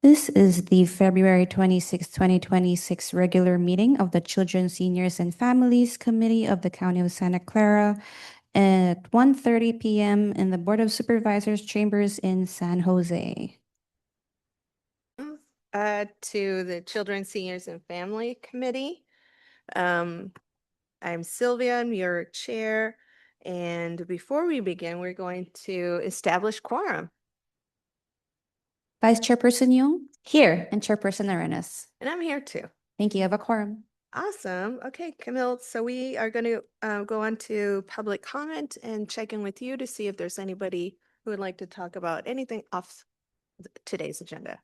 This is the February 26, 2026 regular meeting of the Children, Seniors, and Families Committee of the County of Santa Clara at 1:30 p.m. in the Board of Supervisors chambers in San Jose. To the Children, Seniors, and Family Committee. I'm Sylvia, I'm your chair. And before we begin, we're going to establish quorum. Vice Chairperson Young? Here. And Chairperson Arenas. And I'm here too. Thank you. You have a quorum. Awesome. Okay, Camille, so we are going to go on to public comment and check in with you to see if there's anybody who would like to talk about anything off today's agenda.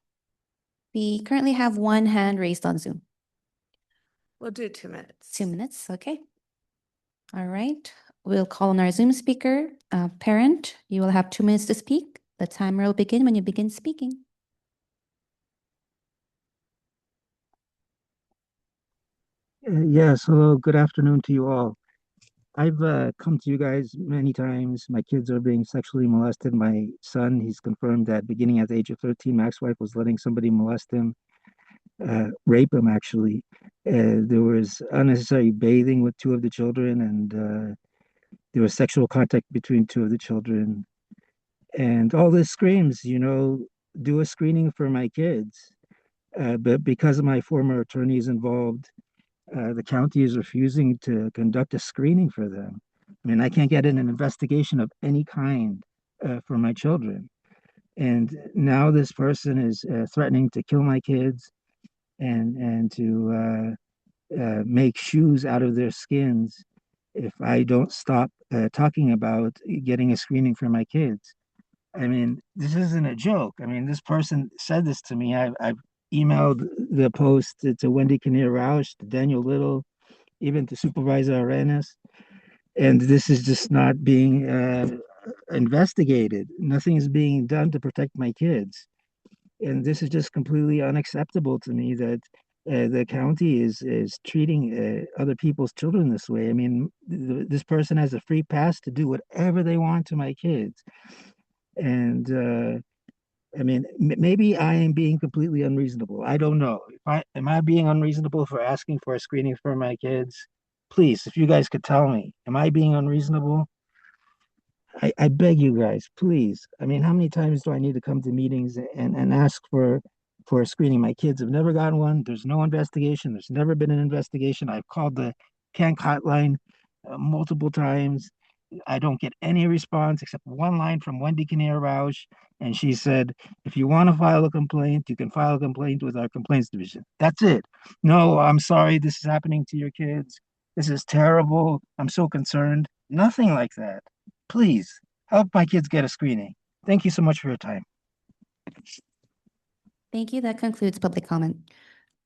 We currently have one hand raised on Zoom. We'll do 2 minutes. 2 minutes, okay. All right, we'll call on our Zoom speaker. Parent, you will have 2 minutes to speak. The timer will begin when you begin speaking. Yes, hello, good afternoon to you all. I've come to you guys many times. My kids are being sexually molested. My son, he's confirmed that beginning at the age of 13, Mac's wife was letting somebody molest him, rape him actually. There was unnecessary bathing with 2 of the children, and there was sexual contact between 2 of the children. And all this screams, do a screening for my kids. But because of my former attorneys involved, the county is refusing to conduct a screening for them. I mean, I can't get in an investigation of any kind for my children. And now this person is threatening to kill my kids and to make shoes out of their skins if I don't stop talking about getting a screening for my kids. I mean, this isn't a joke. I mean, this person said this to me. I've emailed the post to Wendy Kinnear Roush, to Daniel Little, even to Supervisor Arenas, and this is just not being investigated. Nothing is being done to protect my kids, and this is just completely unacceptable to me that the county is treating other people's children this way. I mean, this person has a free pass to do whatever they want to my kids, and I mean, maybe I am being completely unreasonable. I don't know. If I am I being unreasonable for asking for a screening for my kids? Please, if you guys could tell me, am I being unreasonable? I beg you guys, please. I mean, how many times do I need to come to meetings and ask for a screening? My kids have never gotten one. There's no investigation. There's never been an investigation. I've called the CANC hotline multiple times. I don't get any response except one line from Wendy Kinnear Roush. And she said, if you want to file a complaint, you can file a complaint with our complaints division. That's it. No, I'm sorry this is happening to your kids. This is terrible. I'm so concerned. Nothing like that. Please help my kids get a screening. Thank you so much for your time. Thank you. That concludes public comment.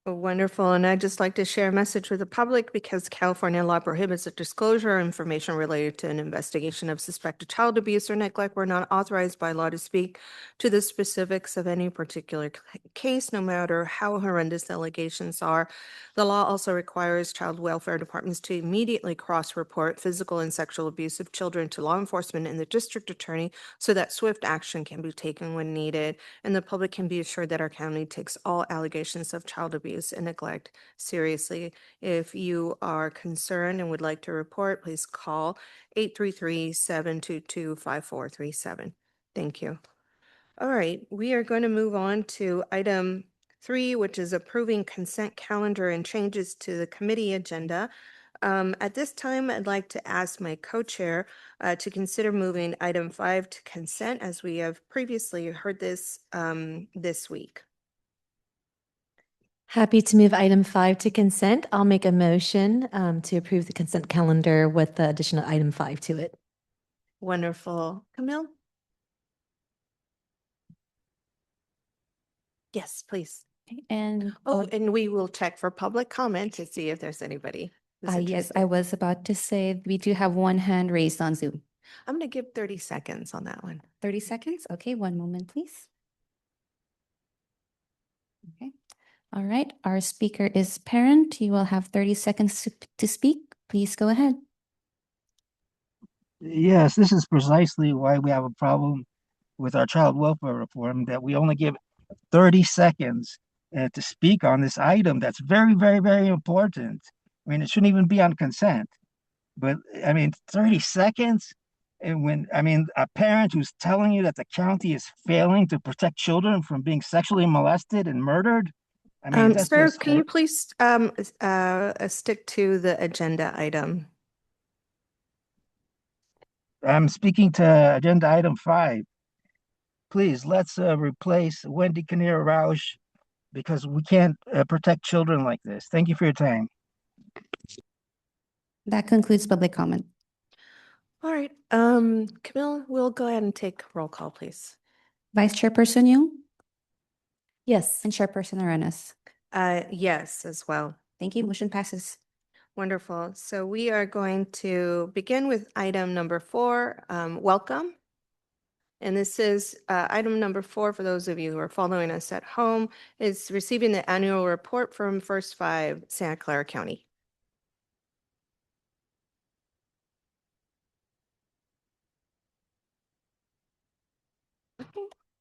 Wonderful. And I'd just like to share a message with the public because California law prohibits the disclosure of information related to an investigation of suspected child abuse or neglect. We're not authorized by law to speak to the specifics of any particular case, no matter how horrendous the allegations are. The law also requires child welfare departments to immediately cross-report physical and sexual abuse of children to law enforcement and the district attorney so that swift action can be taken when needed. And the public can be assured that our county takes all allegations of child abuse and neglect seriously. If you are concerned and would like to report, please call 833-722-5437. Thank you. All right, we are going to move on to item 3, which is approving consent calendar and changes to the committee agenda. At this time, I'd like to ask my co-chair to consider moving item 5 to consent, as we have previously heard this this week. Happy to move item 5 to consent. I'll make a motion to approve the consent calendar with the additional item 5 to it. Wonderful. Camille? Yes, please. And and we will check for public comment to see if there's anybody who's yes, interested. I was about to say we do have one hand raised on Zoom. I'm going to give 30 seconds on that one. 30 seconds? Okay, one moment, please. Okay. All right, our speaker is Parent. You will have 30 seconds to speak. Please go ahead. Yes, this is precisely why we have a problem with our child welfare reform, that we only give 30 seconds to speak on this item that's very, very, very important. I mean, it shouldn't even be on consent, but I mean, 30 seconds. And when, I mean, a parent who's telling you that the county is failing to protect children from being sexually molested and murdered, I mean, that's Sir, just, can you please stick to the agenda item? I'm speaking to agenda item 5. Please, let's replace Wendy Kinnear Roush because we can't protect children like this. Thank you for your time. That concludes public comment. All right, Camille, we'll go ahead and take roll call, please. Vice Chairperson Yung Yes. and Chairperson Arenas. Yes, as well. Thank you. Motion passes. Wonderful. So we are going to begin with item number 4, welcome. And this is item number 4 for those of you who are following us at home, is receiving the annual report from First Five Santa Clara County.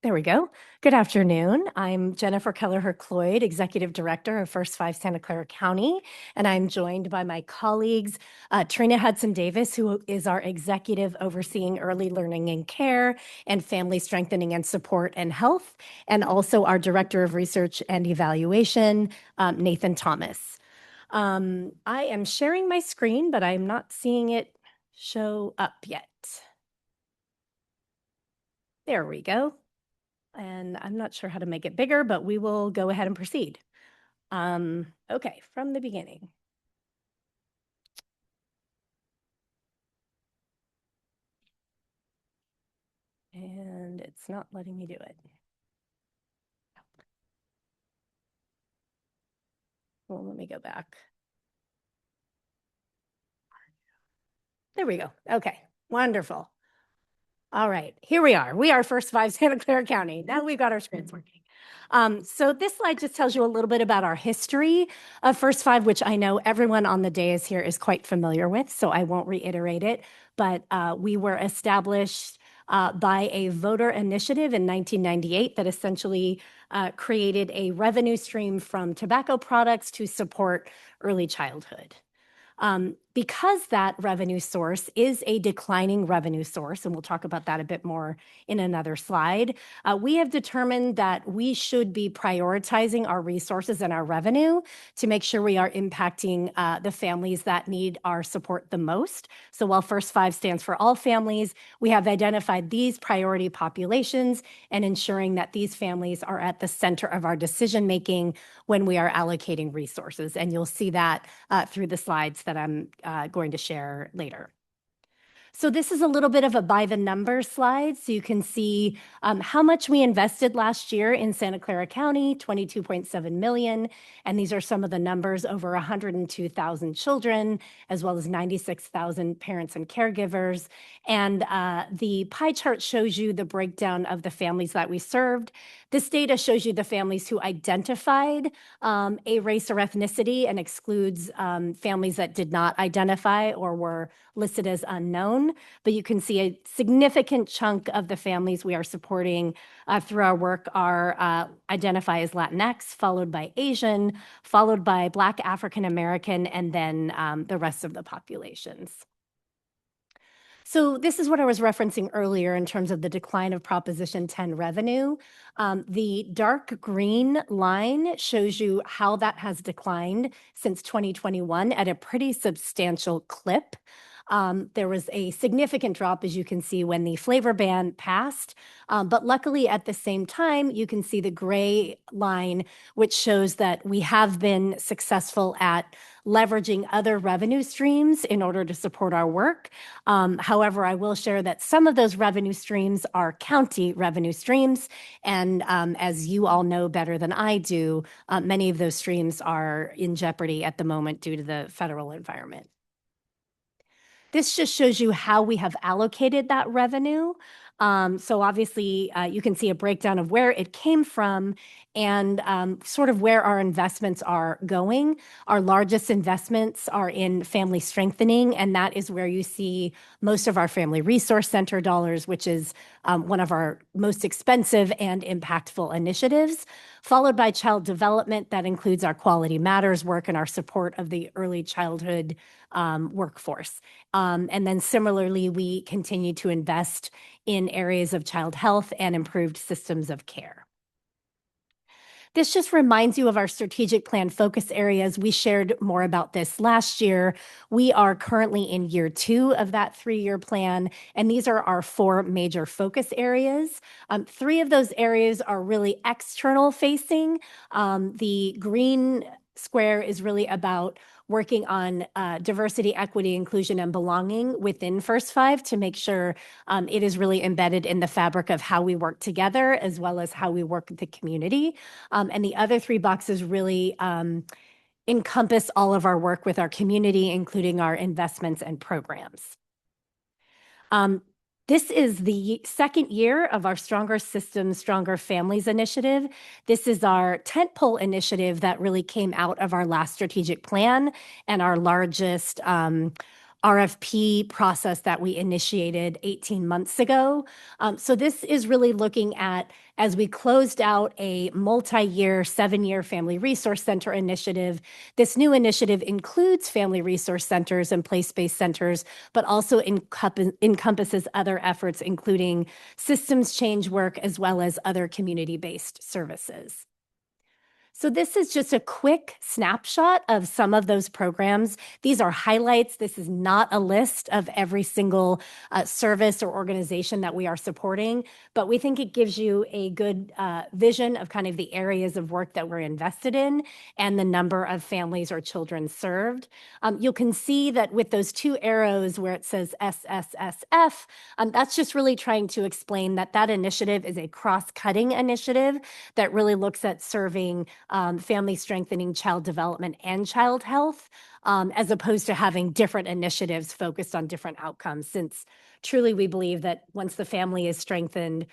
There we go. Good afternoon. I'm Jennifer Keller-Cloyd, Executive Director of First Five Santa Clara County, and I'm joined by my colleagues, Trina Hudson-Davis, who is our Executive overseeing early learning and care and family strengthening and support and health, and also our Director of Research and Evaluation, Nathan Thomas. I am sharing my screen, but I'm not seeing it show up yet. There we go. And I'm not sure how to make it bigger, but we will go ahead and proceed. Okay, from the beginning. And it's not letting me do it. Well, let me go back. There we go. Okay, wonderful. All right, here we are. We are First Five Santa Clara County. Now we've got our screens working. So this slide just tells you a little bit about our history of First Five, which I know everyone on the dais here is quite familiar with, so I won't reiterate it. But we were established by a voter initiative in 1998 that essentially created a revenue stream from tobacco products to support early childhood. Because that revenue source is a declining revenue source, and we'll talk about that a bit more in another slide, we have determined that we should be prioritizing our resources and our revenue to make sure we are impacting the families that need our support the most. So while First Five stands for all families, we have identified these priority populations and ensuring that these families are at the center of our decision-making when we are allocating resources. And you'll see that through the slides that I'm going to share later. So this is a little bit of a by the numbers slide. So you can see how much we invested last year in Santa Clara County, 22.7 million. And these are some of the numbers: over 102,000 children, as well as 96,000 parents and caregivers. And the pie chart shows you the breakdown of the families that we served. This data shows you the families who identified a race or ethnicity and excludes families that did not identify or were listed as unknown. But you can see a significant chunk of the families we are supporting through our work are identify as Latinx, followed by Asian, followed by Black, African American, and then the rest of the populations. So this is what I was referencing earlier in terms of the decline of Proposition 10 revenue. The dark green line shows you how that has declined since 2021 at a pretty substantial clip. There was a significant drop, as you can see, when the flavor ban passed. But luckily, at the same time, you can see the gray line, which shows that we have been successful at leveraging other revenue streams in order to support our work. However, I will share that some of those revenue streams are county revenue streams. And as you all know better than I do, many of those streams are in jeopardy at the moment due to the federal environment. This just shows you how we have allocated that revenue. So obviously, you can see a breakdown of where it came from and sort of where our investments are going. Our largest investments are in family strengthening, and that is where you see most of our Family Resource Center dollars, which is one of our most expensive and impactful initiatives, followed by child development. That includes our Quality Matters work and our support of the early childhood workforce. And then similarly, we continue to invest in areas of child health and improved systems of care. This just reminds you of our strategic plan focus areas. We shared more about this last year. We are currently in year 2 of that 3-year plan, and these are our 4 major focus areas. 3 of those areas are really external facing. The green square is really about working on diversity, equity, inclusion, and belonging within First Five to make sure it is really embedded in the fabric of how we work together as well as how we work with the community. And the other 3 boxes really encompass all of our work with our community, including our investments and programs. This is the second year of our Stronger Systems, Stronger Families initiative. This is our tentpole initiative that really came out of our last strategic plan and our largest RFP process that we initiated 18 months ago. So this is really looking at, as we closed out a multi-year, 7-year Family Resource Center initiative, this new initiative includes family resource centers and place-based centers, but also encompasses other efforts, including systems change work, as well as other community-based services. So this is just a quick snapshot of some of those programs. These are highlights. This is not a list of every single service or organization that we are supporting, but we think it gives you a good vision of kind of the areas of work that we're invested in and the number of families or children served. You can see that with those 2 arrows where it says SSSF, that's just really trying to explain that that initiative is a cross-cutting initiative that really looks at serving family strengthening, child development, and child health, as opposed to having different initiatives focused on different outcomes, since truly we believe that once the family is strengthened,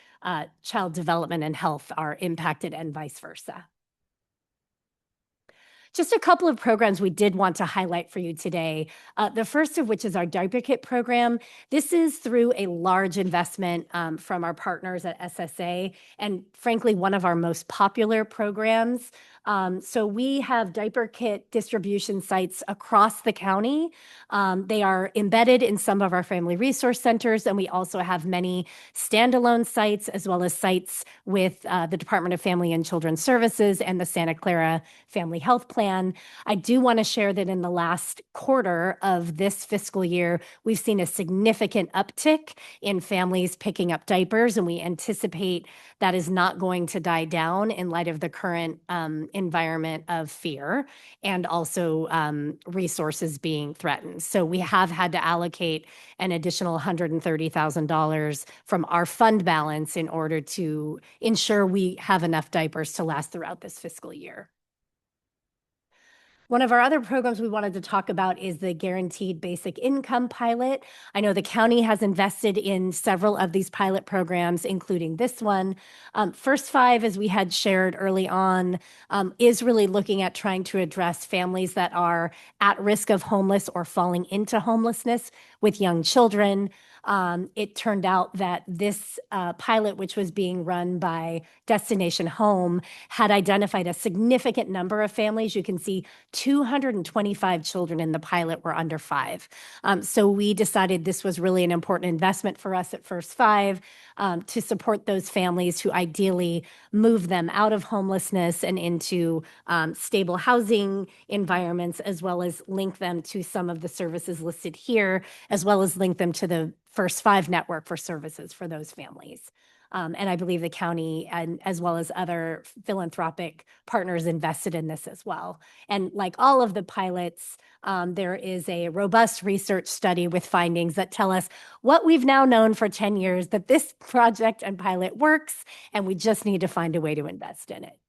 child development and health are impacted and vice versa. Just a couple of programs we did want to highlight for you today. The first of which is our diaper kit program. This is through a large investment from our partners at SSA, and frankly, one of our most popular programs. So we have diaper kit distribution sites across the county. They are embedded in some of our family resource centers, and we also have many standalone sites, as well as sites with the Department of Family and Children's Services and the Santa Clara Family Health Plan. I do want to share that in the last quarter of this fiscal year, we've seen a significant uptick in families picking up diapers, and we anticipate that is not going to die down in light of the current environment of fear and also resources being threatened. So we have had to allocate an additional $130,000 from our fund balance in order to ensure we have enough diapers to last throughout this fiscal year. One of our other programs we wanted to talk about is the Guaranteed Basic Income Pilot. I know the county has invested in several of these pilot programs, including this one. First Five, as we had shared early on, is really looking at trying to address families that are at risk of homeless or falling into homelessness with young children. It turned out that this pilot, which was being run by Destination Home, had identified a significant number of families. You can see 225 children in the pilot were under 5. So we decided this was really an important investment for us at First Five to support those families who ideally move them out of homelessness and into stable housing environments, as well as link them to some of the services listed here, as well as link them to the First Five network for services for those families. And I believe the county, and as well as other philanthropic partners, invested in this as well. And like all of the pilots, there is a robust research study with findings that tell us what we've now known for 10 years, that this project and pilot works, and we just need to find a way to invest in it.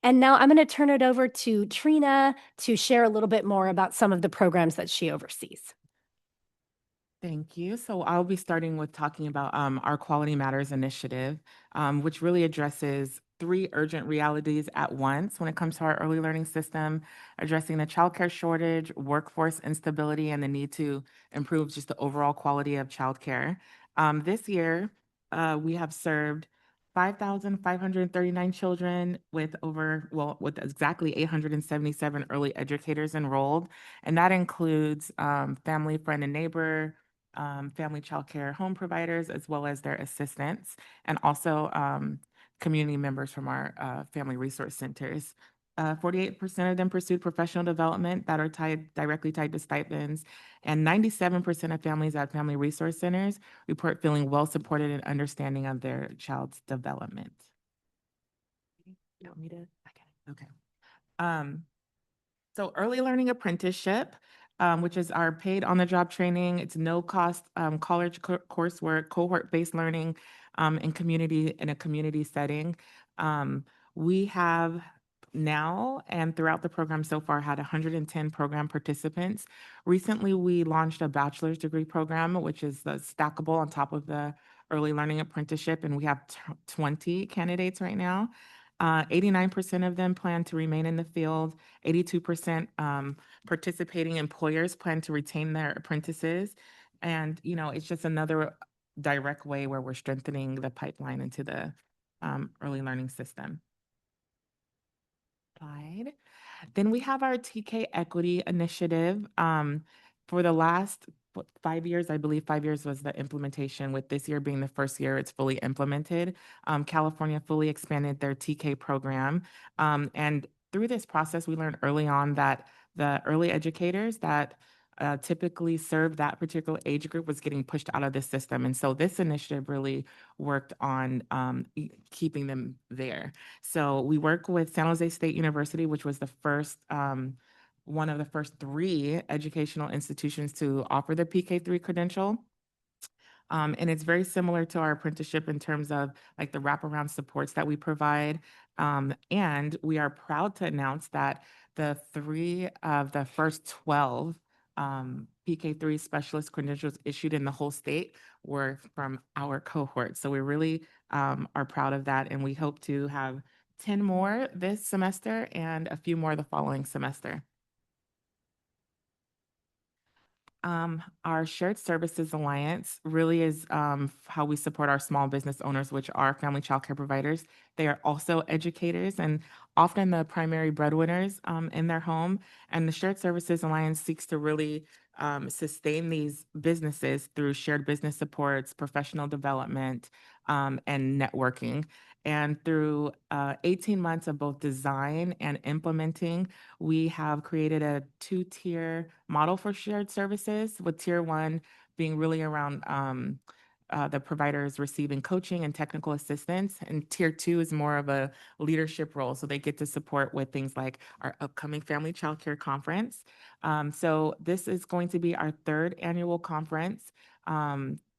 And now I'm going to turn it over to Trina to share a little bit more about some of the programs that she oversees. Thank you. So I'll be starting with talking about our Quality Matters initiative, which really addresses three urgent realities at once when it comes to our early learning system, addressing the childcare shortage, workforce instability, and the need to improve just the overall quality of childcare. This year, we have served 5,539 children with with exactly 877 early educators enrolled. And that includes family, friend, and neighbor, family child care home providers, as well as their assistants, and also community members from our family resource centers. 48% of them pursued professional development that are directly tied to stipends, and 97% of families at family resource centers report feeling well supported and understanding of their child's development. You want me to? Okay. Um, so early learning apprenticeship, which is our paid on-the-job training. It's no cost college coursework, cohort-based learning in a community setting. We have now and throughout the program so far had 110 program participants. Recently, we launched a bachelor's degree program, which is stackable on top of the early learning apprenticeship, and we have 20 candidates right now. 89% of them plan to remain in the field. 82% participating employers plan to retain their apprentices. And, it's just another direct way where we're strengthening the pipeline into the early learning system. Slide. Then we have our TK Equity Initiative. For the last 5 years, I believe 5 years was the implementation, with this year being the first year it's fully implemented. California fully expanded their TK program. And through this process, we learned early on that the early educators that typically serve that particular age group was getting pushed out of the system. And so this initiative really worked on keeping them there. So we work with San Jose State University, which was the first, one of the first 3 educational institutions to offer the PK3 credential. And it's very similar to our apprenticeship in terms of like the wraparound supports that we provide. And we are proud to announce that the 3 of the first 12 PK3 specialist credentials issued in the whole state were from our cohort. So we really are proud of that. And we hope to have 10 more this semester and a few more the following semester. Our Shared Services Alliance really is how we support our small business owners, which are family child care providers. They are also educators and often the primary breadwinners in their home. And the Shared Services Alliance seeks to really sustain these businesses through shared business supports, professional development, and networking. And through 18 months of both design and implementing, we have created a 2-tier model for shared services, with tier 1 being really around the providers receiving coaching and technical assistance. And tier 2 is more of a leadership role. So they get to support with things like our upcoming Family Child Care Conference. So this is going to be our 3rd annual conference,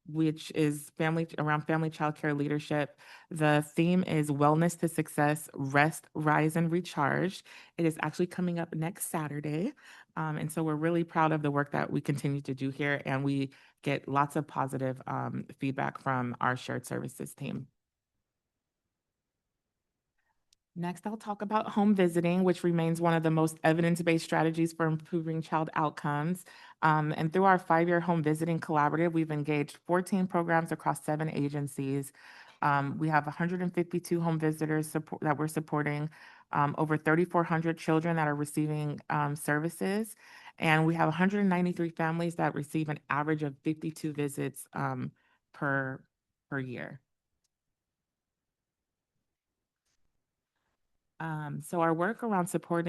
which is around family child care leadership. The theme is Wellness to Success, Rest, Rise, and Recharge. It is actually coming up next Saturday. And so we're really proud of the work that we continue to do here, and we get lots of positive feedback from our shared services team. Next, I'll talk about home visiting, which remains one of the most evidence-based strategies for improving child outcomes. And through our 5-year home visiting collaborative, we've engaged 14 programs across 7 agencies. We have 152 home visitors that we're supporting, over 3,400 children that are receiving services, and we have 193 families that receive an average of 52 visits per year. So our work around support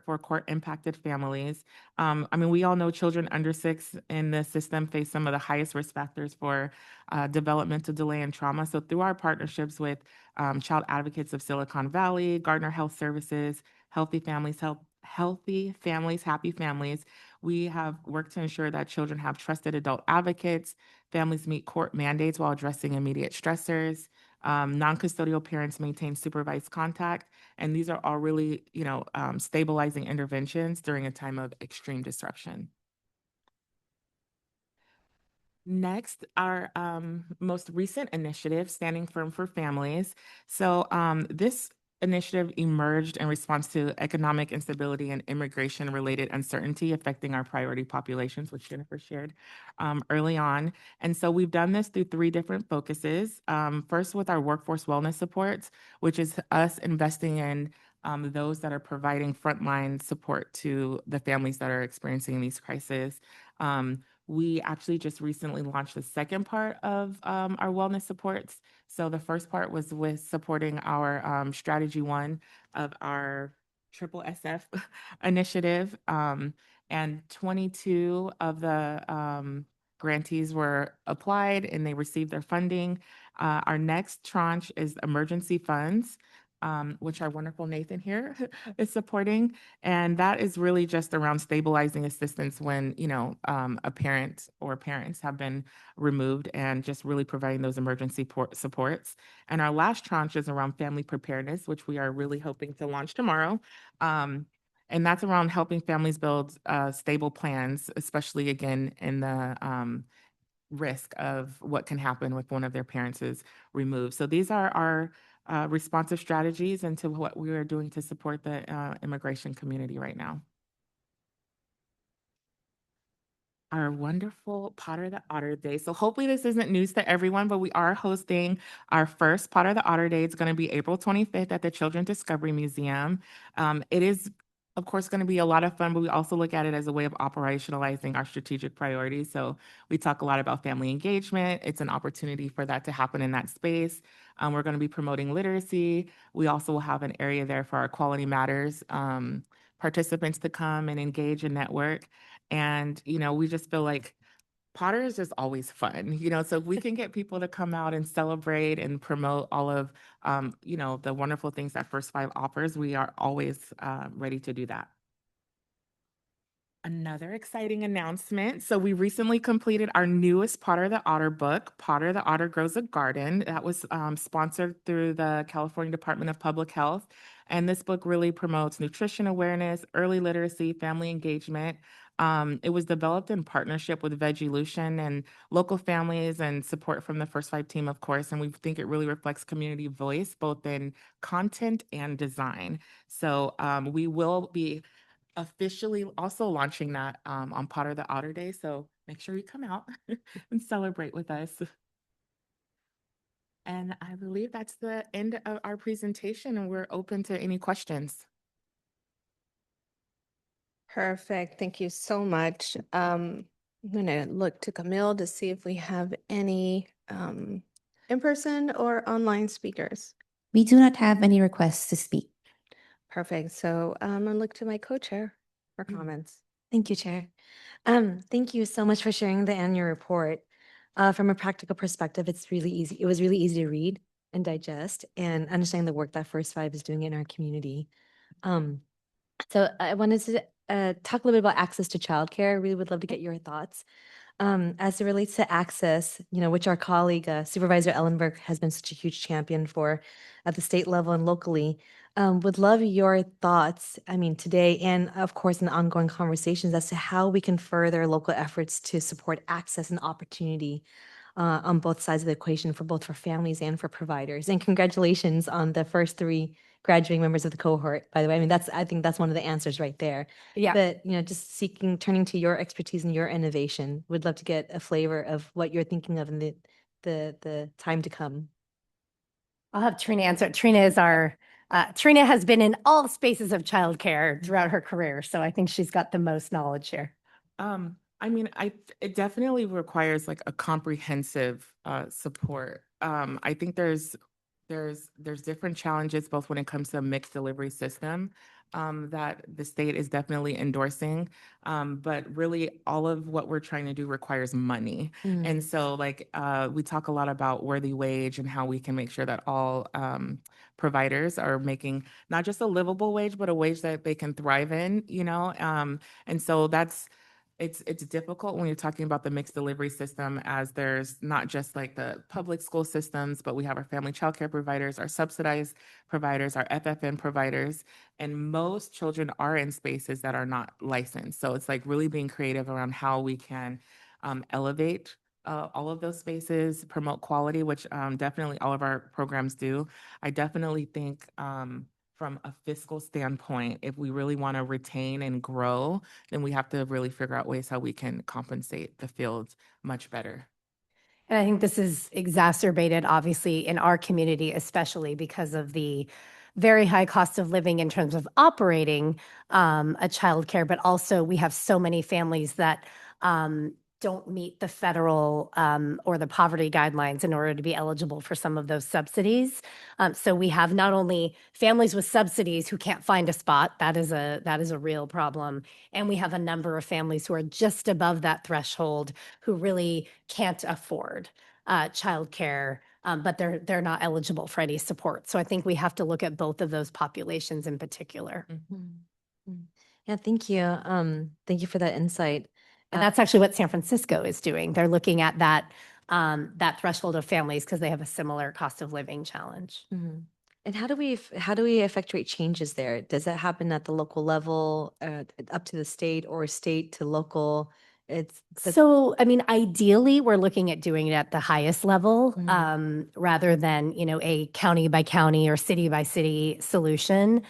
for court-impacted families. We all know children under 6 in the system face some of the highest risk factors for developmental delay and trauma. So through our partnerships with Child Advocates of Silicon Valley, Gardner Health Services, Healthy Families, Happy Families, we have worked to ensure that children have trusted adult advocates, families meet court mandates while addressing immediate stressors, non-custodial parents maintain supervised contact, and these are all really, stabilizing interventions during a time of extreme disruption. Next, our most recent initiative, Standing Firm for Families. So this initiative emerged in response to economic instability and immigration-related uncertainty affecting our priority populations, which Jennifer shared early on. And so we've done this through 3 different focuses. First, with our workforce wellness supports, which is us investing in those that are providing frontline support to the families that are experiencing these crises. We actually just recently launched the second part of our wellness supports. So the first part was with supporting our strategy 1 of our triple SF initiative. And 22 of the grantees were applied and they received their funding. Our next tranche is emergency funds, which our wonderful Nathan here is supporting. And that is really just around stabilizing assistance when, a parent or parents have been removed and just really providing those emergency supports. And our last tranche is around family preparedness, which we are really hoping to launch tomorrow. And that's around helping families build stable plans, especially again in the risk of what can happen if one of their parents is removed. So these are our responsive strategies into what we are doing to support the immigration community right now. Our wonderful Potter the Otter Day. So hopefully this isn't news to everyone, but we are hosting our first Potter the Otter Day. It's going to be April 25th at the Children's Discovery Museum. It is, of course, going to be a lot of fun, but we also look at it as a way of operationalizing our strategic priorities. So we talk a lot about family engagement. It's an opportunity for that to happen in that space. We're going to be promoting literacy. We also will have an area there for our Quality Matters participants to come and engage and network. And, we just feel like Potter is just always fun, so if we can get people to come out and celebrate and promote all of, the wonderful things that First Five offers, we are always ready to do that. Another exciting announcement. So we recently completed our newest Potter the Otter book, Potter the Otter Grows a Garden. That was sponsored through the California Department of Public Health. And this book really promotes nutrition awareness, early literacy, family engagement. It was developed in partnership with Veggielution and local families and support from the First Five team, of course. And we think it really reflects community voice, both in content and design. So we will be officially also launching that on Potter the Otter Day. So make sure you come out and celebrate with us. And I believe that's the end of our presentation, and we're open to any questions. Perfect. Thank you so much. I'm going to look to Camille to see if we have any in-person or online speakers. We do not have any requests to speak. Perfect. So I'm going to look to my co-chair for comments. Thank you, Chair. Thank you so much for sharing the annual report. From a practical perspective, it's really easy. It was really easy to read and digest and understand the work that First Five is doing in our community. So I wanted to talk a little bit about access to childcare. I really would love to get your thoughts. As it relates to access, which our colleague Supervisor Ellenberg has been such a huge champion for at the state level and locally. Would love your thoughts, today and of course in ongoing conversations as to how we can further local efforts to support access and opportunity on both sides of the equation for families and for providers. And congratulations on the first 3 graduating members of the cohort, by the way. I think that's one of the answers right there. Yeah. But, just turning to your expertise and your innovation, would love to get a flavor of what you're thinking of in the time to come. I'll have Trina answer. Trina has been in all spaces of childcare throughout her career, so I think she's got the most knowledge here. It definitely requires like a comprehensive support. I think there's different challenges both when it comes to a mixed delivery system that the state is definitely endorsing, but really all of what we're trying to do requires money. And so we talk a lot about worthy wage and how we can make sure that all providers are making not just a livable wage, but a wage that they can thrive in, and so it's difficult when you're talking about the mixed delivery system, as there's not just like the public school systems, but we have our family childcare providers, our subsidized providers, our FFN providers, and most children are in spaces that are not licensed. So it's like really being creative around how we can elevate all of those spaces promote quality, which definitely all of our programs do. I definitely think from a fiscal standpoint, if we really want to retain and grow, then we have to really figure out ways how we can compensate the fields much better. And I think this is exacerbated, obviously, in our community, especially because of the very high cost of living in terms of operating a childcare, but also we have so many families that don't meet the federal or the poverty guidelines in order to be eligible for some of those subsidies. So we have not only families with subsidies who can't find a spot, that is a real problem, and we have a number of families who are just above that threshold who really can't afford childcare, but they're not eligible for any support. So I think we have to look at both of those populations in particular. Yeah, thank you. Thank you for that insight. And that's actually what San Francisco is doing. They're looking at that threshold of families because they have a similar cost of living challenge. And how do we effectuate changes there? Does that happen at the local level, up to the state, or state to local? So, I mean, ideally, we're looking at doing it at the highest level rather than, a county by county or city by city solution.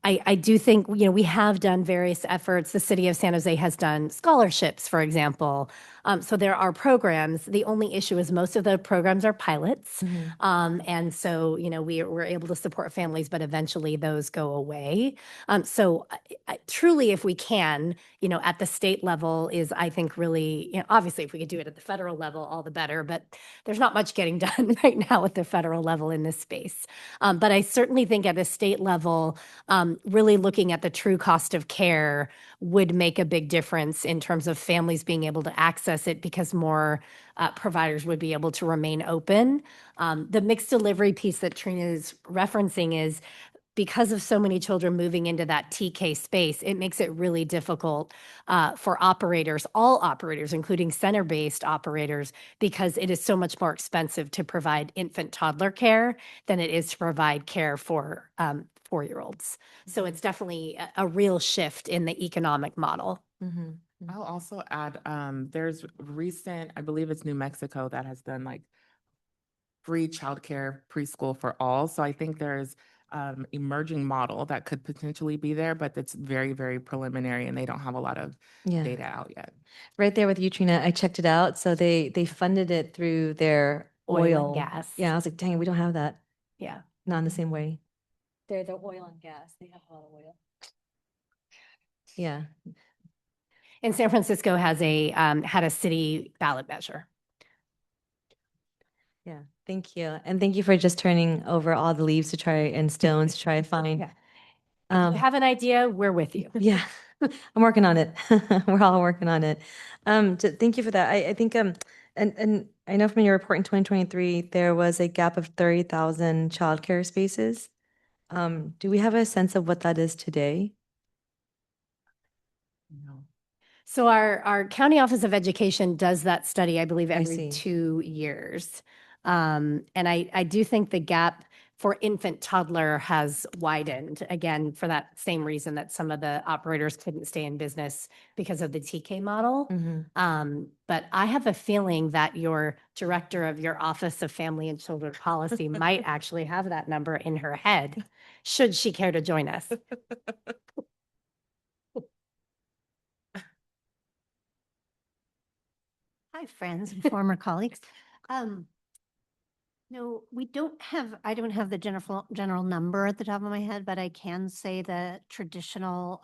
I do think, we have done various efforts. The city of San Jose has done scholarships, for example. So there are programs. The only issue is most of the programs are pilots. And so, we're able to support families, but eventually those go away. So truly, if we can, at the state level is, I think, really, obviously, if we could do it at the federal level, all the better. But there's not much getting done right now at the federal level in this space. But I certainly think at the state level, really looking at the true cost of care would make a big difference in terms of families being able to access it because more providers would be able to remain open. The mixed delivery piece that Trina is referencing is because of so many children moving into that TK space, it makes it really difficult for operators, all operators, including center-based operators, because it is so much more expensive to provide infant toddler care than it is to provide care for 4-year-olds. So it's definitely a real shift in the economic model. I'll also add, there's I believe it's New Mexico that has done like free childcare preschool for all. So I think there's emerging model that could potentially be there, but it's very, very preliminary and they don't have a lot of data out yet. Right there with you, Trina, I checked it out. So they funded it through their Oil and gas. Yeah, I was like, dang, we don't have that. Yeah. Not in the same way. They're the oil and gas. They have a lot of oil. Yeah. And San Francisco has had a city ballot measure. Yeah, thank you. And thank you for just turning over all the leaves and stones to try to find. Yeah. If you have an idea, we're with you. Yeah, I'm working on it. We're all working on it. Thank you for that. I think, and I know from your report in 2023, there was a gap of 30,000 childcare spaces. Do we have a sense of what that is today? No. So our County Office of Education does that study, I believe, every see. 2 years. And I do think the gap for infant toddler has widened, again, for that same reason that some of the operators couldn't stay in business because of the TK model. But I have a feeling that your director of your Office of Family and Children Policy might actually have that number in her head, should she care to join us. Hi, friends and former colleagues. No, I don't have the general number at the top of my head, but I can say the traditional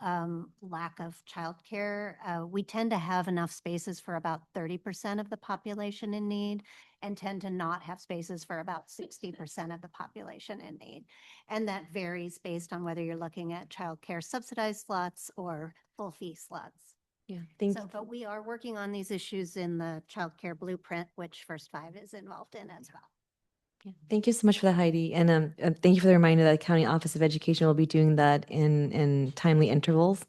lack of childcare. We tend to have enough spaces for about 30% of the population in need and tend to not have spaces for about 60% of the population in need. And that varies based on whether you're looking at childcare subsidized slots or full fee slots. Yeah, But we are working on these issues in the childcare blueprint, which First Five is involved in as well. Yeah. Thank you so much for that, Heidi. And thank you for the reminder that the County Office of Education will be doing that in timely intervals.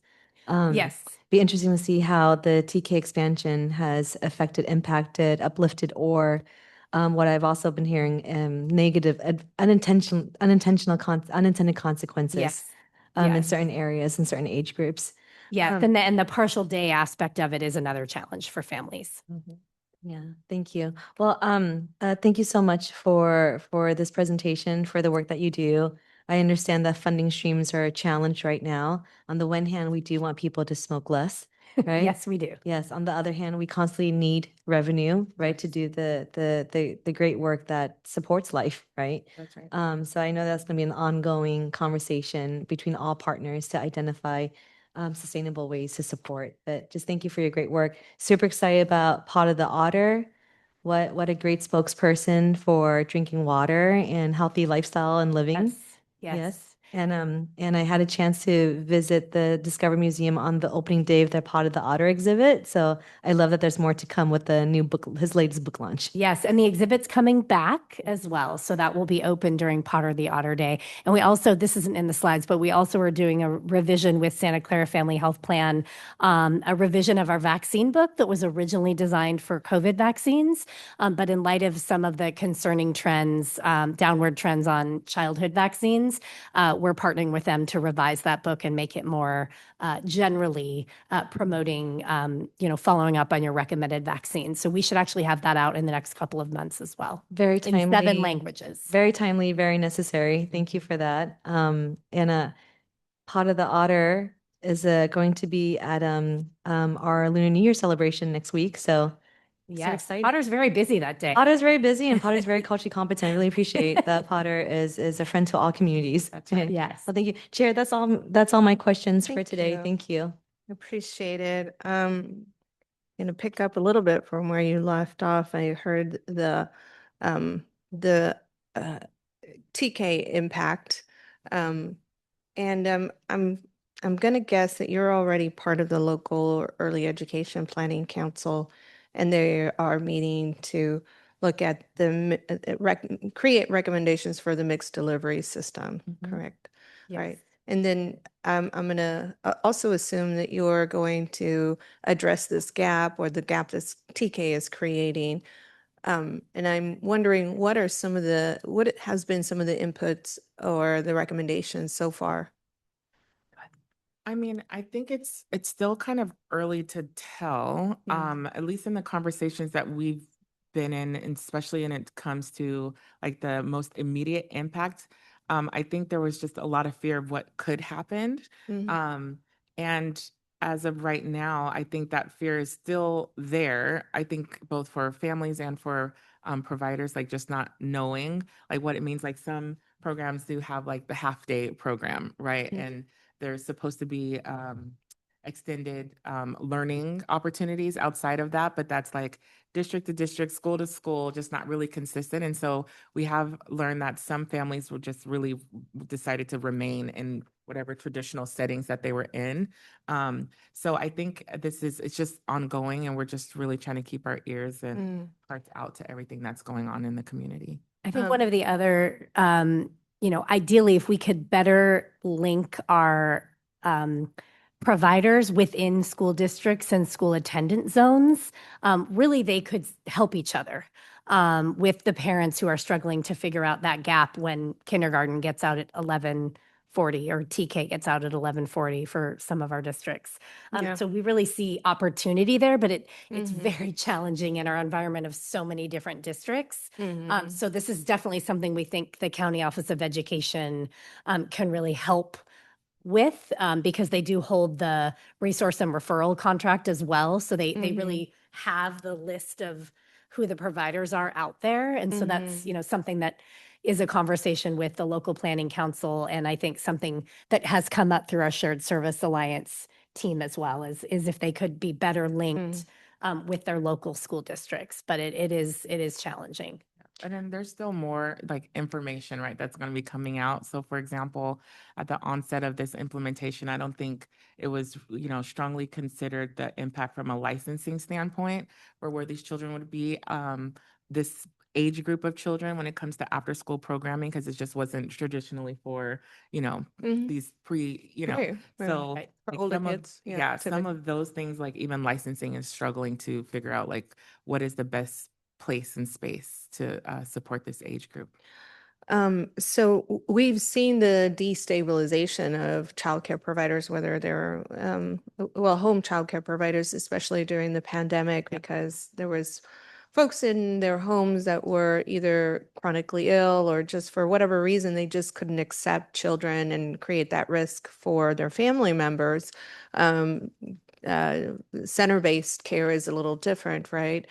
Yes. Be interesting to see how the TK expansion has impacted, uplifted, or what I've also been hearing, negative, unintended consequences Yes. in Yes. certain areas and certain age groups. Yeah, and the partial day aspect of it is another challenge for families. Yeah, thank you. Well, thank you so much for this presentation, for the work that you do. I understand that funding streams are a challenge right now. On the one hand, we do want people to smoke less, right? Yes, we do. Yes. On the other hand, we constantly need revenue, right, to do the great work that supports life, right? That's right. So I know that's going to be an ongoing conversation between all partners to identify sustainable ways to support. But just thank you for your great work. Super excited about Pot of the Otter. What a great spokesperson for drinking water and healthy lifestyle and living. Yes. Yes. And I had a chance to visit the Discover Museum on the opening day of their Pot of the Otter exhibit. So I love that there's more to come with the new book, his latest book launch. Yes, and the exhibit's coming back as well. So that will be open during Potter the Otter Day. And we also, this isn't in the slides, but we also are doing a revision with Santa Clara Family Health Plan, a revision of our vaccine book that was originally designed for COVID vaccines. But in light of some of the concerning trends, downward trends on childhood vaccines, we're partnering with them to revise that book and make it more generally promoting, following up on your recommended vaccines. So we should actually have that out in the next couple of months as well. Very In timely. 7 languages. Very timely, very necessary. Thank you for that. And Pot of the Otter is going to be at our Lunar New Year celebration next week. So Yes, excited. Potter's very busy that day. Potter's very busy and Potter's very culturally competent. I really appreciate that Potter is a friend to all communities. That's right. Yes. Well, thank you. Chair, that's all my questions for Thank today. you. Thank you. Appreciate it. Going to pick up a little bit from where you left off. I heard the TK impact. And I'm going to guess that you're already part of the local early education planning council, and they are meeting to look at create recommendations for the mixed delivery system, correct? Yes. Right. And then I'm going to also assume that you're going to address this gap or the gap that TK is creating. And I'm wondering what has been some of the inputs or the recommendations so far? I mean, I think it's still kind of early to tell, at least in the conversations that we've been in, and especially when it comes to like the most immediate impact. I think there was just a lot of fear of what could happen. And as of right now, I think that fear is still there. I think both for families and for providers, like just not knowing like what it means. Like some programs do have like the half day program, right? And there's supposed to be extended learning opportunities outside of that, but that's like district to district, school to school, just not really consistent. And so we have learned that some families were just really decided to remain in whatever traditional settings that they were in. So I think it's just ongoing, and we're just really trying to keep our ears and hearts out to everything that's going on in the community. I think one of the other, ideally, if we could better link our providers within school districts and school attendance zones, really they could help each other with the parents who are struggling to figure out that gap when kindergarten gets out at 11:40 or TK gets out at 11:40 for some of our districts. Yeah. So we really see opportunity there, but it's very challenging in our environment of so many different districts. So this is definitely something we think the County Office of Education can really help with because they do hold the resource and referral contract as well. So they really have the list of who the providers are out there. And so that's, something that is a conversation with the local planning council. And I think something that has come up through our Shared Service Alliance team as well is if they could be better linked with their local school districts. But it is challenging. And then there's still more like information, right, that's going to be coming out. So for example, at the onset of this implementation, I don't think it was, strongly considered the impact from a licensing standpoint for where these children would be, this age group of children when it comes to after school programming, because it just wasn't traditionally for, these Right, so right. For like older some of- kids, yeah, some typically. of those things, like even licensing is struggling to figure out like what is the best place and space to support this age group. So we've seen the destabilization of childcare providers, whether they're home childcare providers, especially during the pandemic, because there was folks in their homes that were either chronically ill or just for whatever reason, they just couldn't accept children and create that risk for their family members. Um, Center-based care is a little different, right?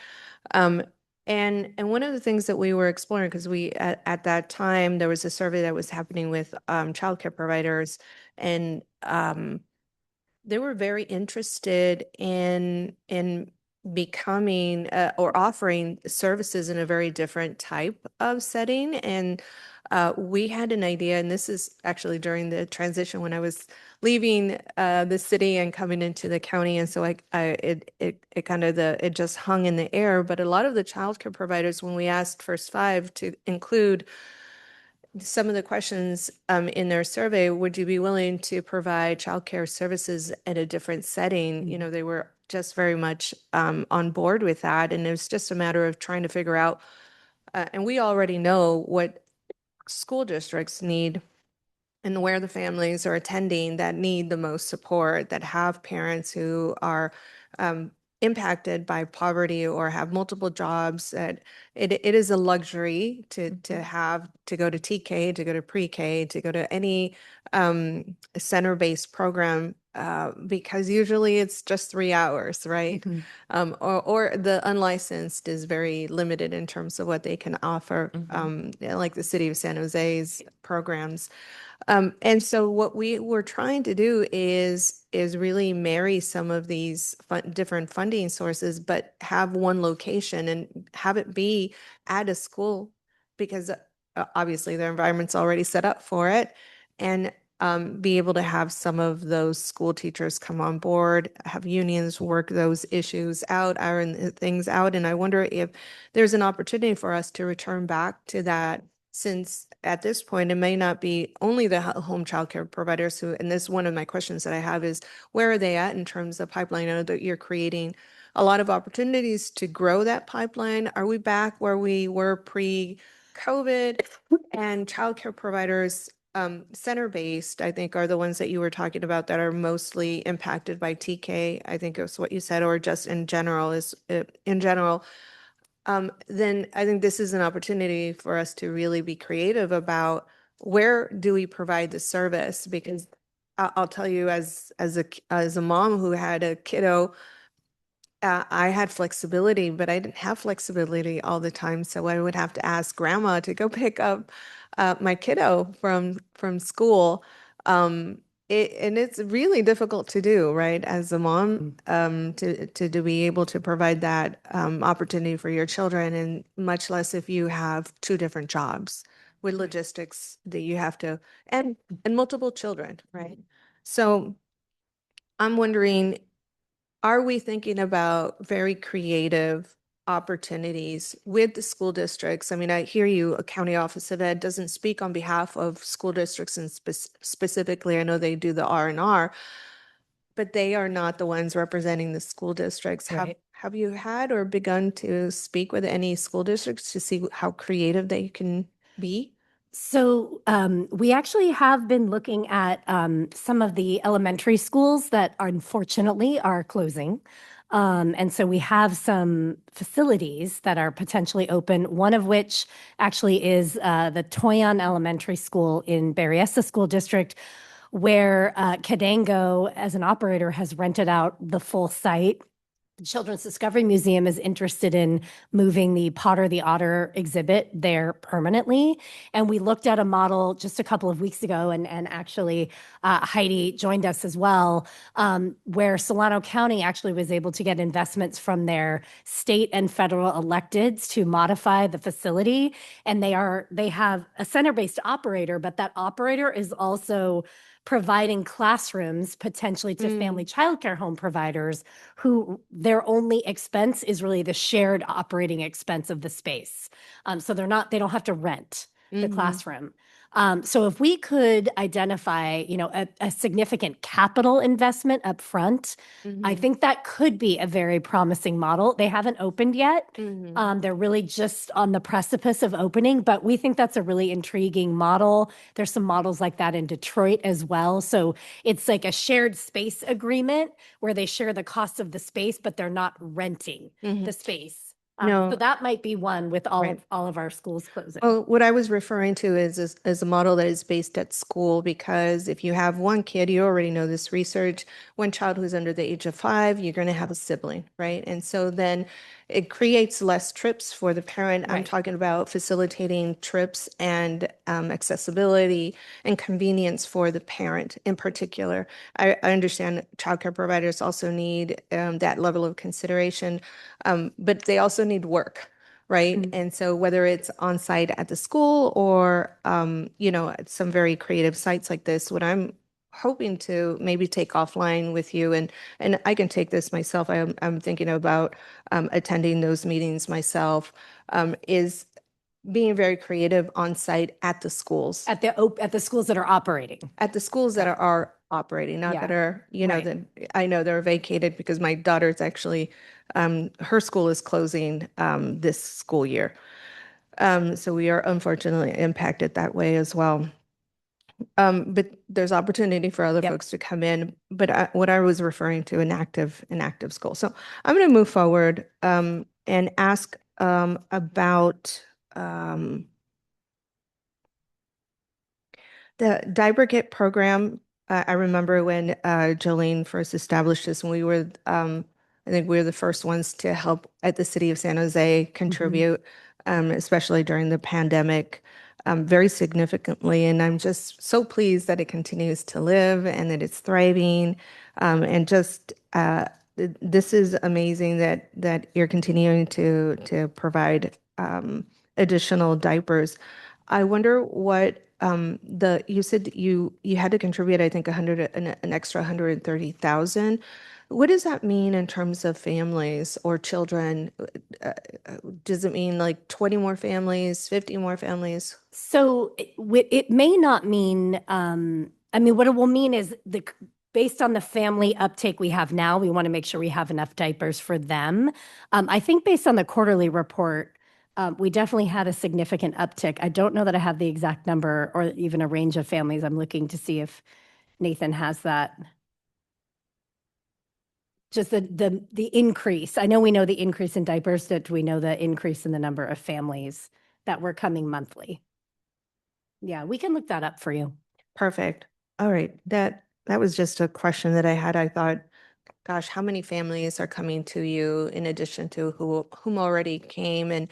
Um, and one of the things that we were exploring, because we at that time there was a survey that was happening with childcare providers, and they were very interested in becoming or offering services in a very different type of setting. And we had an idea, and this is actually during the transition when I was leaving the city and coming into the county. And so it kind of it just hung in the air. But a lot of the childcare providers, when we asked First Five to include some of the questions in their survey, would you be willing to provide childcare services in a different setting? You know, they were just very much on board with that. And it was just a matter of trying to figure out, and we already know what school districts need and where the families are attending that need the most support, that have parents who are impacted by poverty or have multiple jobs. That it is a luxury to have to go to TK, to go to pre-K, to go to any center-based program because usually it's just 3 hours, right? Or the unlicensed is very limited in terms of what they can offer, like the city of San Jose's programs. And so what we were trying to do is really marry some of these different funding sources, but have one location and have it be at a school because obviously their environment's already set up for it, and be able to have some of those school teachers come on board, have unions work those issues out, iron things out. And I wonder if there's an opportunity for us to return back to that, since at this point, it may not be only the home childcare providers who, and this is one of my questions that I have is, where are they at in terms of pipeline? I know that you're creating a lot of opportunities to grow that pipeline. Are we back where we were pre-COVID? And childcare providers, center-based, I think, are the ones that you were talking about that are mostly impacted by TK, I think is what you said, or just in general, then I think this is an opportunity for us to really be creative about where do we provide the service? Because I'll tell you, as a mom who had a kiddo, I had flexibility, but I didn't have flexibility all the time. So I would have to ask grandma to go pick up my kiddo from school. And it's really difficult to do, right? As a mom, to be able to provide that opportunity for your children, and much less if you have 2 different jobs with logistics that you have to, and multiple children, right? So I'm wondering, are we thinking about very creative opportunities with the school districts? I mean, I hear you, a county office of ed doesn't speak on behalf of school districts, and specifically, I know they do the R&R, but they are not the ones representing the school districts. Right. Have you had or begun to speak with any school districts to see how creative they can be? So we actually have been looking at some of the elementary schools that unfortunately are closing. And so we have some facilities that are potentially open, one of which actually is the Toyon Elementary School in Berryessa School District, where Cadango, as an operator, has rented out the full site. The Children's Discovery Museum is interested in moving the Potter the Otter exhibit there permanently. And we looked at a model just a couple of weeks ago, and actually Heidi joined us as well, where Solano County actually was able to get investments from their state and federal electeds to modify the facility. And they have a center-based operator, but that operator is also providing classrooms potentially to family childcare home providers who their only expense is really the shared operating expense of the space. So they don't have to rent the classroom. So if we could identify, a significant capital investment up front, I think that could be a very promising model. They haven't opened yet. They're really just on the precipice of opening, but we think that's a really intriguing model. There's some models like that in Detroit as well. So it's like a shared space agreement where they share the cost of the space, but they're not renting the space. No. So that might be one with Right. all of our schools closing. Well, what I was referring to is a model that is based at school, because if you have one kid, you already know this research, one child who's under the age of 5, you're going to have a sibling, right? And so then it creates less trips for the parent. I'm Right. talking about facilitating trips and accessibility and convenience for the parent in particular. I understand childcare providers also need that level of consideration, but they also need work. Right. Mhm. And so whether it's on site at the school or, at some very creative sites like this, what I'm hoping to maybe take offline with you, and I can take this myself. I'm thinking about attending those meetings myself, is being very creative on site at the schools. At the schools that are operating. At the schools that Yeah. are operating, not Yeah. that are, Right. that I know they're vacated, because my daughter's actually, her school is closing this school year. So we are unfortunately impacted that way as well. But there's opportunity for other Yep. folks to come in. But what I was referring to, an active school. So I'm going to move forward and ask about the diaper kit program. I remember when Jolene first established this, and I think we were the first ones to help at the city of San Jose contribute, especially during the pandemic, very significantly. And I'm just so pleased that it continues to live and that it's thriving. And just this is amazing that you're continuing to provide additional diapers. I wonder what you said that you had to contribute, I think, an extra 130,000. What does that mean in terms of families or children? Does it mean like 20 more families, 50 more families? So it may not mean, I mean, what it will mean is based on the family uptake we have now, we want to make sure we have enough diapers for them. I think based on the quarterly report, we definitely had a significant uptick. I don't know that I have the exact number or even a range of families. I'm looking to see if Nathan has that. Just the increase. I know we know the increase in diapers, but do we know the increase in the number of families that were coming monthly? Yeah, we can look that up for you. Perfect. All right. That was just a question that I had. I thought, gosh, how many families are coming to you in addition to whom already came? And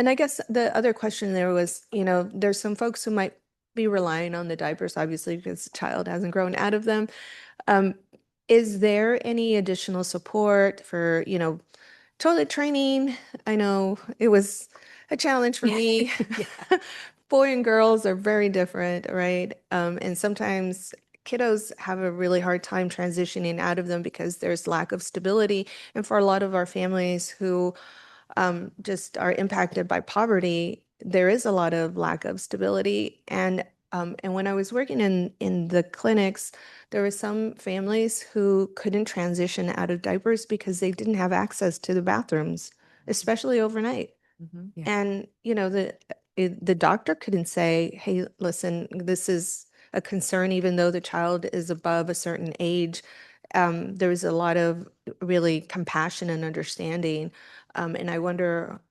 I guess the other question there was, there's some folks who might be relying on the diapers, obviously, because the child hasn't grown out of them. Is there any additional support for, toilet training? I know it was a challenge for me. Boy and girls are very different, right? And sometimes kiddos have a really hard time transitioning out of them because there's lack of stability. And for a lot of our families who just are impacted by poverty, there is a lot of lack of stability. And when I was working in the clinics, there were some families who couldn't transition out of diapers because they didn't have access to the bathrooms, especially overnight. Mhm. And the doctor couldn't say, "Hey, listen, this is a concern," even though the child is above a certain age. There's a lot of really compassion and understanding. And I wonder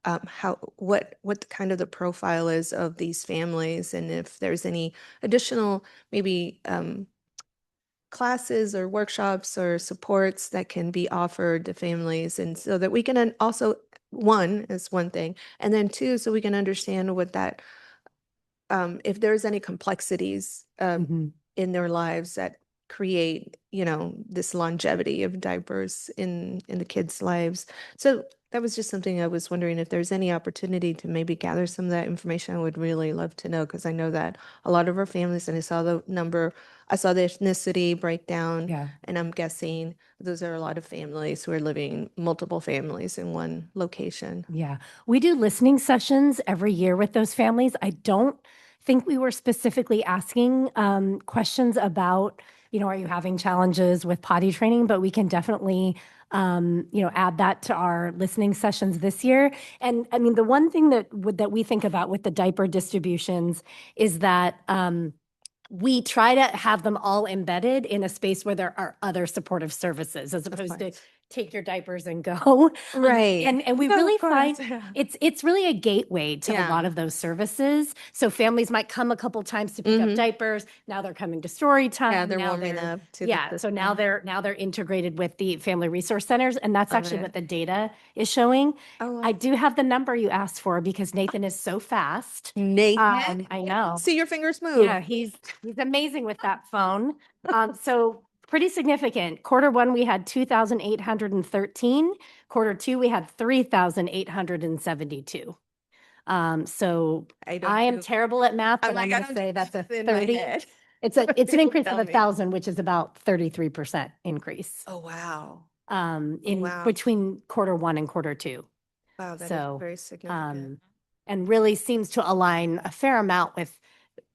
what the kind of the profile is of these families, and if there's any additional maybe classes or workshops or supports that can be offered to families, and so that we can also, one is one thing, and then two, so we can understand what that if there's any complexities Mhm. in their lives that create, this longevity of diapers in the kids' lives. So that was just something I was wondering if there's any opportunity to maybe gather some of that information. I would really love to know, because I know that a lot of our families, and I saw the number, I saw the ethnicity breakdown, Yeah. and I'm guessing those are a lot of families who are living multiple families in one location. Yeah. We do listening sessions every year with those families. I don't think we were specifically asking questions about, are you having challenges with potty training? But we can definitely, add that to our listening sessions this year. And I mean, the one thing that we think about with the diaper distributions is that we try to have them all embedded in a space where there are other supportive services, as opposed to take your diapers and go. Right. And we No, of really course, find yeah. it's really a gateway to a Yeah. lot of those services. So families might come a couple times to pick up Mhm. diapers. Now they're coming to story time. Yeah, they're now warming they're up to the yeah. So now system. they're integrated with the family resource centers, and that's Love actually it. what the data is showing. Oh, I do have the number you asked for because Nathan is so fast. Nathan, I know. see your fingers move. Yeah, he's amazing with that phone. So pretty significant. Quarter one, we had 2,813. Quarter two, we had 3,872. So I I am do. terrible at math, I'm but I'm like, I going to don't say do that's a math in my 30. head. It's an People increase of tell me. 1,000, which is about 33% increase. Oh, wow. In Wow. between quarter one and quarter two. Wow, that is So, very significant. and really seems to align a fair amount with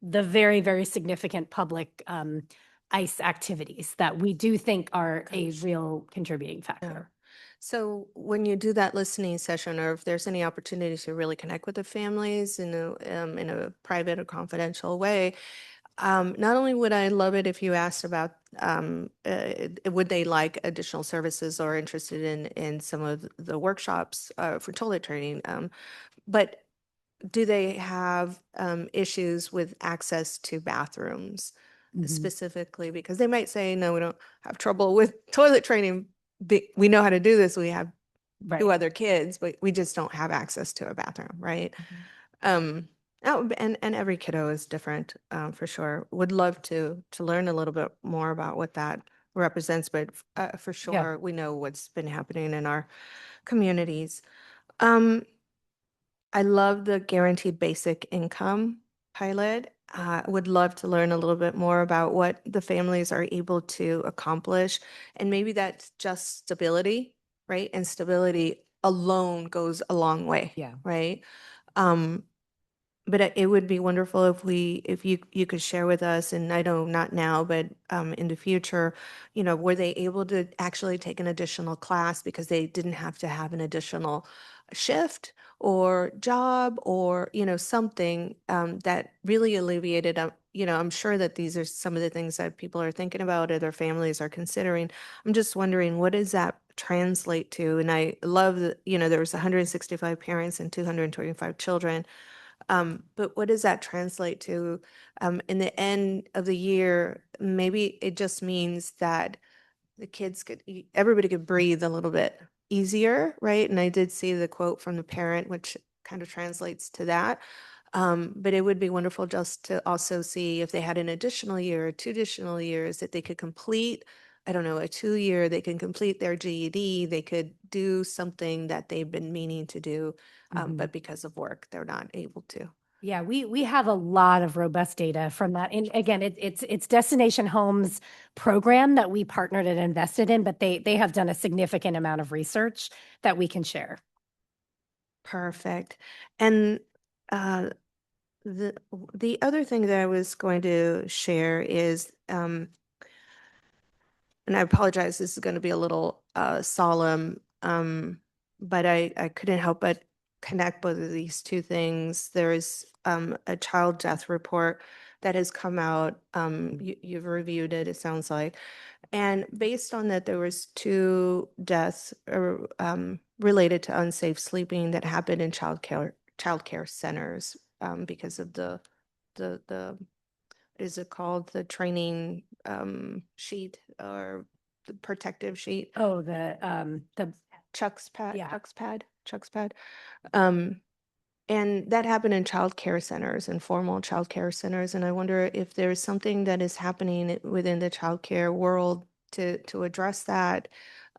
the very, very significant public ICE activities that we do think are a Gosh. real contributing factor. So when you do that listening session, or if there's any opportunity to really connect with the families in a private or confidential way, not only would I love it if you asked about would they like additional services or interested in some of the workshops for toilet training, but do they have issues with access to bathrooms Mhm. specifically? Because they might say, no, we don't have trouble with toilet training. We know how to do this. We have Right. two other kids, but we just don't have access to a bathroom, right? Um, and every kiddo is different, for sure. Would love to learn a little bit more about what that represents, but for sure, we know what's been happening in our communities. Um, I love the guaranteed basic income pilot. Would love to learn a little bit more about what the families are able to accomplish. And maybe that's just stability, right? And stability alone goes a long way. Yeah. Right. Um, but it would be wonderful if you could share with us, and I know not now, but in the future, were they able to actually take an additional class because they didn't have to have an additional shift or job, or something that really alleviated. I'm sure that these are some of the things that people are thinking about or their families are considering. I'm just wondering, what does that translate to? And I love that there was 165 parents and 225 children. But what does that translate to? In the end of the year, maybe it just means that everybody could breathe a little bit easier, right? And I did see the quote from the parent, which kind of translates to that. But it would be wonderful just to also see if they had an additional year or 2 additional years that they could complete. I don't know, a 2 year, they can complete their GED, they could do something that they've been meaning to do, but because of work, they're not able to. Yeah, we have a lot of robust data from that. And again, it's Destination Homes program that we partnered and invested in, but they have done a significant amount of research that we can share. Perfect. And the other thing that I was going to share is, and I apologize, this is going to be a little solemn, but I couldn't help but connect both of these two things. There is a child death report that has come out. You've reviewed it, it sounds like. And based on that, there was 2 deaths related to unsafe sleeping that happened in childcare centers because of the is it called the training sheet or the protective sheet? Oh, the Chuck's pad, Yeah. Chuck's pad. And that happened in childcare centers, informal childcare centers. And I wonder if there's something that is happening within the childcare world to address that.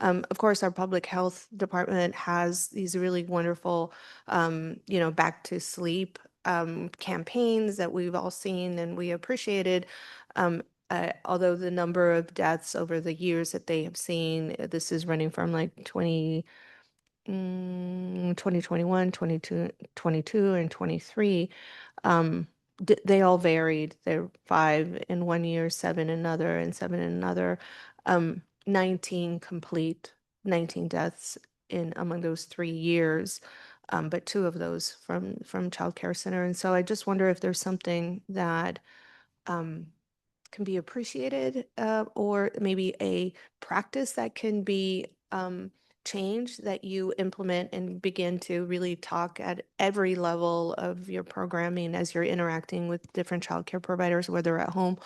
Of course, our public health department has these really wonderful, back to sleep campaigns that we've all seen and we appreciated. Although the number of deaths over the years that they have seen, this is running from like 2021, 22, and 23, they all varied. They're 5 in one year, 7 in another, and 7 in another. 19 deaths in among those 3 years, but 2 of those from child care center. And so I just wonder if there's something that can be appreciated, or maybe a practice that can be change that you implement and begin to really talk at every level of your programming as you're interacting with different childcare providers, whether at home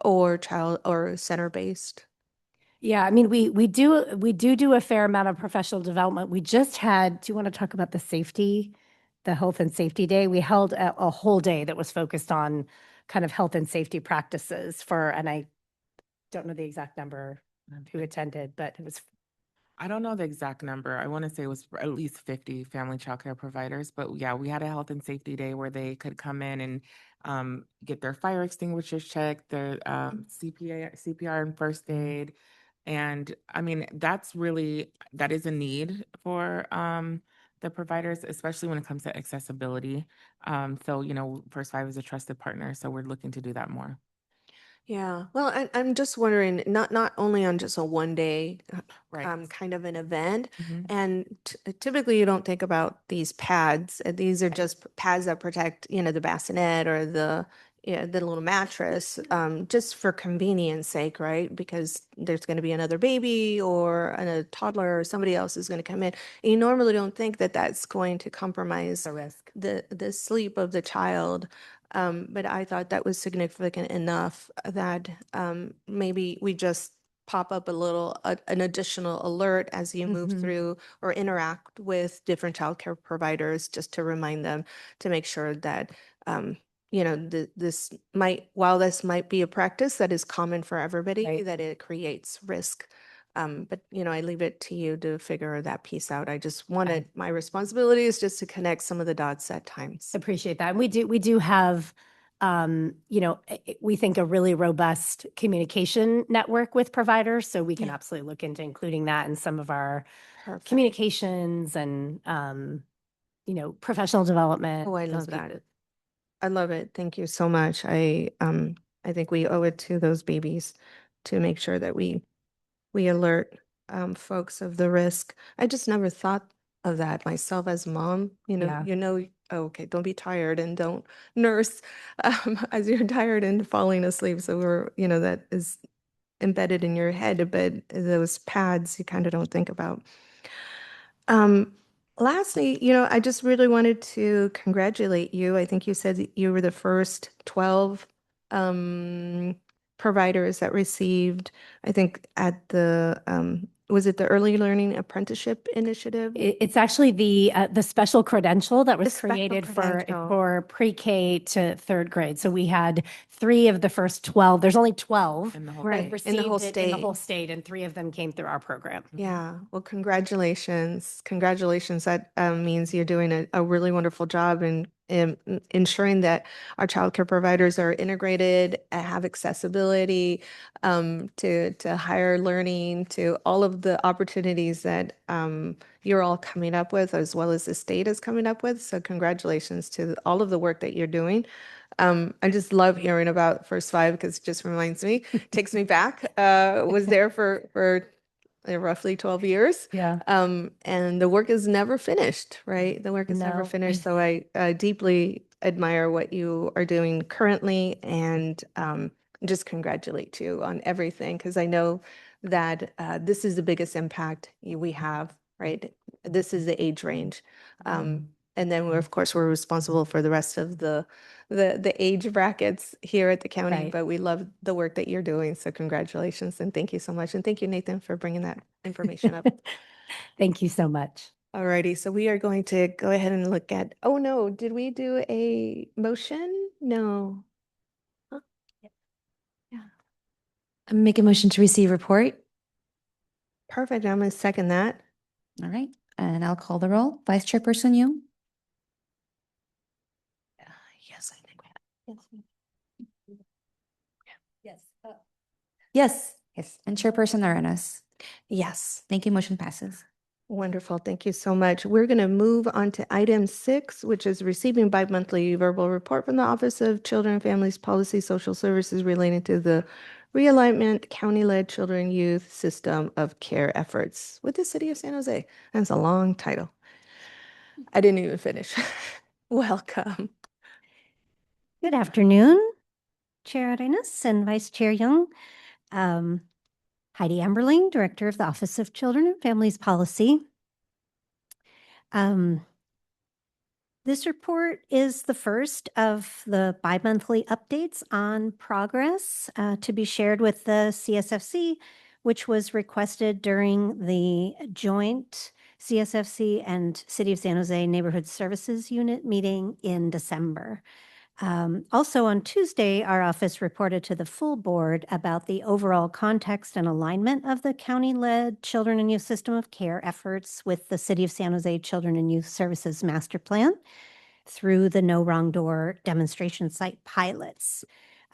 or child or center-based? Yeah, I mean, we do a fair amount of professional development. We just had, do you want to talk about the health and safety day? We held a whole day that was focused on kind of health and safety practices and I don't know the exact number who attended, but it was, I don't know the exact number. I want to say it was at least 50 family childcare providers. But yeah, we had a health and safety day where they could come in and get their fire extinguishers checked, their CPR and first aid. And I mean, that is a need for the providers, especially when it comes to accessibility. So, First Five is a trusted partner. So we're looking to do that more. Yeah, well, I'm just wondering, not only on just a one day Right. kind of an event, Mhm. and typically you don't think about these pads. These are just pads that protect, the bassinet or the little mattress, just for convenience sake, right? Because there's going to be another baby or a toddler or somebody else is going to come in. And you normally don't think that that's going to compromise a risk. the sleep of the child. But I thought that was significant enough that maybe we just pop up an additional alert as you move Mhm. through or interact with different childcare providers, just to remind them to make sure that, while this might be a practice that is common for everybody, Right. that it creates risk. But I leave it to you to figure that piece out. I just wanted, my responsibility is just to connect some of the dots at times. Appreciate that. And we do have, we think a really robust communication network with providers. So we can Yeah. absolutely look into including that in some of our Perfect. communications and, professional development. Oh, I those love that. pieces. I love it. Thank you so much. I think we owe it to those babies to make sure that we alert folks of the risk. I just never thought of that myself as a mom. Yeah. Oh, okay, don't be tired and don't nurse as you're tired and falling asleep. So that is embedded in your head, but those pads you kind of don't think about. Lastly, I just really wanted to congratulate you. I think you said that you were the first 12 providers that received, I think was it the Early Learning Apprenticeship Initiative? It's actually the special credential that was The special created credential. for pre-K to third grade. So we had 3 of the first 12. There's only 12 In the whole that Right, in the whole received it in the state. whole state, and 3 of them came through our program. Yeah, well, congratulations. Congratulations. That means you're doing a really wonderful job in ensuring that our childcare providers are integrated, have accessibility to higher learning, to all of the opportunities that you're all coming up with, as well as the state is coming up with. So congratulations to all of the work that you're doing. I just love hearing about First Five because it just reminds me, takes me back. Was there for roughly 12 years. Yeah. And the work is never finished, right? The work is never No. finished. So I deeply admire what you are doing currently and just congratulate you on everything because I know that this is the biggest impact we have, right? This is the age range. And then of course, we're responsible for the rest of the age brackets here at the county, Right. but we love the work that you're doing. So congratulations and thank you so much. And thank you, Nathan, for bringing that information up. Thank you so much. Alrighty, so we are going to go ahead and look at, oh no, did we do a motion? No. Huh? Make a motion to receive report. Perfect. I'm going to second that. All right, and I'll call the roll. Vice Chairperson Yu, Yes, I think we have. Yes. Yes. yes, and Chairperson Arenas. Yes. Thank you, motion passes. Wonderful. Thank you so much. We're going to move on to item 6, which is receiving bi-monthly verbal report from the Office of Children and Families Policy Social Services relating to the realignment county-led children youth system of care efforts with the city of San Jose. That's a long title. I didn't even finish. Welcome. Good afternoon, Chair Arenas and Vice Chair Young. Heidi Amberling, Director of the Office of Children and Families Policy. This report is the first of the bi-monthly updates on progress to be shared with the CSFC, which was requested during the joint CSFC and City of San Jose Neighborhood Services Unit meeting in December. Also on Tuesday, our office reported to the full board about the overall context and alignment of the county-led children and youth system of care efforts with the City of San Jose Children and Youth Services Master Plan through the No Wrong Door demonstration site pilots.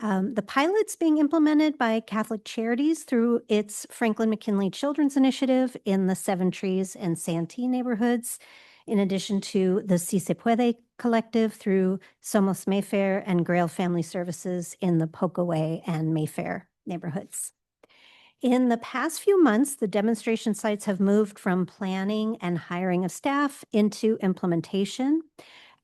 The pilot's being implemented by Catholic Charities through its Franklin McKinley Children's Initiative in the Seven Trees and Santee neighborhoods, in addition to the Si Se Puede Collective through Somos Mayfair and Grail Family Services in the Pokeway and Mayfair neighborhoods. In the past few months, the demonstration sites have moved from planning and hiring of staff into implementation.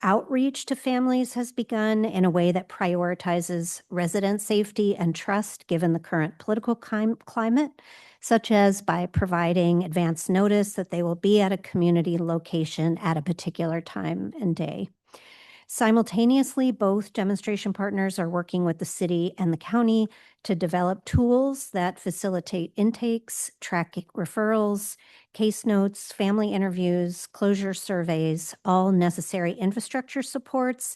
Outreach to families has begun in a way that prioritizes resident safety and trust given the current political climate, such as by providing advance notice that they will be at a community location at a particular time and day. Simultaneously, both demonstration partners are working with the city and the county to develop tools that facilitate intakes, track referrals, case notes, family interviews, closure surveys, all necessary infrastructure supports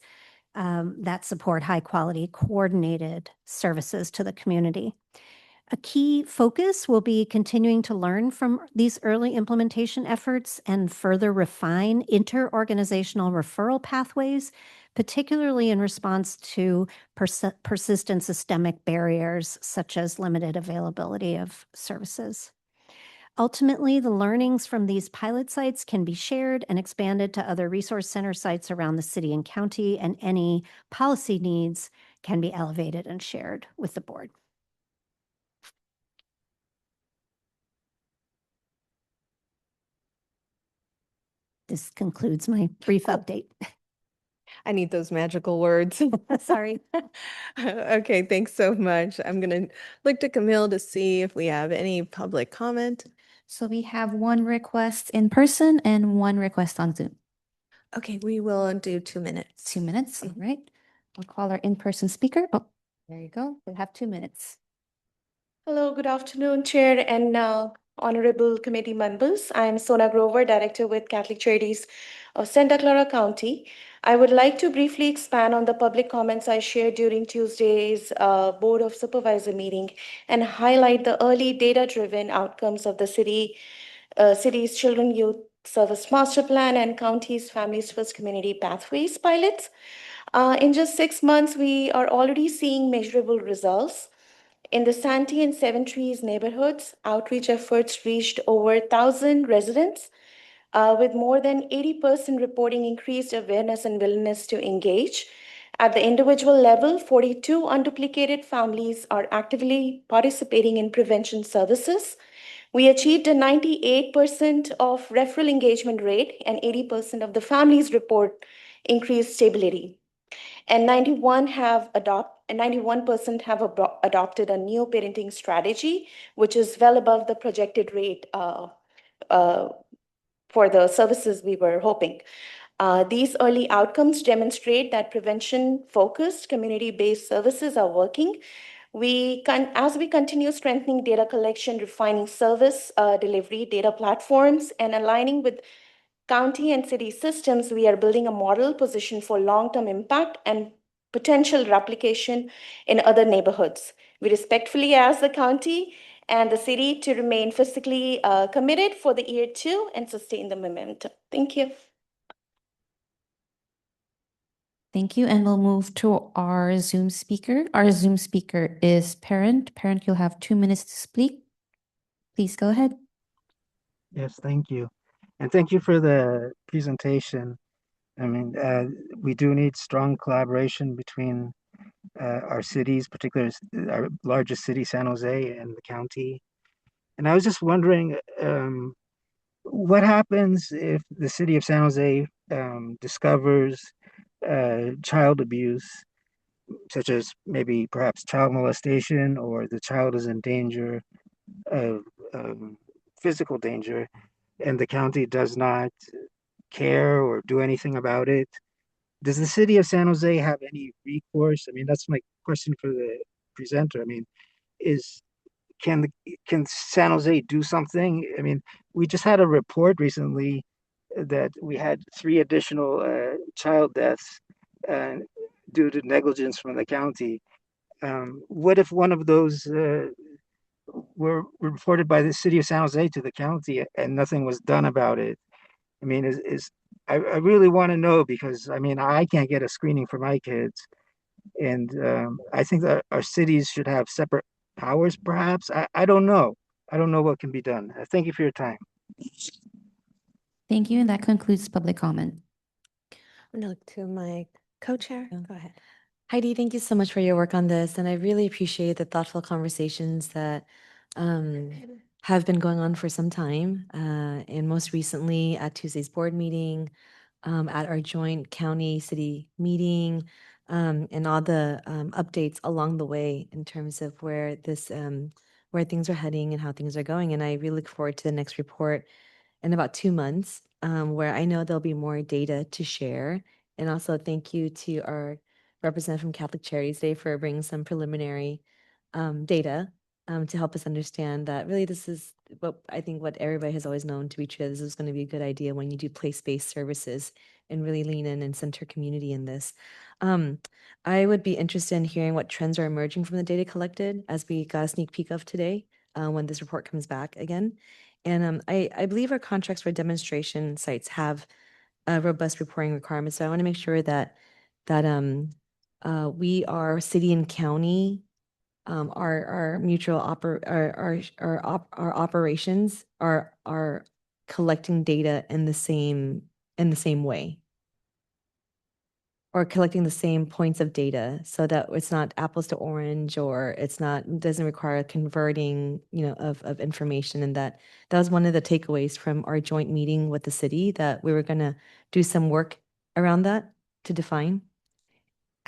that support high-quality coordinated services to the community. A key focus will be continuing to learn from these early implementation efforts and further refine inter-organizational referral pathways, particularly in response to persistent systemic barriers such as limited availability of services. Ultimately, the learnings from these pilot sites can be shared and expanded to other resource center sites around the city and county, and any policy needs can be elevated and shared with the board. This concludes my brief update. I need those magical words. Sorry. Okay, thanks so much. I'm going to look to Camille to see if we have any public comment. So we have one request in person and one request on Zoom. Okay, we will do 2 minutes. 2 minutes, all right. I'll call our in-person speaker. Oh, there you go. We'll have 2 minutes. Hello, good afternoon, Chair and honorable committee members. I'm Sona Grover, Director with Catholic Charities of Santa Clara County. I would like to briefly expand on the public comments I shared during Tuesday's Board of Supervisor meeting and highlight the early data-driven outcomes of the city's Children Youth Service Master Plan and county's Families First Community Pathways pilots. In just 6 months, we are already seeing measurable results. In the Santee and Seven Trees neighborhoods, outreach efforts reached over 1,000 residents, with more than 80% reporting increased awareness and willingness to engage. At the individual level, 42 unduplicated families are actively participating in prevention services. We achieved a 98% of referral engagement rate, and 80% of the families report increased stability. And 91% have adopted a new parenting strategy, which is well above the projected rate for the services we were hoping. These early outcomes demonstrate that prevention-focused, community-based services are working. As we continue strengthening data collection, refining service delivery, data platforms, and aligning with county and city systems, we are building a model position for long-term impact and potential replication in other neighborhoods. We respectfully ask the county and the city to remain fiscally committed for the year 2 and sustain the momentum. Thank you. Thank you. And we'll move to our Zoom speaker. Our Zoom speaker is Parent. Parent, you'll have 2 minutes to speak. Please go ahead. Yes, thank you. And thank you for the presentation. I mean, we do need strong collaboration between our cities, particularly our largest city, San Jose, and the county. And I was just wondering, what happens if the city of San Jose discovers child abuse, such as maybe perhaps child molestation, or the child is in danger of physical danger, and the county does not care or do anything about it. Does the city of San Jose have any recourse? I mean, that's my question for the presenter. I mean, is can San Jose do something? I mean, we just had a report recently that we had 3 additional child deaths uh, due to negligence from the county. What if one of those were reported by the city of San Jose to the county and nothing was done about it? I mean, I really want to know because I mean, I can't get a screening for my kids. And I think that our cities should have separate powers, perhaps. I don't know. I don't know what can be done. Thank you for your time. Thank you, and that concludes public comment. I'm gonna look to my co-chair. Yeah. Go ahead. Heidi, thank you so much for your work on this, and I really appreciate the thoughtful conversations that have been going on for some time, and most recently at Tuesday's board meeting, at our joint county city meeting, and all the updates along the way in terms of where this where things are heading and how things are going. And I really look forward to the next report in about 2 months, where I know there'll be more data to share. And also thank you to our representative from Catholic Charities Day for bringing some preliminary data to help us understand that really this is what I think what everybody has always known to be true. This is going to be a good idea when you do place-based services and really lean in and center community in this. I would be interested in hearing what trends are emerging from the data collected as we got a sneak peek of today when this report comes back again. And I believe our contracts for demonstration sites have robust reporting requirements. So I want to make sure that we are city and county, our mutual our operations are collecting data in the same way, or collecting the same points of data so that it's not apples to orange, or doesn't require converting, of information. And that was one of the takeaways from our joint meeting with the city, that we were going to do some work around that to define.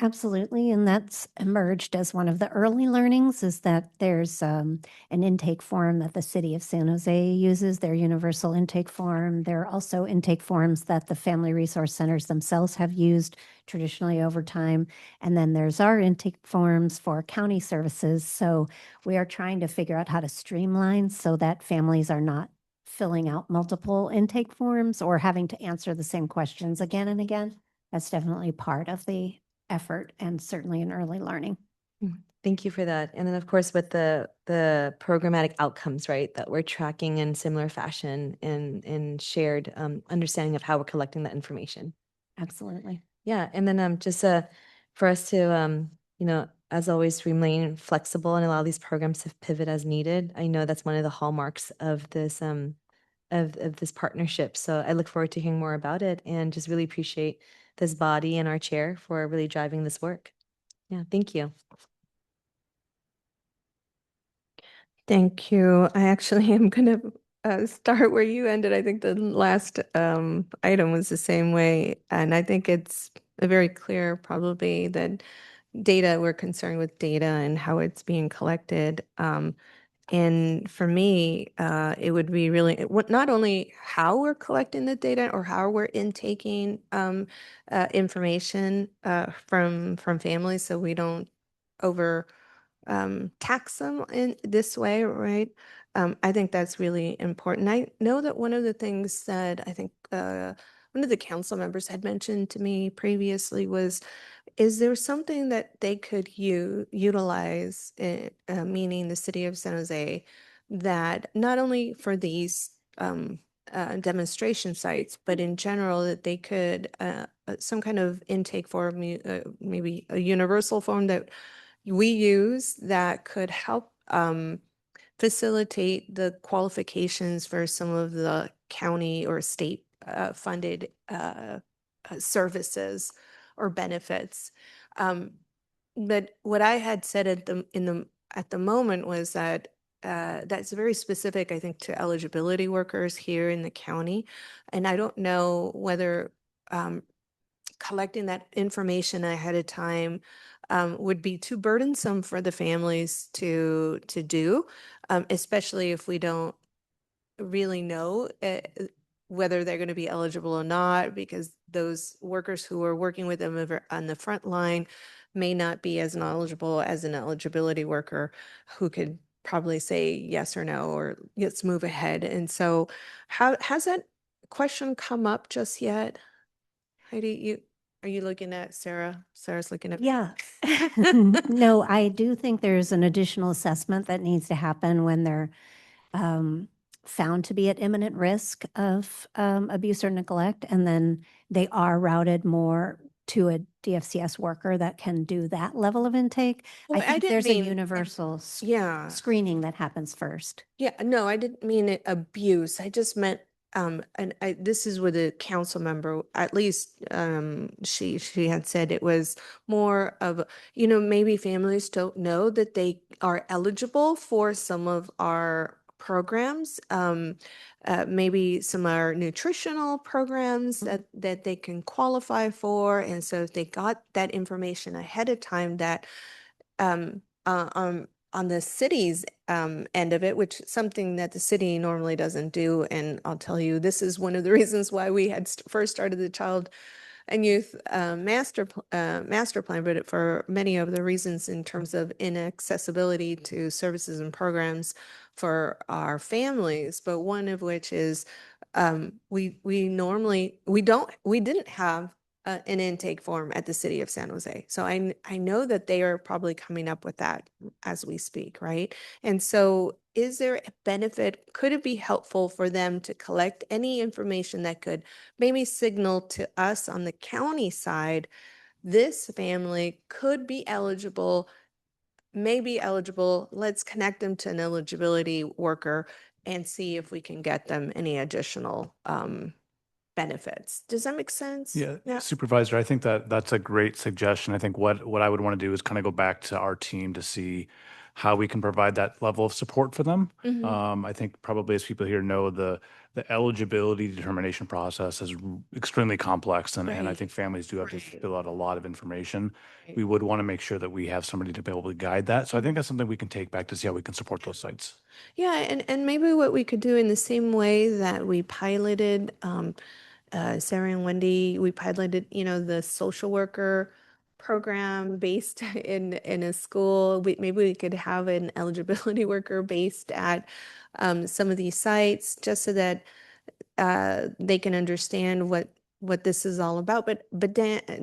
Absolutely, and that's emerged as one of the early learnings, is that there's an intake form that the city of San Jose uses, their universal intake form. There are also intake forms that the family resource centers themselves have used traditionally over time. And then there's our intake forms for county services. So we are trying to figure out how to streamline so that families are not filling out multiple intake forms or having to answer the same questions again and again. That's definitely part of the effort and certainly an early learning. Thank you for that. And then, of course, with the programmatic outcomes, right, that we're tracking in similar fashion and shared understanding of how we're collecting that information. Absolutely. Yeah, and then just for us to as always, remain flexible and allow these programs to pivot as needed. I know that's one of the hallmarks of this of this partnership. So I look forward to hearing more about it, and just really appreciate this body and our chair for really driving this work. Yeah, thank you. Thank you. I actually am going to start where you ended. I think the last item was the same way. And I think it's very clear probably that we're concerned with data and how it's being collected. And for me, it would be really not only how we're collecting the data or how we're intaking information from families, so we don't over tax them in this way, right? I think that's really important. I know that one of the things that I think one of the council members had mentioned to me previously was, is there something that they could utilize, meaning the city of San Jose, that not only for these demonstration sites, but in general, that they could some kind of intake form, maybe a universal form that we use that could help facilitate the qualifications for some of the county or state funded services or benefits. But what I had said at the moment was that that's very specific, I think, to eligibility workers here in the county, and I don't know whether collecting that information ahead of time would be too burdensome for the families to do. especially if we don't really know whether they're going to be eligible or not, because those workers who are working with them on the front line may not be as knowledgeable as an eligibility worker who could probably say yes or no, or let's move ahead. And so how has that question come up just yet? Heidi, are you looking at Sarah? Sarah's looking at. Yeah. No, I do think there's an additional assessment that needs to happen when they're found to be at imminent risk of abuse or neglect, and then they are routed more to a DFCS worker that can do that level of intake. Well, I think didn't there's a mean- universal Yeah. screening that happens first. Yeah, no, I didn't mean it abuse. I just meant, and this is with a council member, at least, she had said it was more of, maybe families don't know that they are eligible for some of our programs. Maybe some of our nutritional programs that they can qualify for. And so if they got that information ahead of time, that, on the city's end of it, which is something that the city normally doesn't do. And I'll tell you, this is one of the reasons why we had first started the Child and Youth master plan, but for many of the reasons in terms of inaccessibility to services and programs for our families. But one of which is we didn't have an intake form at the city of San Jose. So I know that they are probably coming up with that as we speak, right? And so is there a benefit? Could it be helpful for them to collect any information that could maybe signal to us on the county side, this family could be eligible, may be eligible, let's connect them to an eligibility worker and see if we can get them any additional benefits. Does that make sense? Yeah, Supervisor, I think that that's a great suggestion. I think what I would want to do is kind of go back to our team to see how we can provide that level of support for them. I think probably as people here know, the eligibility determination process is extremely complex, and I Right. think families do have to Right. fill out a lot of information. Right. We would want to make sure that we have somebody to be able to guide that. So I think that's something we can take back to see how we can support those sites. Yeah, and maybe what we could do in the same way that we piloted, Sarah and Wendy, we piloted, the social worker program based in a school. Maybe we could have an eligibility worker based at some of these sites, just so that they can understand what this is all about. But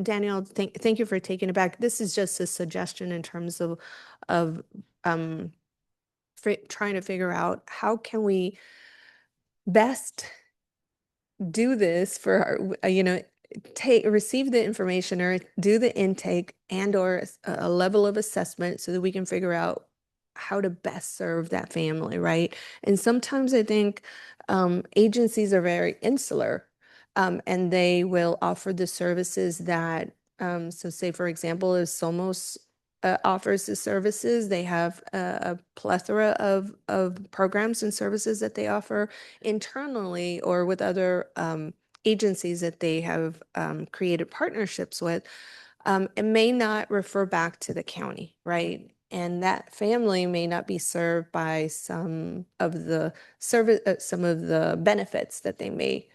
Danielle, thank you for taking it back. This is just a suggestion in terms of trying to figure out how can we best do this for our, receive the information or do the intake and or a level of assessment so that we can figure out how to best serve that family, right? And sometimes I think agencies are very insular, and they will offer the services that, so say for example, if Somos offers the services, they have a plethora of programs and services that they offer internally or with other agencies that they have created partnerships with. It may not refer back to the county, right? And that family may not be served by some of the service, some of the benefits that they may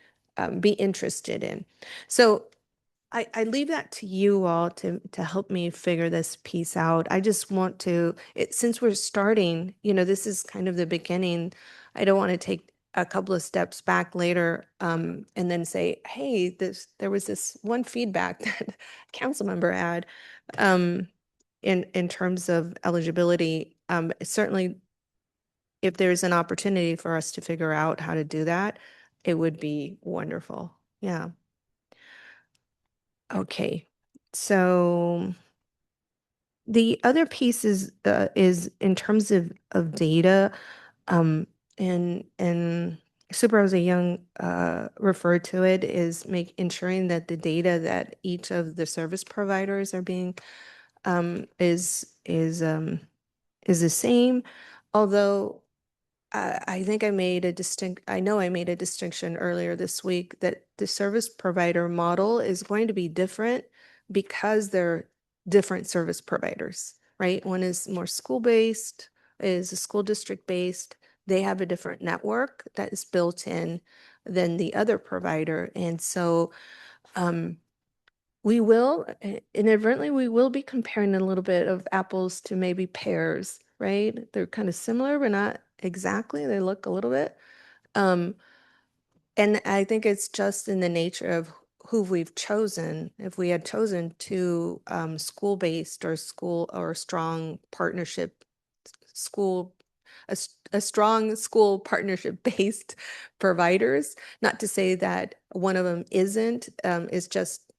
be interested in. So I leave that to you all to help me figure this piece out. I just want to, since we're starting, this is kind of the beginning. I don't want to take a couple of steps back later and then say, hey, there was this one feedback that a council member had in terms of eligibility. Certainly, if there's an opportunity for us to figure out how to do that, it would be wonderful. Yeah. Okay, so the other piece is in terms of data, and Supervisor Young referred to it, is ensuring that the data that each of the service providers are being is the same, although I think I made a distinction earlier this week that the service provider model is going to be different because they're different service providers, right? One is more school-based, is a school district based. They have a different network that is built in than the other provider. And so we will inadvertently, we will be comparing a little bit of apples to maybe pears, right? They're kind of similar, but not exactly. They look a little bit. And I think it's just in the nature of who we've chosen. If we had chosen two school-based or school or strong partnership school, a strong school partnership-based providers, not to say that one of them isn't, is just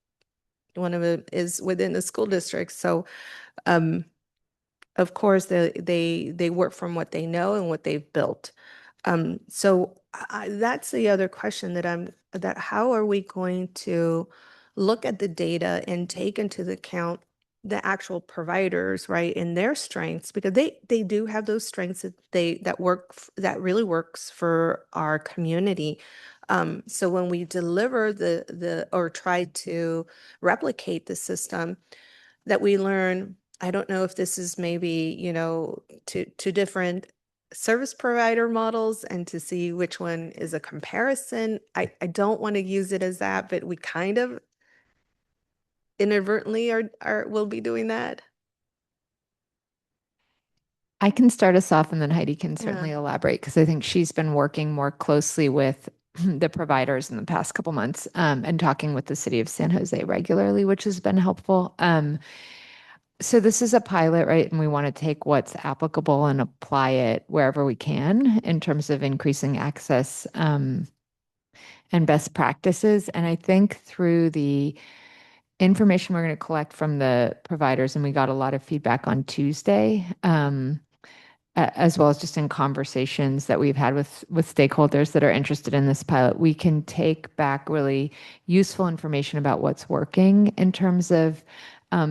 one of them is within the school district. So of course they work from what they know and what they've built. So that's the other question that how are we going to look at the data and take into account the actual providers, right, and their strengths, because they do have those strengths that really works for our community. So when we deliver the or try to replicate the system that we learn, I don't know if this is maybe, two different service provider models and to see which one is a comparison. I don't want to use it as that, but we kind of inadvertently will be doing that. I can start us off and then Heidi can Yeah. certainly elaborate because I think she's been working more closely with the providers in the past couple months and talking with the city of San Jose regularly, which has been helpful. So this is a pilot, right? And we want to take what's applicable and apply it wherever we can in terms of increasing access and best practices. And I think through the information we're going to collect from the providers, and we got a lot of feedback on Tuesday, as well as just in conversations that we've had with stakeholders that are interested in this pilot, we can take back really useful information about what's working in terms of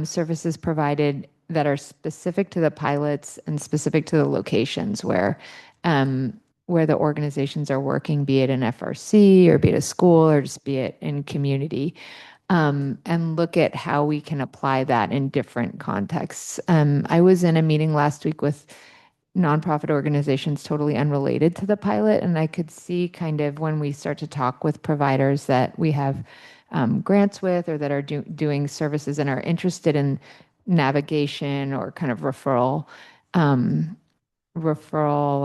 services provided that are specific to the pilots and specific to the locations where the organizations are working, be it an FRC or be it a school or just be it in community. And look at how we can apply that in different contexts. I was in a meeting last week with nonprofit organizations totally unrelated to the pilot. And I could see kind of when we start to talk with providers that we have grants with or that are doing services and are interested in navigation or kind of referral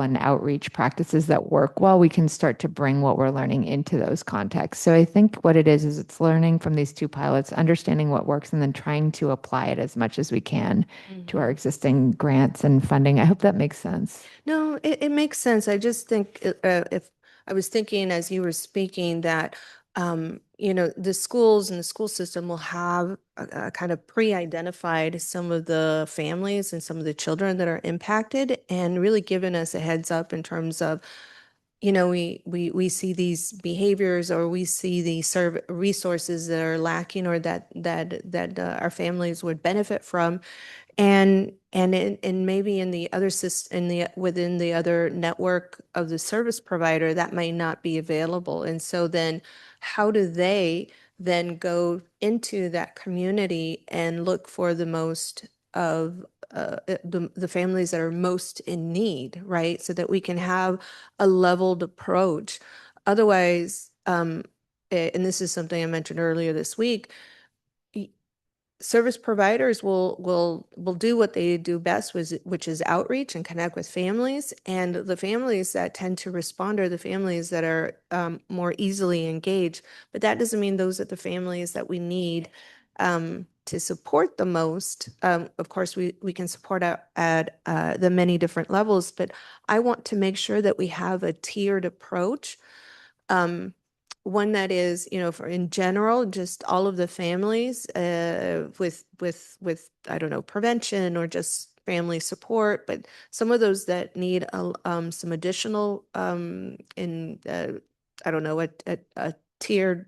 and outreach practices that work well, we can start to bring what we're learning into those contexts. So I think what it is it's learning from these two pilots, understanding what works, and then trying to apply it as much as we can to our existing grants and funding. I hope that makes sense. No, it makes sense. I just think if I was thinking as you were speaking that the schools and the school system will have a kind of pre-identified some of the families and some of the children that are impacted and really given us a heads up in terms of, we see these behaviors or we see these resources that are lacking or that our families would benefit from. And maybe in the other system, within the other network of the service provider, that may not be available. And so then how do they then go into that community and look for the most of the families that are most in need, right? So that we can have a leveled approach. Otherwise, and this is something I mentioned earlier this week, service providers will do what they do best, which is outreach and connect with families. And the families that tend to respond are the families that are more easily engaged. But that doesn't mean those are the families that we need to support the most. Of course, we can support at the many different levels, but I want to make sure that we have a tiered approach. One that is, for in general, just all of the families with I don't know, prevention or just family support, but some of those that need some additional in I don't know, a tiered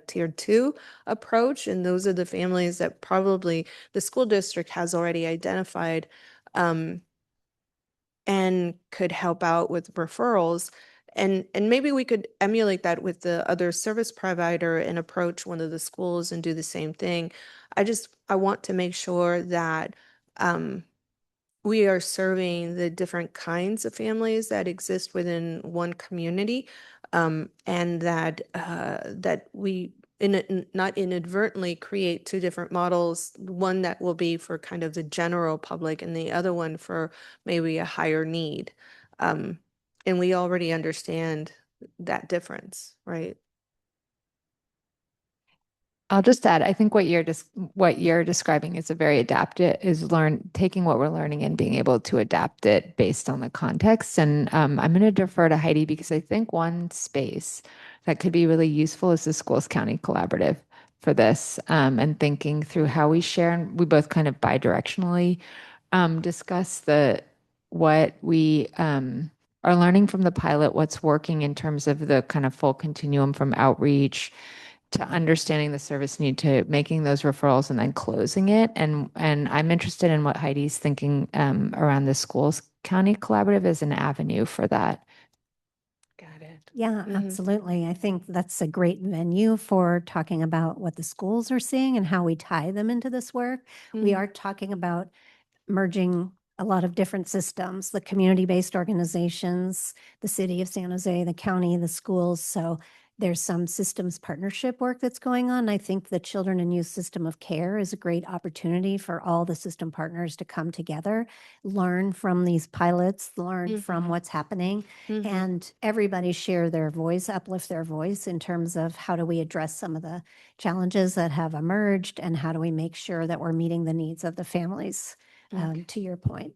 tier 2 approach, and those are the families that probably the school district has already identified and could help out with referrals. And maybe we could emulate that with the other service provider and approach one of the schools and do the same thing. I want to make sure that we are serving the different kinds of families that exist within one community, and that we not inadvertently create two different models, one that will be for kind of the general public and the other one for maybe a higher need. Um, and we already understand that difference, right? I'll just add, I think what you're describing is a very adaptive, is taking what we're learning and being able to adapt it based on the context. And I'm going to defer to Heidi because I think one space that could be really useful is the Schools County Collaborative for this, and thinking through how we share. And we both kind of bidirectionally discuss what we are learning from the pilot, what's working in terms of the kind of full continuum from outreach to understanding the service need to making those referrals and then closing it. And I'm interested in what Heidi's thinking around the Schools County Collaborative as an avenue for that. Got it. Yeah, Mhm. absolutely. I think that's a great venue for talking about what the schools are seeing and how we tie them into this work. We Mhm. are talking about merging a lot of different systems, the community-based organizations, the city of San Jose, the county, the schools. So there's some systems partnership work that's going on. I think the Children and Youth System of Care is a great opportunity for all the system partners to come together, learn from these pilots, learn from Mhm. what's happening, Mhm. and everybody share their voice, uplift their voice in terms of how do we address some of the challenges that have emerged and how do we make sure that we're meeting the needs of the families, Okay. to your point.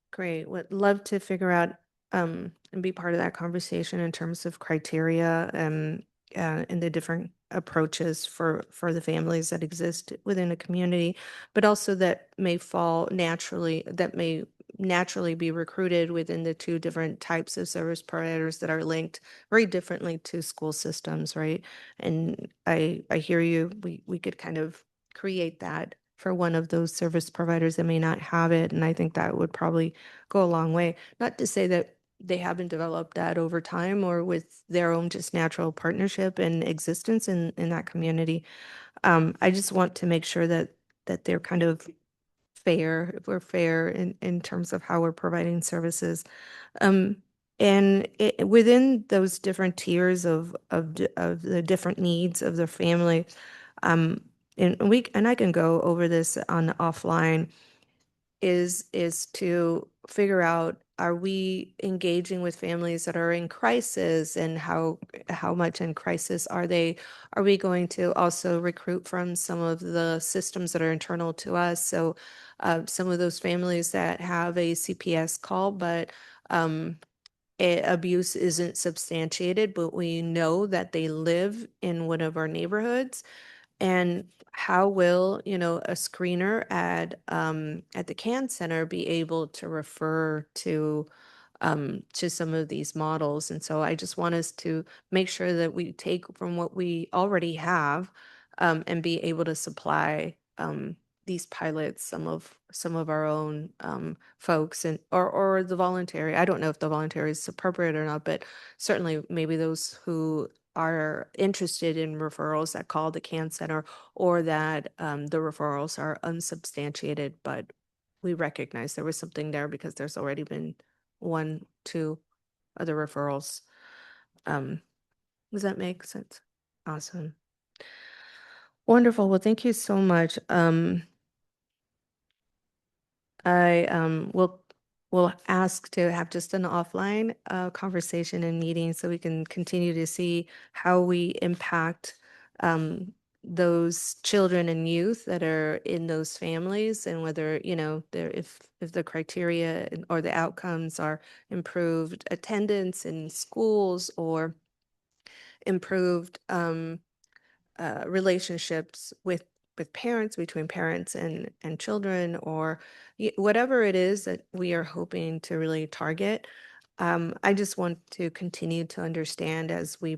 Great. Would love to figure out and be part of that conversation in terms of criteria and the different approaches for the families that exist within a community, but also that may naturally be recruited within the two different types of service providers that are linked very differently to school systems, right? And I hear you. We could kind of create that for one of those service providers that may not have it, and I think that would probably go a long way. Not to say that they haven't developed that over time or with their own just natural partnership and existence in that community. I just want to make sure that they're kind of fair, if we're fair in terms of how we're providing services. Um, and within those different tiers of the different needs of the family, um, and I can go over this on offline, is to figure out, are we engaging with families that are in crisis, and how much in crisis are they? Are we going to also recruit from some of the systems that are internal to us? So some of those families that have a CPS call, but abuse isn't substantiated, but we know that they live in one of our neighborhoods, and how will, a screener at the CAN Center be able to refer to some of these models? And so I just want us to make sure that we take from what we already have, and be able to supply these pilots some of our own folks, and or the voluntary. I don't know if the voluntary is appropriate or not, but certainly maybe those who are interested in referrals that call the CAN Center, or that the referrals are unsubstantiated, but we recognize there was something there because there's already been one, two other referrals. Um, does that make sense? Awesome. Wonderful. Well, thank you so much. I will ask to have just an offline conversation and meeting so we can continue to see how we impact those children and youth that are in those families, and whether, there, if the criteria or the outcomes are improved attendance in schools, or improved relationships with parents, between parents and children, or whatever it is that we are hoping to really target. I just want to continue to understand as we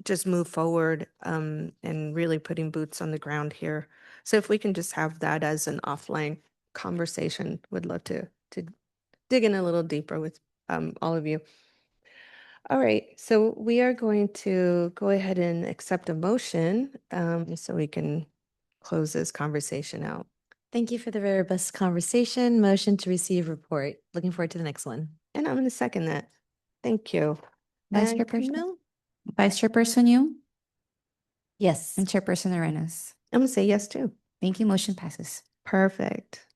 just move forward, and really putting boots on the ground here. So if we can just have that as an offline conversation, would love to dig in a little deeper with all of you. All right, so we are going to go ahead and accept a motion, so we can close this conversation out. Thank you for the very robust conversation. Motion to receive report. Looking forward to the next one. And I'm going to second that. Thank you. Vice And Chairperson, Camille? Vice Chairperson Yu, Yes. and Chairperson Arenas. I'm going to say yes too. Thank you. Motion passes. Perfect.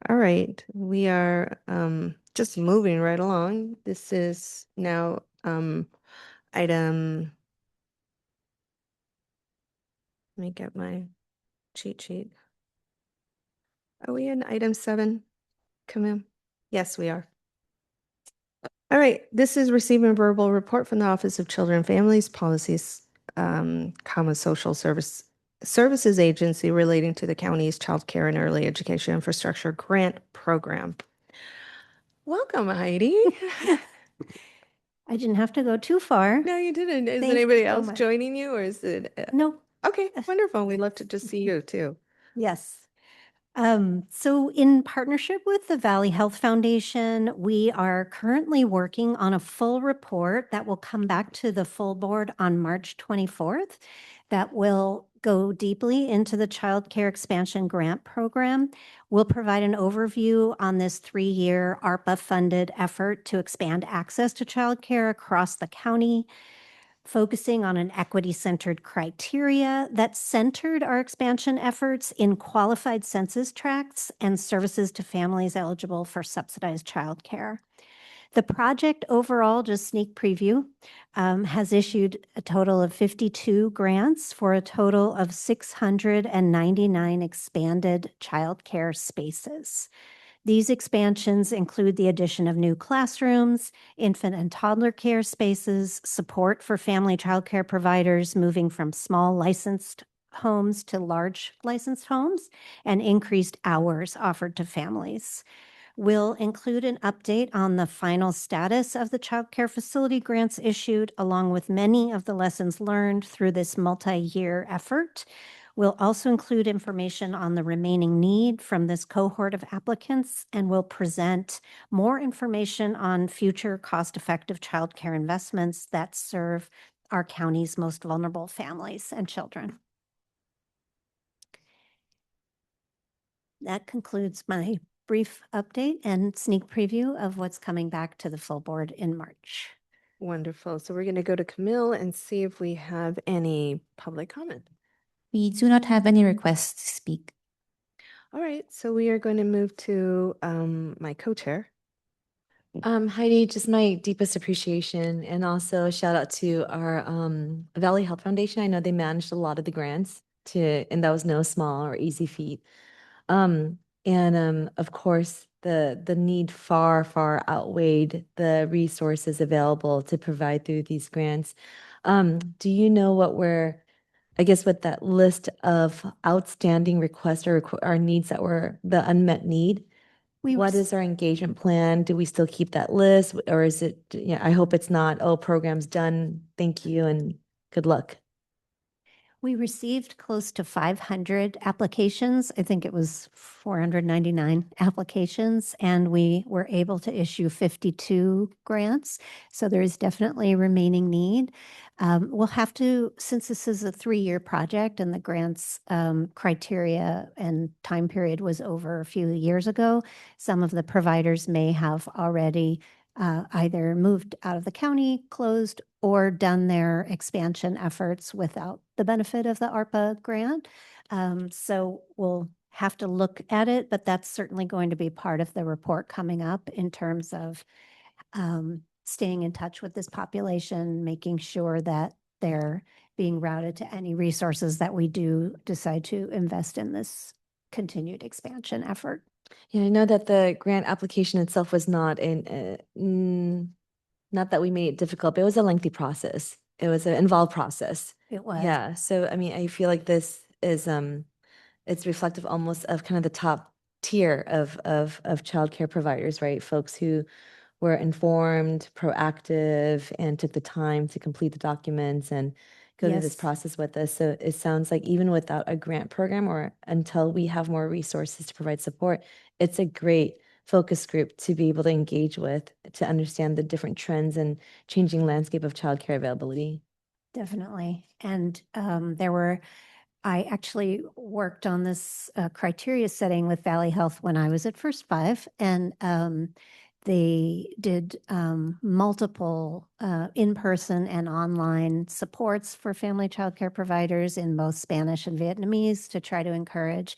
All right, we are just moving right along. This is now item. Let me get my cheat sheet. Are we in item 7, Camille? Yes, we are. All right, this is receiving verbal report from the Office of Children and Families Policies, Social Services Agency relating to the county's child care and early education infrastructure grant program. Welcome, Heidi. I didn't have to go too far. No, you didn't. Is Thank you anybody so else much. joining you, or is it? No, Okay, wonderful. We'd love to just see you too. yes. So in partnership with the Valley Health Foundation, we are currently working on a full report that will come back to the full board on March 24th that will go deeply into the Child Care Expansion Grant Program. We'll provide an overview on this 3-year ARPA-funded effort to expand access to childcare across the county, focusing on an equity-centered criteria that centered our expansion efforts in qualified census tracts and services to families eligible for subsidized childcare. The project overall, just sneak preview, has issued a total of 52 grants for a total of 699 expanded childcare spaces. These expansions include the addition of new classrooms, infant and toddler care spaces, support for family childcare providers moving from small licensed homes to large licensed homes, and increased hours offered to families. We'll include an update on the final status of the child care facility grants issued, along with many of the lessons learned through this multi-year effort. We'll also include information on the remaining need from this cohort of applicants, and we'll present more information on future cost-effective childcare investments that serve our county's most vulnerable families and children. That concludes my brief update and sneak preview of what's coming back to the full board in March. Wonderful. So we're going to go to Camille and see if we have any public comment. We do not have any requests to speak. All right, so we are going to move to my co-chair. Heidi, just my deepest appreciation and also a shout out to our Valley Health Foundation. I know they managed a lot of the grants and that was no small or easy feat. Of course, the need far outweighed the resources available to provide through these grants. Do you know what what that list of outstanding requests or needs that were the unmet need? What is our engagement plan? Do we still keep that list, or is it, I hope it's not, oh, program's done, thank you, and good luck. We received close to 500 applications. I think it was 499 applications, and we were able to issue 52 grants. So there is definitely remaining need. We'll have to, since this is a 3-year project and the grants criteria and time period was over a few years ago, some of the providers may have already either moved out of the county, closed, or done their expansion efforts without the benefit of the ARPA grant. So we'll have to look at it, but that's certainly going to be part of the report coming up in terms of staying in touch with this population, making sure that they're being routed to any resources that we do decide to invest in this continued expansion effort. Yeah, I know that the grant application itself was not not that we made it difficult, but it was a lengthy process. It was an involved process. It was. Yeah. So, I mean, I feel like this is, it's reflective almost of kind of the top tier of childcare providers, right? Folks who were informed, proactive, and took the time to complete the documents and go through this Yes. process with us. So it sounds like even without a grant program or until we have more resources to provide support, it's a great focus group to be able to engage with, to understand the different trends and changing landscape of childcare availability. Definitely. And there were I actually worked on this criteria setting with Valley Health when I was at First Five, and they did multiple in-person and online supports for family childcare providers in both Spanish and Vietnamese to try to encourage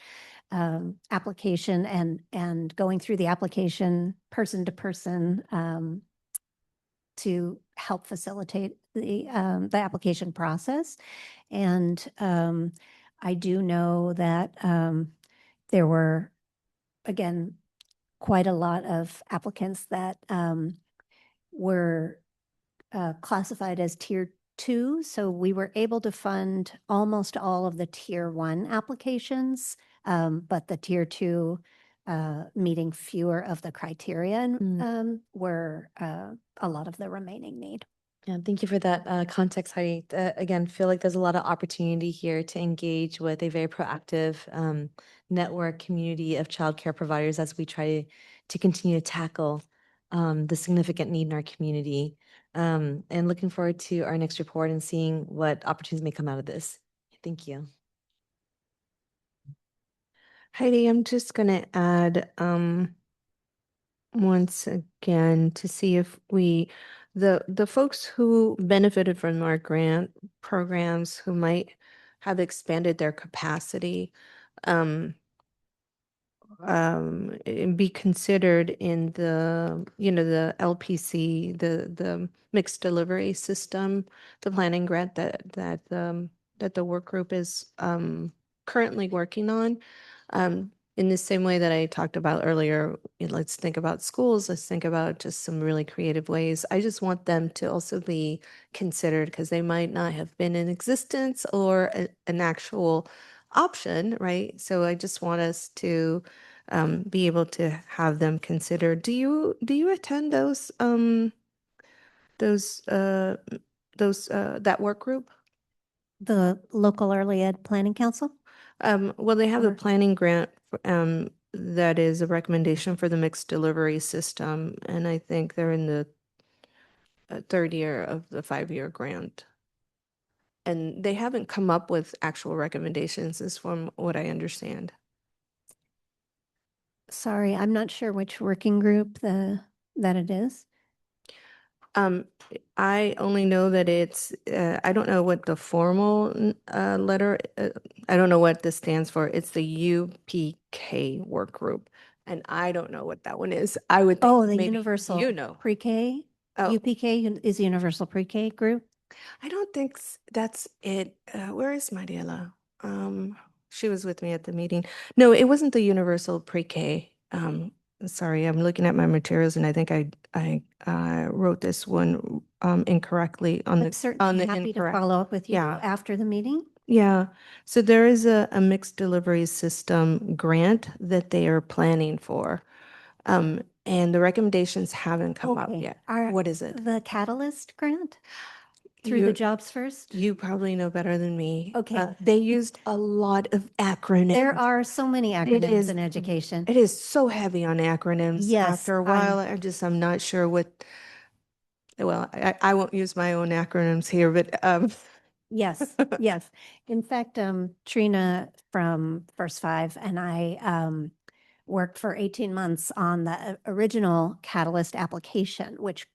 application and going through the application person to person to help facilitate the application process. And I do know that there were, again, quite a lot of applicants that were classified as tier 2. So we were able to fund almost all of the tier 1 applications, but the tier 2 meeting fewer of the criteria were a lot of the remaining need. Yeah, thank you for that context, Heidi. Again, feel like there's a lot of opportunity here to engage with a very proactive network community of childcare providers as we try to continue to tackle the significant need in our community. And looking forward to our next report and seeing what opportunities may come out of this. Thank you. Heidi, I'm just going to add once again to see if the folks who benefited from our grant programs who might have expanded their capacity be considered in the the LPC, the mixed delivery system, the planning grant that the work group is currently working on. In the same way that I talked about earlier, let's think about schools, let's think about just some really creative ways. I just want them to also be considered because they might not have been in existence or an actual option, right? So I just want us to be able to have them considered. Do you attend those that work group? The local early ed planning council? Well, they have the Or- planning grant that is a recommendation for the mixed delivery system, and I think they're in the third year of the 5-year grant. And they haven't come up with actual recommendations, is from what I understand. Sorry, I'm not sure which working group that it is. I only know that it's, I don't know what the formal letter, I don't know what this stands for. It's the UPK work group. And I don't know what that one is. I would think Oh, the maybe universal you know. pre-K? Oh. UPK is the universal pre-K group? I don't think that's it. Where is Mariela? She was with me at the meeting. No, it wasn't the universal pre-K. Sorry, I'm looking at my materials and I think I wrote this one incorrectly on I'm the certainly happy to incorrect. follow up with you Yeah. after the meeting. Yeah. So there is a mixed delivery system grant that they are planning for. And the recommendations haven't come up Okay. yet. Are What is it? The Catalyst grant through the You- Jobs First? You probably know better than me. Okay. They used a lot of acronyms. There are so many acronyms is- in education. It is so heavy on acronyms. Yes, After a while, I'm not sure what, well, I won't use my own acronyms here, but Yes, yes. In fact, Trina from First Five and I worked for 18 months on the original Catalyst application, which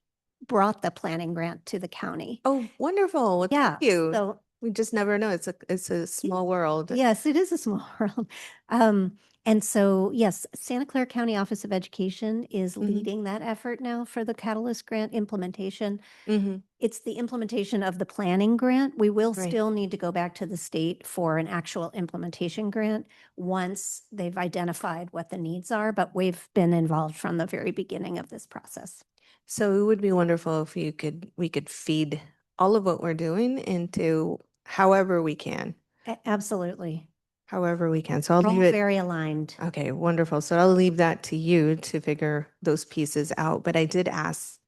brought the planning grant to the county. oh, wonderful. Well, Yeah, thank you. so We just never know. It's a small world. yes, it is a small world. And so, yes, Santa Clara County Office of Education is Mhm. leading that effort now for the Catalyst grant implementation. Mhm. It's the implementation of the planning grant. We will Right. still need to go back to the state for an actual implementation grant once they've identified what the needs are, but we've been involved from the very beginning of this process. So it would be wonderful if we could feed all of what we're doing into however we can. Absolutely. However we can. So I'll We're all leave it. very aligned. Okay, wonderful. So I'll leave that to you to figure those pieces out. But I did ask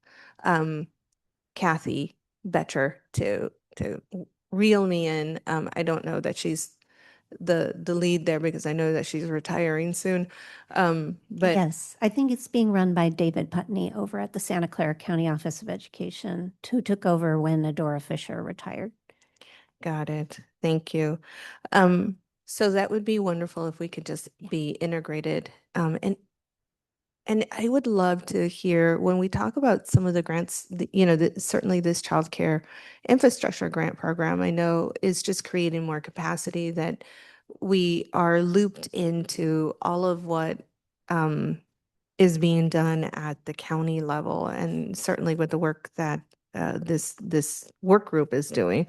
Kathy Betcher to reel me in. I don't know that she's the lead there because I know that she's retiring soon. But Yes, I think it's being run by David Putney over at the Santa Clara County Office of Education, who took over when Adora Fisher retired. Got it. Thank you. So that would be wonderful if we could just be integrated. And I would love to hear when we talk about some of the grants, certainly this childcare infrastructure grant program, I know is just creating more capacity, that we are looped into all of what is being done at the county level, and certainly with the work that this work group is doing.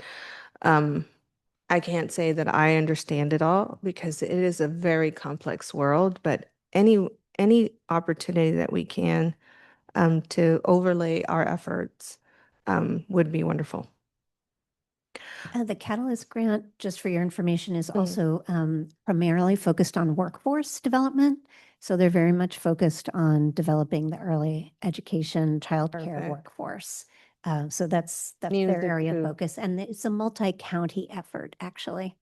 I can't say that I understand it all because it is a very complex world, but any opportunity that we can to overlay our efforts would be wonderful. The Catalyst Grant, just for your information, is also primarily focused on workforce development. So they're very much focused on developing the early education, childcare Perfect. workforce. So that's their Music area of too. focus. And it's a multi-county effort, actually.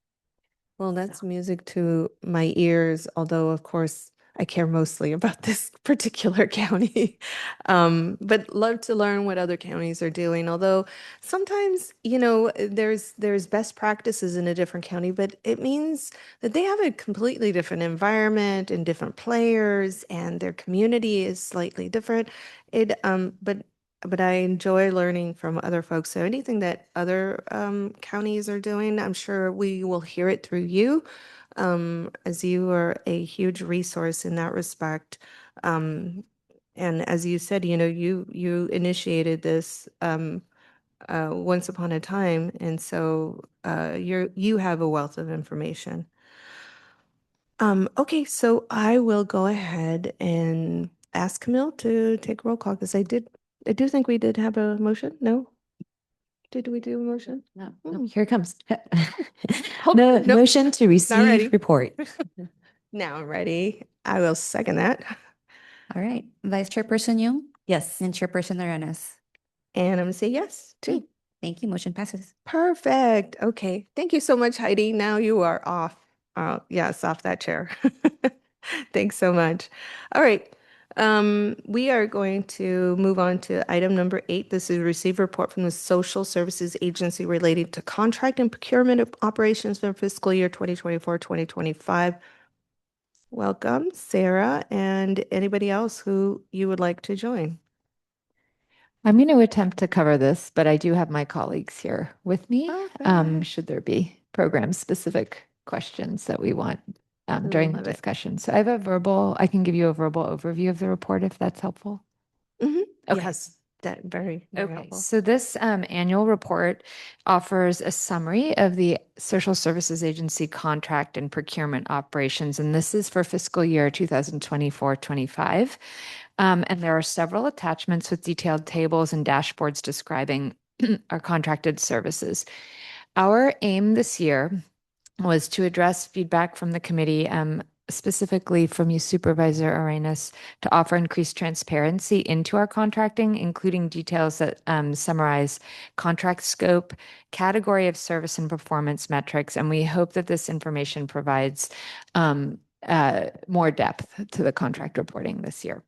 Well, that's So- music to my ears, although of course I care mostly about this particular county. But love to learn what other counties are doing. Although sometimes, there's best practices in a different county, but it means that they have a completely different environment and different players, and their community is slightly different. But I enjoy learning from other folks. So anything that other counties are doing, I'm sure we will hear it through you, as you are a huge resource in that respect. And as you said, you initiated this once upon a time, and so you have a wealth of information. Okay, so I will go ahead and ask Camille to take roll call because I do think we did have a motion. No? Did we do a motion? No, Mm. here it comes. Hold- The nope, motion to ready. receive report. Now I'm ready. I will second that. All right. Vice Chairperson Young Yes. and Chairperson Arenas. And I'm gonna say yes too. Thank you. Motion passes. Perfect. Okay. Thank you so much, Heidi. Now you are off. Yes, off that chair. Thanks so much. All right. We are going to move on to item number 8. This is a receive report from the Social Services Agency related to contract and procurement of operations for fiscal year 2024-2025. Welcome, Sarah, and anybody else who you would like to join. I'm going to attempt to cover this, but I do have my colleagues here with me. Perfect. Should there be program-specific questions that we want during the Love it. discussion. So I can give you a verbal overview of the report if that's helpful. Mhm. Okay. Yes, that very, very Okay, helpful. so this annual report offers a summary of the Social Services Agency contract and procurement operations, and this is for fiscal year 2024-25. And there are several attachments with detailed tables and dashboards describing our contracted services. Our aim this year was to address feedback from the committee, specifically from you, Supervisor Arenas, to offer increased transparency into our contracting, including details that summarize contract scope, category of service and performance metrics, and we hope that this information provides more depth to the contract reporting this year.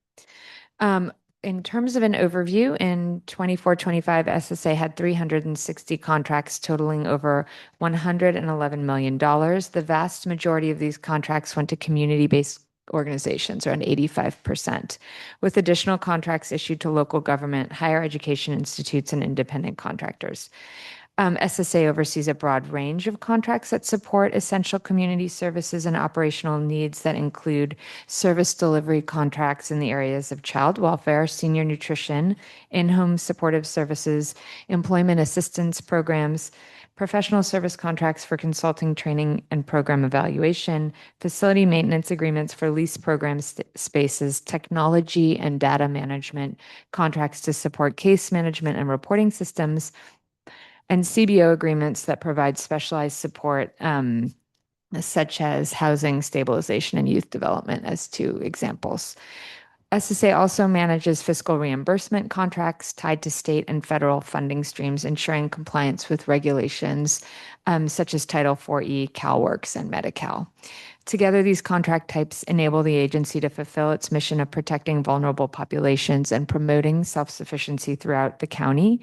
In terms of an overview, in 24-25, SSA had 360 contracts totaling over $111 million. The vast majority of these contracts went to community-based organizations, around 85%, with additional contracts issued to local government, higher education institutes, and independent contractors. SSA oversees a broad range of contracts that support essential community services and operational needs that include service delivery contracts in the areas of child welfare, senior nutrition, in-home supportive services, employment assistance programs, professional service contracts for consulting, training, and program evaluation, facility maintenance agreements for lease program spaces, technology and data management, contracts to support case management and reporting systems, and CBO agreements that provide specialized support, such as housing stabilization and youth development, as 2 examples. SSA also manages fiscal reimbursement contracts tied to state and federal funding streams, ensuring compliance with regulations such as Title 4E, CalWORKS, and Medi-Cal. Together, these contract types enable the agency to fulfill its mission of protecting vulnerable populations and promoting self-sufficiency throughout the county.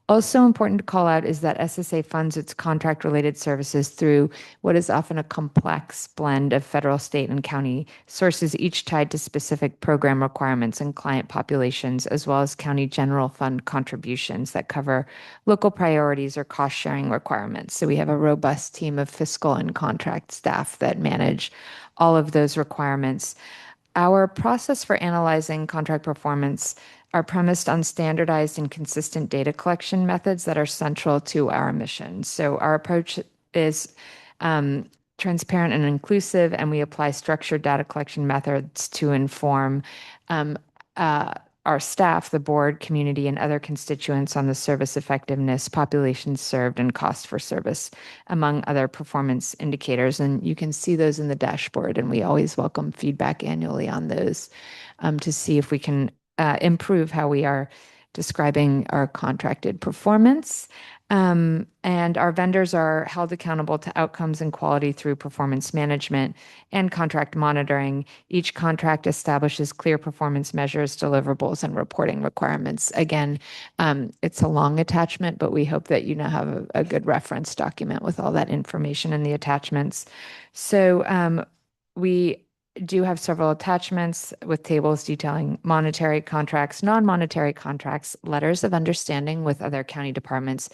Also important to call out is that SSA funds its contract-related services through what is often a complex blend of federal, state, and county sources, each tied to specific program requirements and client populations, as well as county general fund contributions that cover local priorities or cost-sharing requirements. So we have a robust team of fiscal and contract staff that manage all of those requirements. Our process for analyzing contract performance are premised on standardized and consistent data collection methods that are central to our mission. So our approach is transparent and inclusive, and we apply structured data collection methods to inform our staff, the board, community, and other constituents on the service effectiveness, populations served, and cost for service, among other performance indicators. And you can see those in the dashboard, and we always welcome feedback annually on those to see if we can improve how we are describing our contracted performance. And our vendors are held accountable to outcomes and quality through performance management and contract monitoring. Each contract establishes clear performance measures, deliverables, and reporting requirements. Again, it's a long attachment, but we hope that you now have a good reference document with all that information in the attachments. So we do have several attachments with tables detailing monetary contracts, non-monetary contracts, letters of understanding with other county departments,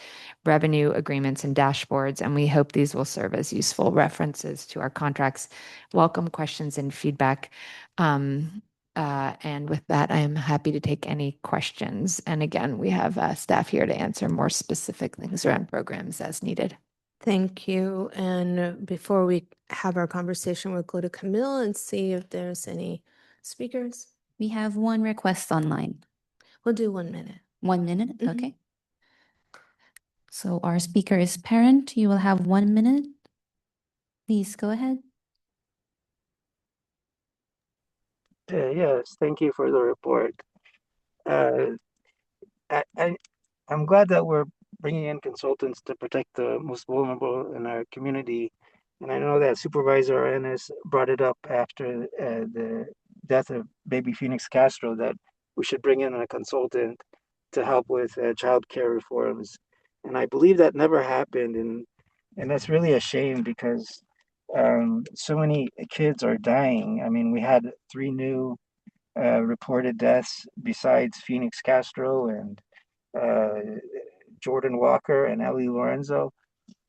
revenue agreements, and dashboards. And we hope these will serve as useful references to our contracts. Welcome questions and feedback. And with that, I am happy to take any questions. And again, we have staff here to answer more specific things around programs as needed. Thank you. And before we have our conversation, we'll go to Camille and see if there's any speakers. We have one request online. We'll do 1 minute. 1 minute, Mhm. okay. So our speaker is Parent. You will have 1 minute. Please go ahead. Yes, thank you for the report. Uh, I'm glad that we're bringing in consultants to protect the most vulnerable in our community. And I know that Supervisor Ennis brought it up after the death of baby Phoenix Castro that we should bring in a consultant to help with child care reforms. And I believe that never happened. And that's really a shame because so many kids are dying. I mean, we had 3 new reported deaths besides Phoenix Castro and uh, Jordan Walker and Ellie Lorenzo.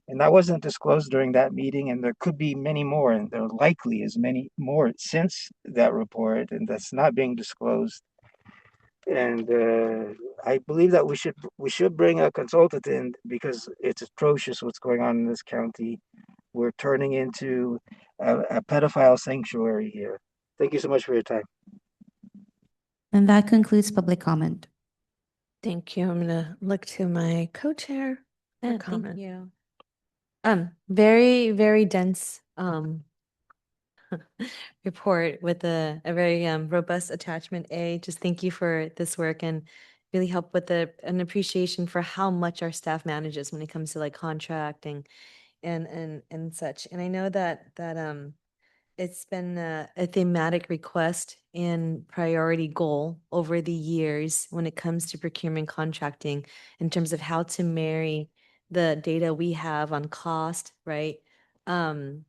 And that wasn't disclosed during that meeting, and there could be many more, and there likely is many more since that report, and that's not being disclosed. And I believe that we should bring a consultant in because it's atrocious what's going on in this county. We're turning into a pedophile sanctuary here. Thank you so much for your time. And that concludes public comment. Thank you. I'm going to look to my co-chair for Yeah, comment. thank you. Very dense report with a very robust attachment A. Just thank you for this work and really help with an appreciation for how much our staff manages when it comes to like contracting and such. And I know that it's been a thematic request and priority goal over the years when it comes to procurement contracting in terms of how to marry the data we have on cost, right? Output,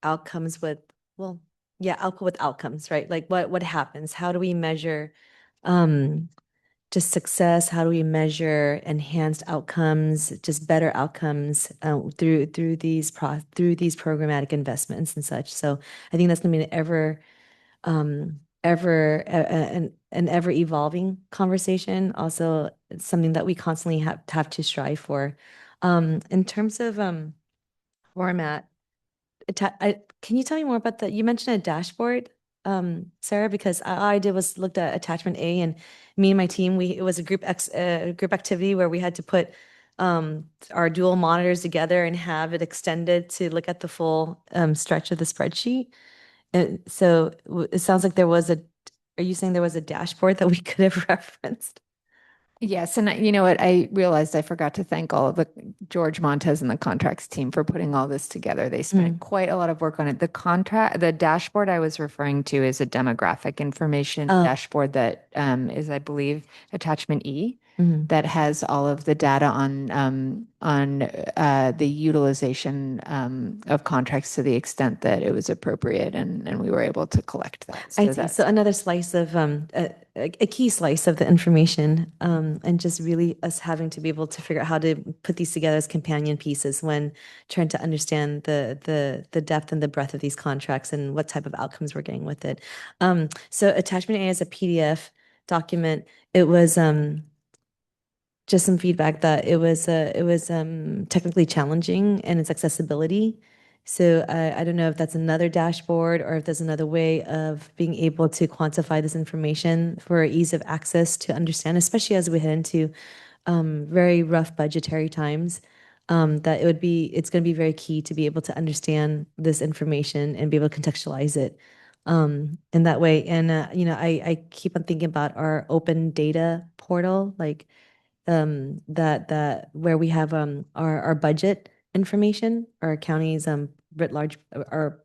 outcomes with, well, yeah, output with outcomes, right? Like what happens? How do we measure just success? How do we measure enhanced outcomes, just better outcomes through these programmatic investments and such? So I think that's going to be an ever evolving conversation. Also, it's something that we constantly have to strive for. In terms of format, can you tell me more about that? You mentioned a dashboard, Sarah, because all I did was looked at attachment A, and me and my team, it was a group activity where we had to put our dual monitors together and have it extended to look at the full stretch of the spreadsheet. And so it sounds like are you saying there was a dashboard that we could have referenced? Yes, and you know what? I realized I forgot to thank all of the George Montez and the contracts team for putting all this together. They spent quite a lot of work on it. The dashboard I was referring to is a demographic information dashboard that is, I believe, attachment E. That has all of the data on the utilization of contracts to the extent that it was appropriate, and we were able to collect that. I So see. that's So another slice of a key slice of the information, and just really us having to be able to figure out how to put these together as companion pieces when trying to understand the depth and the breadth of these contracts and what type of outcomes we're getting with it. So attachment A is a PDF document. It was just some feedback that it was technically challenging in its accessibility. So I don't know if that's another dashboard or if there's another way of being able to quantify this information for ease of access to understand, especially as we head into very rough budgetary times. That it's going to be very key to be able to understand this information and be able to contextualize it in that way. And I keep on thinking about our open data portal, like that where we have our budget information, our counties writ large, our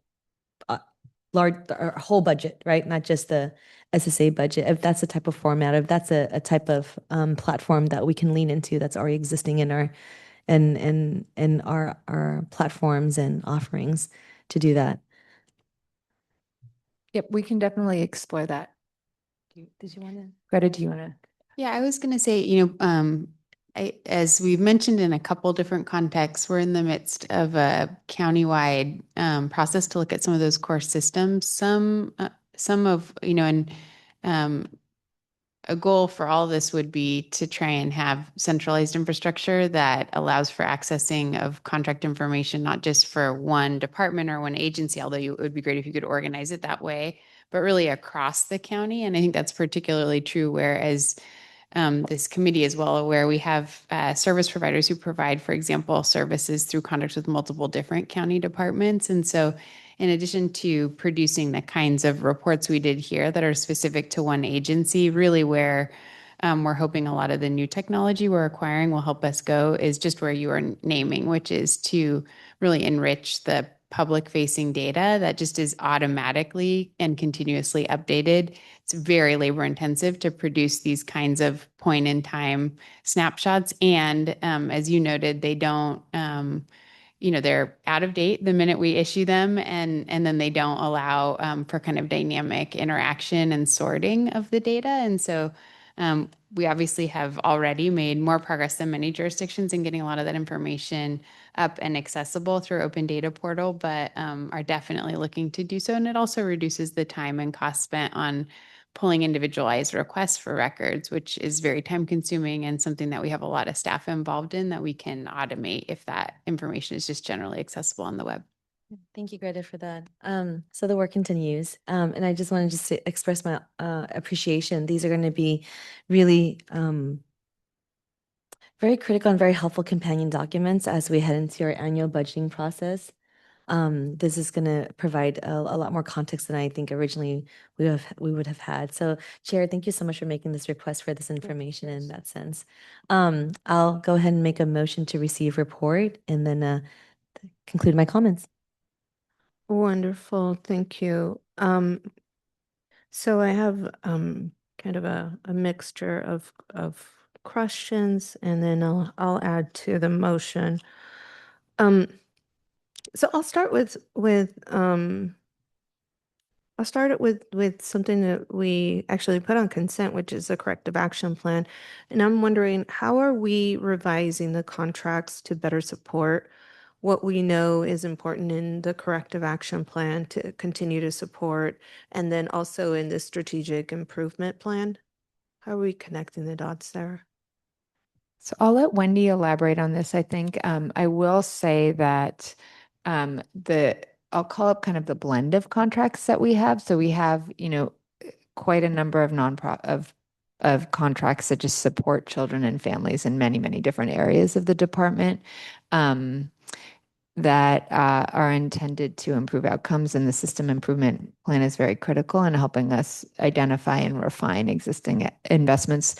our whole budget, right? Not just the SSA budget. If that's the type of format, if that's a type of platform that we can lean into that's already existing in our in our platforms and offerings to do that. Yep, we can definitely explore that. Did you want to? Greta, do you want to? Yeah, I was going to say, as we've mentioned in a couple different contexts, we're in the midst of a countywide process to look at some of those core systems. Some of, and a goal for all this would be to try and have centralized infrastructure that allows for accessing of contract information, not just for one department or one agency, although it would be great if you could organize it that way, but really across the county. And I think that's particularly true, whereas this committee is well aware, we have service providers who provide, for example, services through contracts with multiple different county departments. And so in addition to producing the kinds of reports we did here that are specific to one agency, really where we're hoping a lot of the new technology we're acquiring will help us go is just where you are naming, which is to really enrich the public-facing data that just is automatically and continuously updated. It's very labor-intensive to produce these kinds of point-in-time snapshots. And as you noted, they don't they're out of date the minute we issue them, and then they don't allow for kind of dynamic interaction and sorting of the data. And so we obviously have already made more progress than many jurisdictions in getting a lot of that information up and accessible through Open Data Portal, but are definitely looking to do so. And it also reduces the time and cost spent on pulling individualized requests for records, which is very time consuming and something that we have a lot of staff involved in that we can automate if that information is just generally accessible on the web. Thank you, Greta, for that. So the work continues. And I just wanted to express my appreciation. These are going to be really very critical and very helpful companion documents as we head into our annual budgeting process. This is going to provide a lot more context than I think originally we would have had. So, Chair, thank you so much for making this request for this information in that sense. I'll go ahead and make a motion to receive report and then conclude my comments. Wonderful, thank you. So I have kind of a mixture of questions, and then I'll add to the motion. So I'll start with something that we actually put on consent, which is a corrective action plan. And I'm wondering, how are we revising the contracts to better support what we know is important in the corrective action plan to continue to support, and then also in the strategic improvement plan? How are we connecting the dots there? So I'll let Wendy elaborate on this. I think I will say that I'll call up kind of the blend of contracts that we have. So we have, quite a number of of contracts that just support children and families in many, many different areas of the department that are intended to improve outcomes. And the system improvement plan is very critical in helping us identify and refine existing investments.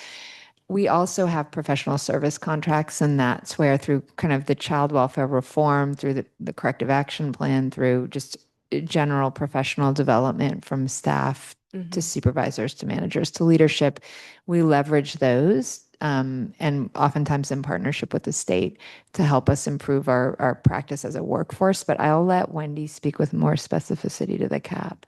We also have professional service contracts, and that's where through kind of the child welfare reform, through the corrective action plan, through just general professional development from staff to supervisors to managers to leadership, we leverage those and oftentimes in partnership with the state to help us improve our practice as a workforce. But I'll let Wendy speak with more specificity to the CAP.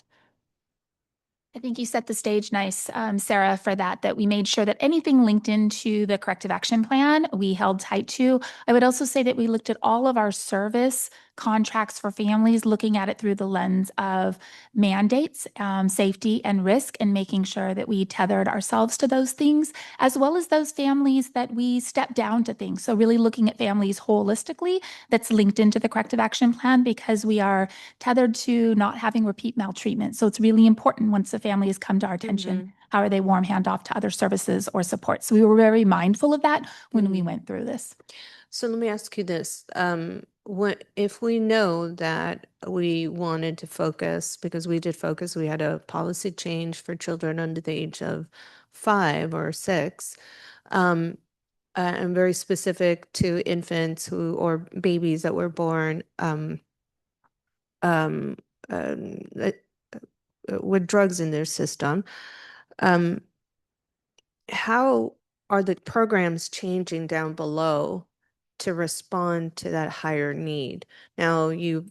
I think you set the stage nice, Sarah, for that we made sure that anything linked into the corrective action plan, we held tight to. I would also say that we looked at all of our service contracts for families, looking at it through the lens of mandates, safety and risk, and making sure that we tethered ourselves to those things, as well as those families that we step down to things. So really looking at families holistically, that's linked into the corrective action plan, because we are tethered to not having repeat maltreatment. So it's really important once a family has come to our attention, how are they warm handoff to other services or support? So we were very mindful of that when we went through this. So let me ask you this. If we know that we wanted to focus, because we did focus, we had a policy change for children under the age of 5 or 6, and very specific to infants or babies that were born with drugs in their system. How are the programs changing down below to respond to that higher need? Now, you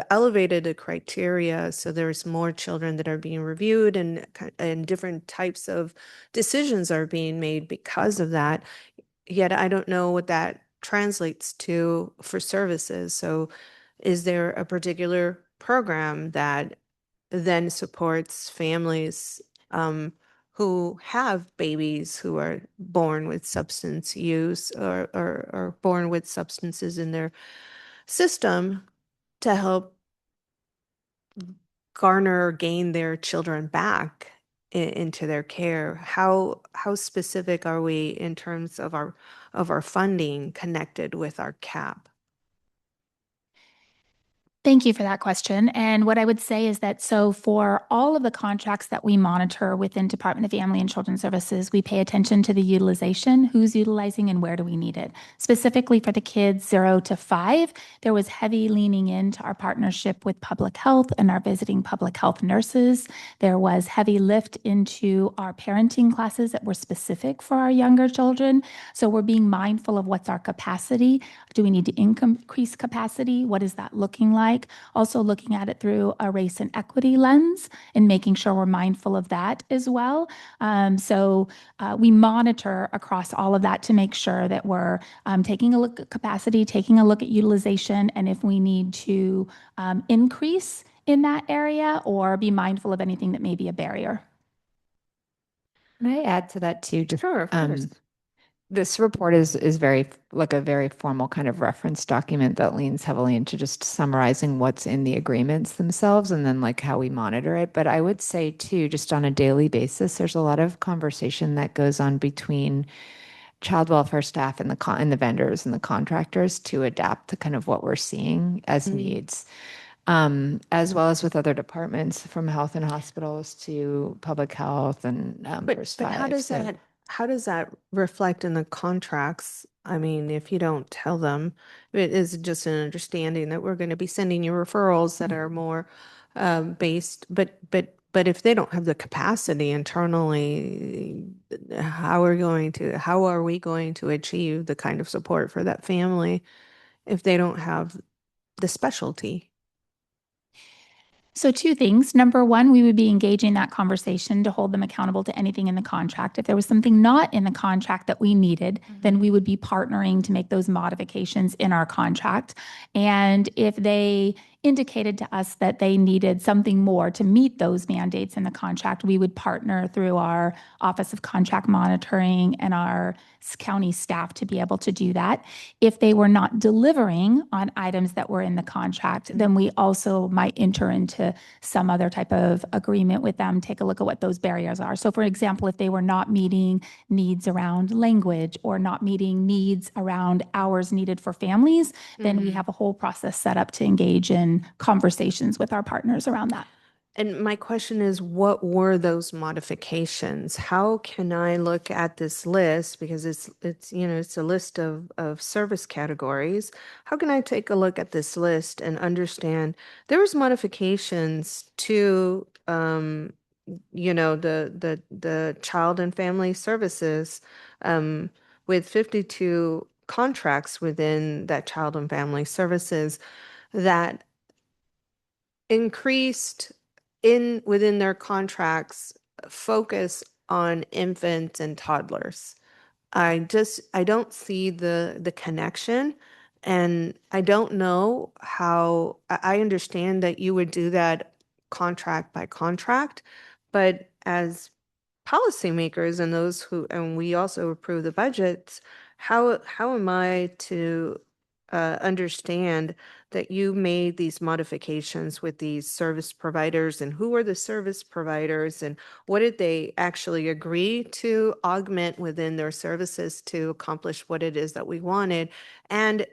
elevated the criteria, so there's more children that are being reviewed, and different types of decisions are being made because of that. Yet I don't know what that translates to for services. So is there a particular program that then supports families who have babies who are born with substance use or born with substances in their system to help garner or gain their children back into their care? How specific are we in terms of our funding connected with our CAP? Thank you for that question. And what I would say is that so for all of the contracts that we monitor within Department of Family and Children Services, we pay attention to the utilization, who's utilizing and where do we need it. Specifically for the kids 0 to 5, there was heavy leaning into our partnership with public health and our visiting public health nurses. There was heavy lift into our parenting classes that were specific for our younger children. So we're being mindful of what's our capacity. Do we need to increase capacity? What is that looking like? Also looking at it through a race and equity lens and making sure we're mindful of that as well. So we monitor across all of that to make sure that we're taking a look at capacity, taking a look at utilization, and if we need to increase in that area or be mindful of anything that may be a barrier. Can I add to that too? Just, Sure, of course. This report is very like a very formal kind of reference document that leans heavily into just summarizing what's in the agreements themselves and then like how we monitor it. But I would say too, just on a daily basis, there's a lot of conversation that goes on between child welfare staff and the vendors and the contractors to adapt to kind of what we're seeing as needs. As well as with other departments, from health and hospitals to public health and But how does that reflect in the contracts? I mean, if you don't tell them, it is just an understanding that we're going to be sending you referrals that are more based, but if they don't have the capacity internally, how are we going to achieve the kind of support for that family if they don't have the specialty? So 2 things. Number 1, we would be engaging that conversation to hold them accountable to anything in the contract. If there was something not in the contract that we needed, then we would be partnering to make those modifications in our contract. And if they indicated to us that they needed something more to meet those mandates in the contract, we would partner through our Office of Contract Monitoring and our county staff to be able to do that. If they were not delivering on items that were in the contract, then we also might enter into some other type of agreement with them, take a look at what those barriers are. So for example, if they were not meeting needs around language or not meeting needs around hours needed for families, then we have a whole process set up to engage in conversations with our partners around that. And my question is, what were those modifications? How can I look at this list? Because it's a list of service categories. How can I take a look at this list and understand there was modifications to, the child and family services, with 52 contracts within that child and family services that increased within their contracts focus on infants and toddlers. I don't see the connection, and I don't know how. I understand that you would do that contract by contract, but as policymakers and and we also approve the budgets, how am I to understand that you made these modifications with these service providers, and who are the service providers, and what did they actually agree to augment within their services to accomplish what it is that we wanted? And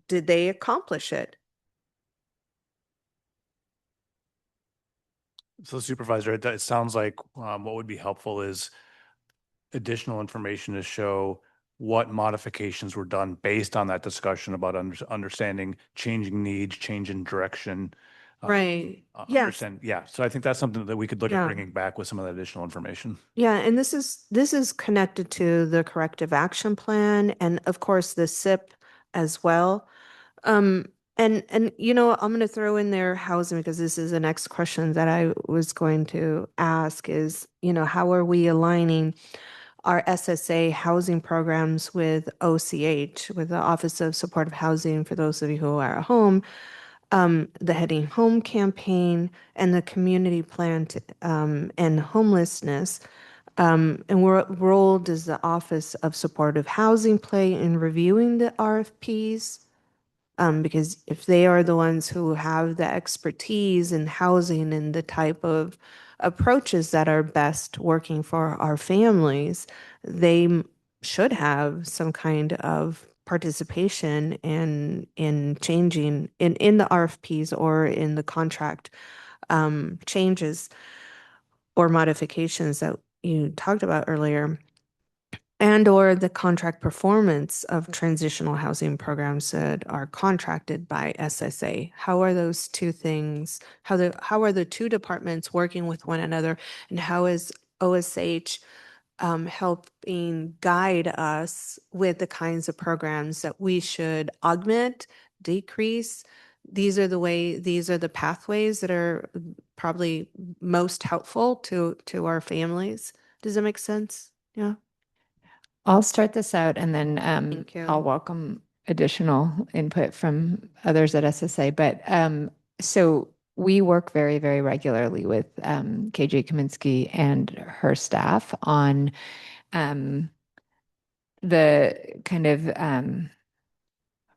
did they accomplish it? So Supervisor, it sounds like what would be helpful is additional information to show what modifications were done based on that discussion about understanding changing needs, change in direction. Right. Yes. Understand. Yeah. So I think that's something that we could look Yeah. at bringing back with some of that additional information. Yeah, and this is connected to the corrective action plan and of course the SIP as well. Um, and I'm going to throw in there housing because this is the next question that I was going to ask is, how are we aligning our SSA housing programs with OCH, with the Office of Supportive Housing for those of you who are at home, the Heading Home campaign, and the community plan to end homelessness. And what role does the Office of Supportive Housing play in reviewing the RFPs? Because if they are the ones who have the expertise in housing and the type of approaches that are best working for our families, they should have some kind of participation in changing in the RFPs or in the contract changes or modifications that you talked about earlier, and or the contract performance of transitional housing programs that are contracted by SSA. How are those two things, how are the two departments working with one another, and how is OSH helping guide us with the kinds of programs that we should augment, decrease? These are the pathways that are probably most helpful to our families. Does that make sense? Yeah. I'll start this out and then Thank you. I'll welcome additional input from others at SSA. But so we work very, very regularly with KJ Kaminsky and her staff on the kind of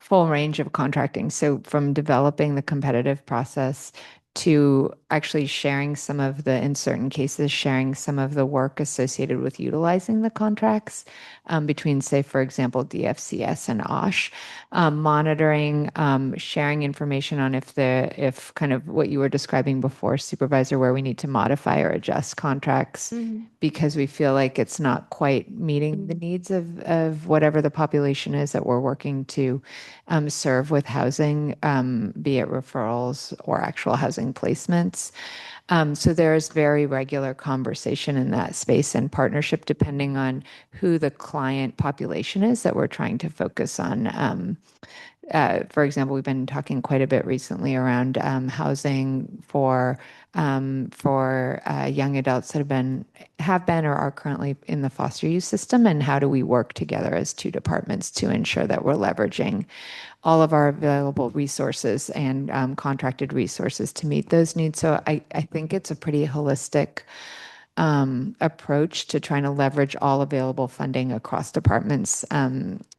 full range of contracting. So from developing the competitive process to actually sharing some of the, in certain cases, sharing some of the work associated with utilizing the contracts between, say, for example, DFCS and OSH, monitoring, sharing information on if kind of what you were describing before, Supervisor, where we need to modify or adjust contracts because we feel like it's not quite meeting the needs of whatever the population is that we're working to serve with housing, be it referrals or actual housing placements. So there's very regular conversation in that space and partnership depending on who the client population is that we're trying to focus on. For example, we've been talking quite a bit recently around housing for young adults that have been or are currently in the foster youth system, and how do we work together as two departments to ensure that we're leveraging all of our available resources and contracted resources to meet those needs. So I think it's a pretty holistic approach to trying to leverage all available funding across departments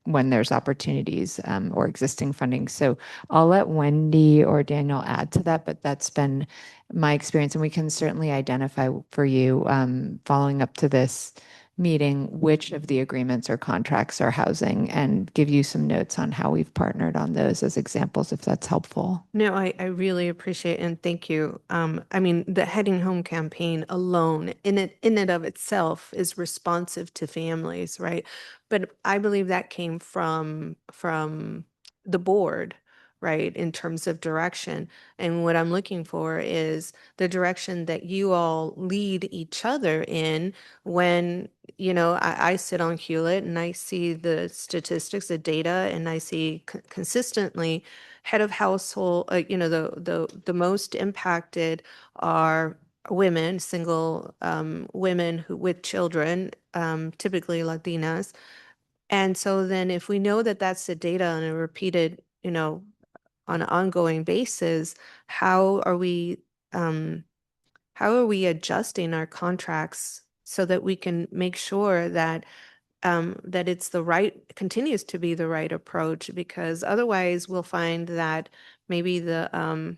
when there's opportunities or existing funding. So I'll let Wendy or Daniel add to that, but that's been my experience. And we can certainly identify for you following up to this meeting which of the agreements or contracts are housing and give you some notes on how we've partnered on those as examples, if that's helpful. No, I really appreciate and thank you. I mean, the Heading Home campaign alone in and of itself is responsive to families, right? But I believe that came from the board, right, in terms of direction. And what I'm looking for is the direction that you all lead each other in when, I sit on Hewlett and I see the statistics, the data, and I see consistently head of household, the most impacted are women, single women who with children, typically Latinas. And so then if we know that that's the data on a repeated, on an ongoing basis, how are we um, how are we adjusting our contracts so that we can make sure that it's continues to be the right approach, because otherwise we'll find that maybe the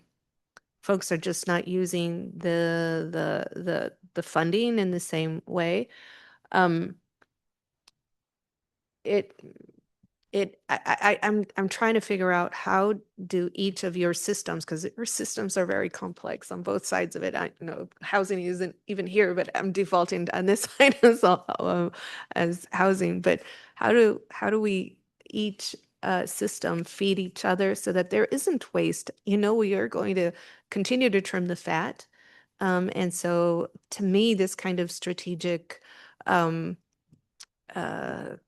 folks are just not using the funding in the same way. Um, it I'm trying to figure out how do each of your systems, because your systems are very complex on both sides of it. I know housing isn't even here, but I'm defaulting on this side as housing. But how do we each system feed each other so that there isn't waste? We are going to continue to trim the fat. And so to me, this kind of strategic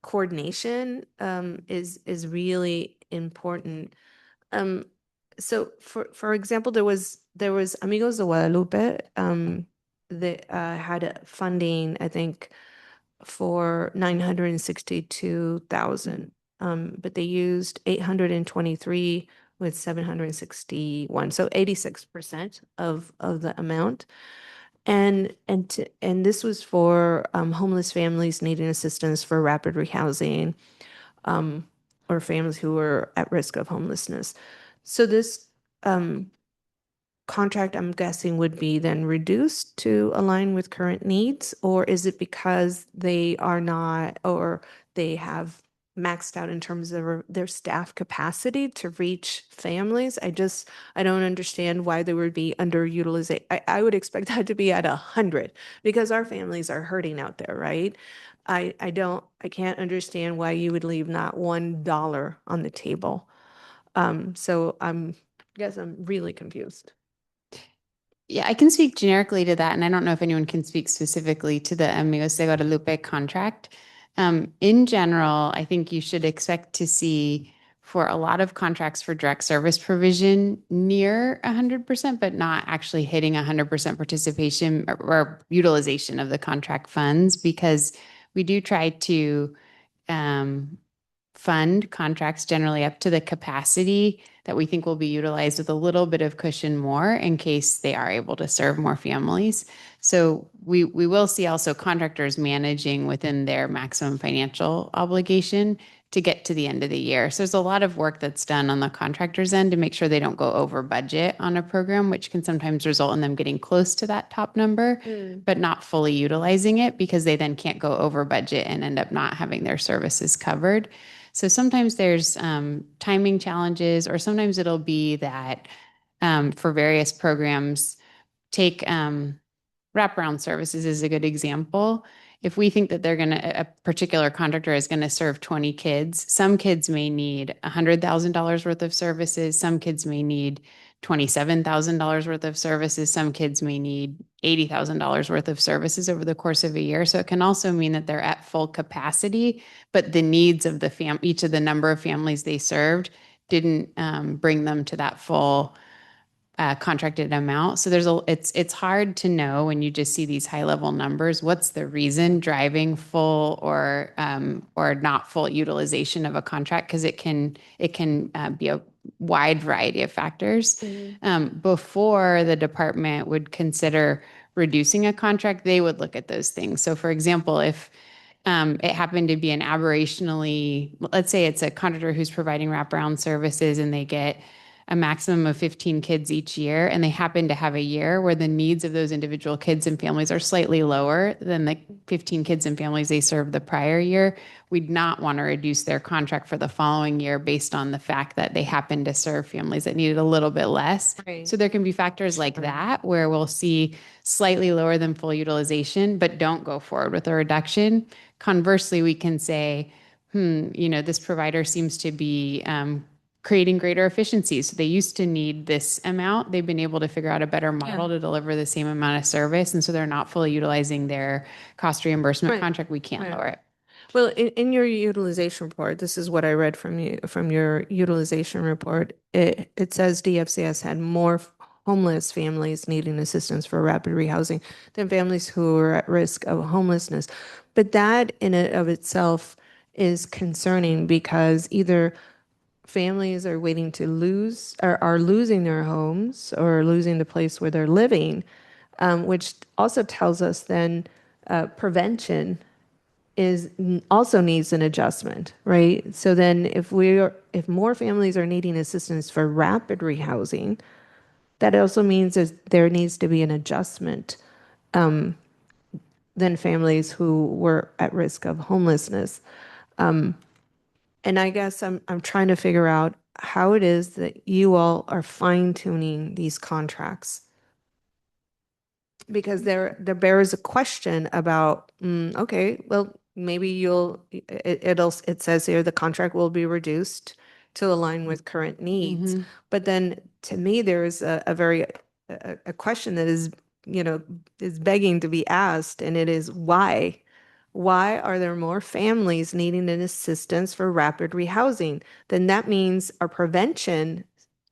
coordination is really important. Um, so for example, there was Amigos de Guadalupe that had a funding, I think, for 962,000, but they used 823 with 761, so 86% of the amount. And this was for homeless families needing assistance for rapid rehousing, or families who were at risk of homelessness. So this contract, I'm guessing, would be then reduced to align with current needs, or is it because they are not, or they have maxed out in terms of their staff capacity to reach families? I don't understand why they would be underutilized. I would expect that to be at 100 because our families are hurting out there, right? I can't understand why you would leave not $1 on the table. So guess I'm really confused. Yeah, I can speak generically to that, and I don't know if anyone can speak specifically to the Amigos de Guadalupe contract. In general, I think you should expect to see for a lot of contracts for direct service provision near 100%, but not actually hitting 100% participation or utilization of the contract funds, because we do try to fund contracts generally up to the capacity that we think will be utilized with a little bit of cushion more in case they are able to serve more families. So we will see also contractors managing within their maximum financial obligation to get to the end of the year. So there's a lot of work that's done on the contractor's end to make sure they don't go over budget on a program, which can sometimes result in them getting close to that top number, but not fully utilizing it because they then can't go over budget and end up not having their services covered. So sometimes there's timing challenges, or sometimes it'll be that for various programs, take wraparound services is a good example. If we think that a particular contractor is going to serve 20 kids, some kids may need $100,000 worth of services. Some kids may need $27,000 worth of services. Some kids may need $80,000 worth of services over the course of a year. So it can also mean that they're at full capacity, but the needs of each of the number of families they served didn't bring them to that full contracted amount. So it's hard to know when you just see these high level numbers, what's the reason driving full or not full utilization of a contract, because it can be a wide variety of factors. Before the department would consider reducing a contract, they would look at those things. So for example, if it happened to be let's say it's a contractor who's providing wraparound services and they get a maximum of 15 kids each year, and they happen to have a year where the needs of those individual kids and families are slightly lower than the 15 kids and families they served the prior year, we'd not want to reduce their contract for the following year based on the fact that they happen to serve families that needed a little bit less. Right. So there can be factors like that where we'll see slightly lower than full utilization, but don't go forward with a reduction. Conversely, we can say, this provider seems to be creating greater efficiencies. So they used to need this amount. They've been able to figure out a better model to deliver the same amount of service. And so they're not fully utilizing their cost reimbursement Right. contract. We can't Right. lower it. Well, in your utilization report, this is what I read from your utilization report. It says DFCS had more homeless families needing assistance for rapid rehousing than families who are at risk of homelessness. But that in and of itself is concerning because either families are waiting to lose or are losing their homes or losing the place where they're living, which also tells us then prevention also needs an adjustment, right? So then if more families are needing assistance for rapid rehousing, that also means that there needs to be an adjustment than families who were at risk of homelessness. And I guess I'm trying to figure out how it is that you all are fine-tuning these contracts. Because there bears a question about, okay, well, maybe it says here the contract will be reduced to align with current needs. But then to me, there's a question that is begging to be asked, and it is why? Why are there more families needing an assistance for rapid rehousing? Then that means our prevention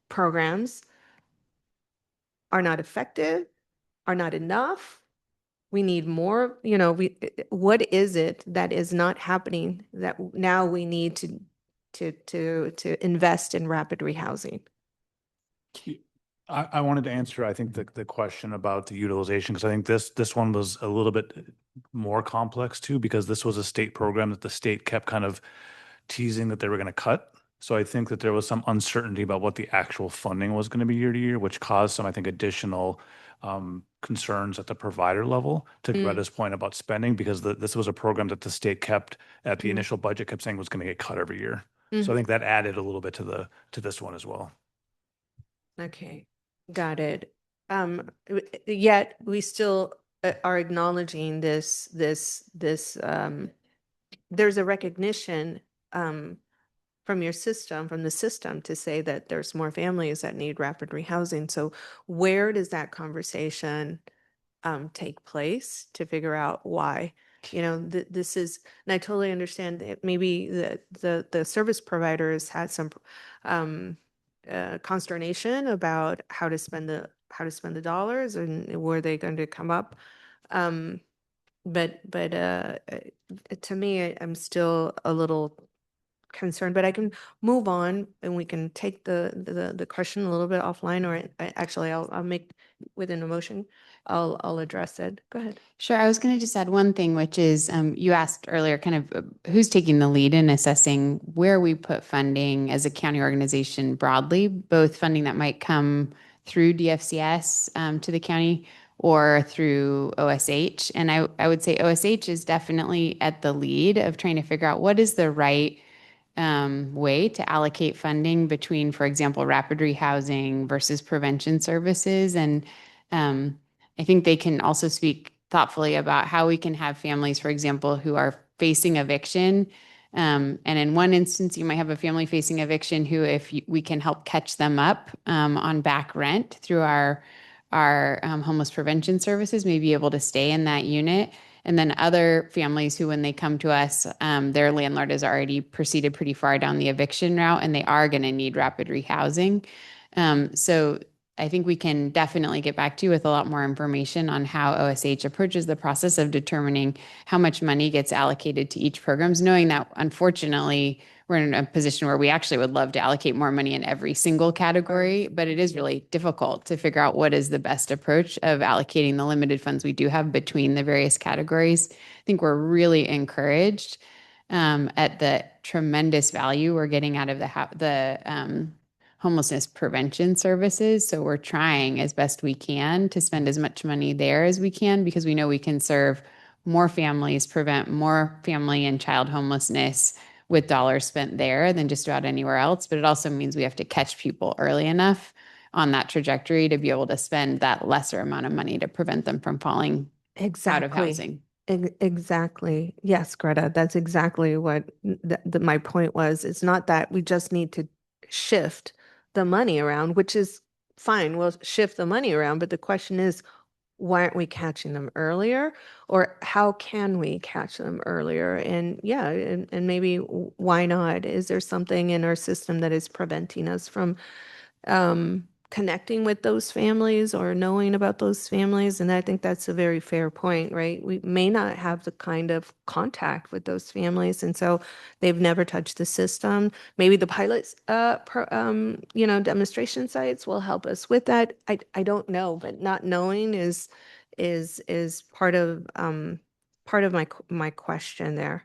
programs are not effective, are not enough. We need more, what is it that is not happening that now we need to invest in rapid rehousing? I wanted to answer, I think, the question about the utilization, because I think this one was a little bit more complex too, because this was a state program that the state kept kind of teasing that they were going to cut. So I think that there was some uncertainty about what the actual funding was going to be year to year, which caused some, I think, additional concerns at the provider level, to Greta's point about spending, because this was a program that the state kept at the initial budget, kept saying was going to get cut every year. So I think that added a little bit to this one as well. Okay, got it. Yet we still are acknowledging this, there's a recognition from the system to say that there's more families that need rapid rehousing. So where does that conversation take place to figure out why? This is, and I totally understand that maybe the service providers had some consternation about how to spend the dollars and where they're going to come up. But to me, I'm still a little concerned, but I can move on and we can take the question a little bit offline, or actually I'll make within a motion. I'll address it. Go ahead. Sure. I was going to just add one thing, which is you asked earlier kind of who's taking the lead in assessing where we put funding as a county organization broadly, both funding that might come through DFCS to the county or through OSH. And I would say OSH is definitely at the lead of trying to figure out what is the right way to allocate funding between, for example, rapid rehousing versus prevention services. And I think they can also speak thoughtfully about how we can have families, for example, who are facing eviction. And in one instance, you might have a family facing eviction who, if we can help catch them up on back rent through our homeless prevention services, may be able to stay in that unit. And then other families who, when they come to us, their landlord has already proceeded pretty far down the eviction route, and they are going to need rapid rehousing. So I think we can definitely get back to you with a lot more information on how OSH approaches the process of determining how much money gets allocated to each programs, knowing that unfortunately we're in a position where we actually would love to allocate more money in every single category, but it is really difficult to figure out what is the best approach of allocating the limited funds we do have between the various categories. I think we're really encouraged at the tremendous value we're getting out of the homelessness prevention services. So we're trying as best we can to spend as much money there as we can, because we know we can serve more families, prevent more family and child homelessness with dollars spent there than just about anywhere else. But it also means we have to catch people early enough on that trajectory to be able to spend that lesser amount of money to prevent them from falling out of housing. Exactly. Yes, Greta, that's exactly what my point was. It's not that we just need to shift the money around, which is fine. We'll shift the money around, but the question is, why aren't we catching them earlier? Or how can we catch them earlier? And yeah, and maybe why not? Is there something in our system that is preventing us from connecting with those families or knowing about those families? And I think that's a very fair point, right? We may not have the kind of contact with those families, and so they've never touched the system. Maybe the pilots, demonstration sites will help us with that. I don't know, but not knowing is part of my question there.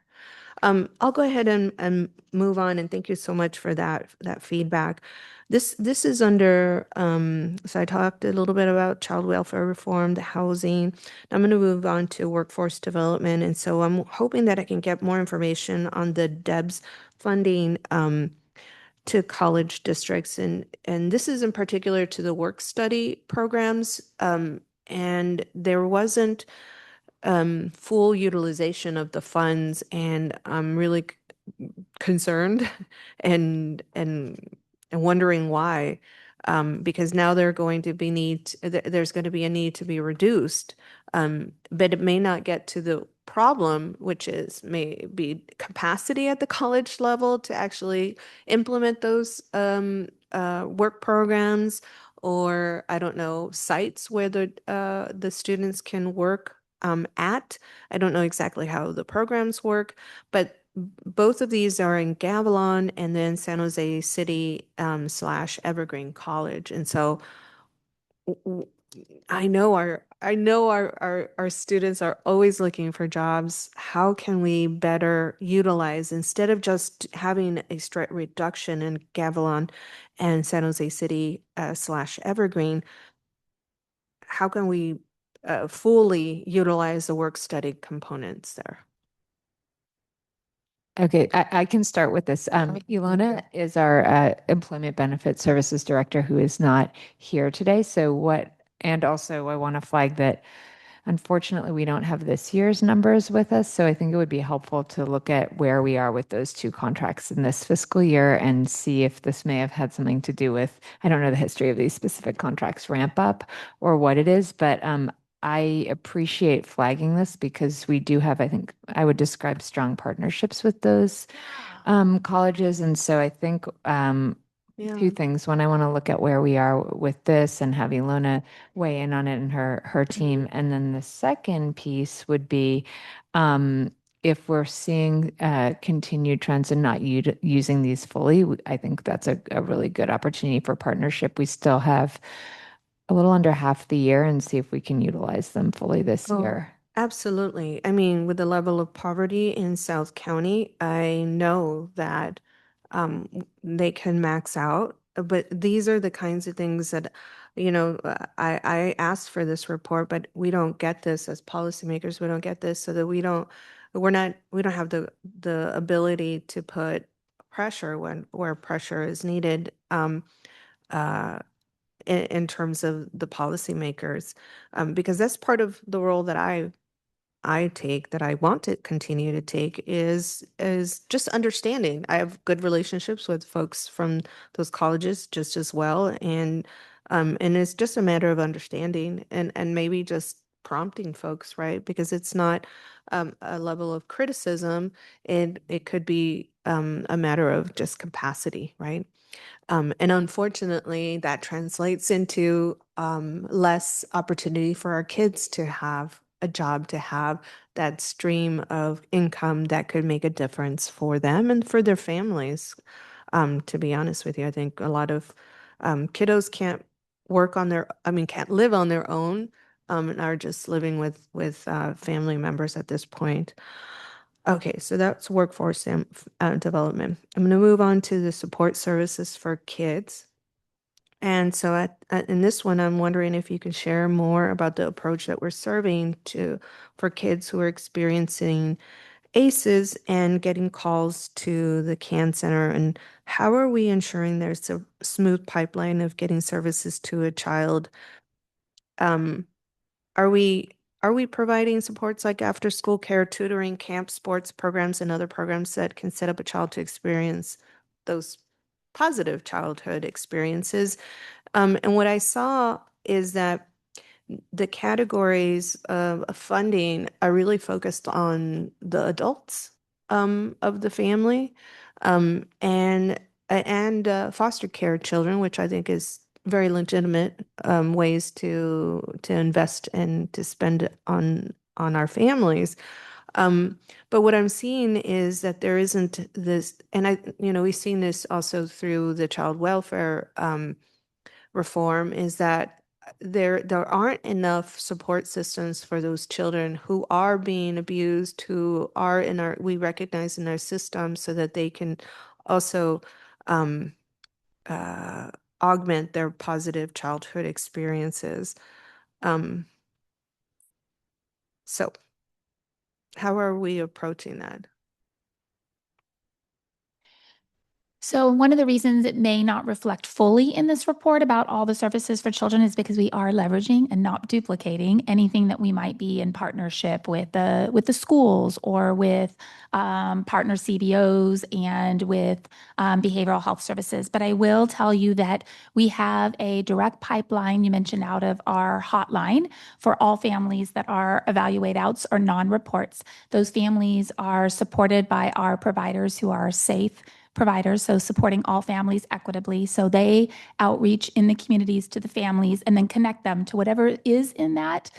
I'll go ahead and move on, and thank you so much for that feedback. This is under, so I talked a little bit about child welfare reform, the housing. I'm going to move on to workforce development. And so I'm hoping that I can get more information on the DEBS funding to college districts. And this is in particular to the work study programs. And there wasn't full utilization of the funds, and I'm really concerned and wondering why, because now there's going to be a need to be reduced, but it may not get to the problem, which is maybe capacity at the college level to actually implement those work programs, or I don't know, sites where the students can work at. I don't know exactly how the programs work, but both of these are in Gavilan and then San Jose City / Evergreen College. And so I know our students are always looking for jobs. How can we better utilize, instead of just having a straight reduction in Gavilan and San Jose City / Evergreen, how can we fully utilize the work study components there? Okay, I can start with this. Ilona is our Employment Benefit Services Director, who is not here today. And also I want to flag that unfortunately we don't have this year's numbers with us. So I think it would be helpful to look at where we are with those two contracts in this fiscal year and see if this may have had something to do with, I don't know the history of these specific contracts ramp up or what it is, but I appreciate flagging this because we do have, I think I would describe strong partnerships with those colleges. And so I think two things. One, I want to look at where we are with this and have Ilona weigh in on it and her team. And then the second piece would be if we're seeing continued trends and not using these fully, I think that's a really good opportunity for partnership. We still have a little under half the year and see if we can utilize them fully this year. Absolutely. I mean, with the level of poverty in South County, I know that they can max out, but these are the kinds of things that, I asked for this report, but we don't get this as policymakers. We don't get this, so that we don't have the ability to put pressure where pressure is needed. In terms of the policymakers, because that's part of the role that I take, that I want to continue to take, is just understanding. I have good relationships with folks from those colleges just as well, and it's just a matter of understanding and maybe just prompting folks, right? Because it's not a level of criticism, it could be a matter of just capacity, right? And unfortunately, that translates into less opportunity for our kids to have a job, to have that stream of income that could make a difference for them and for their families. To be honest with you, I think a lot of kiddos can't can't live on their own, and are just living with family members at this point. Okay, so that's workforce development. I'm going to move on to the support services for kids. And so in this one, I'm wondering if you can share more about the approach that we're serving for kids who are experiencing ACEs and getting calls to the CAN Center, and how are we ensuring there's a smooth pipeline of getting services to a child? Um, are we providing supports like after school care, tutoring, camp, sports programs, and other programs that can set up a child to experience those positive childhood experiences? And what I saw is that the categories of funding are really focused on the adults of the family, and foster care children, which I think is very legitimate ways to invest and to spend on our families. But what I'm seeing is that there isn't this, and we've seen this also through the child welfare reform, is that there aren't enough support systems for those children who are being abused, who are we recognize in our system, so that they can also um, uh, augment their positive childhood experiences. So how are we approaching that? So one of the reasons it may not reflect fully in this report about all the services for children is because we are leveraging and not duplicating anything that we might be in partnership with the schools or with partner CBOs and with behavioral health services. But I will tell you that we have a direct pipeline, you mentioned, out of our hotline for all families that are evaluate outs or non-reports. Those families are supported by our providers who are safe providers, so supporting all families equitably. So they outreach in the communities to the families and then connect them to whatever is in that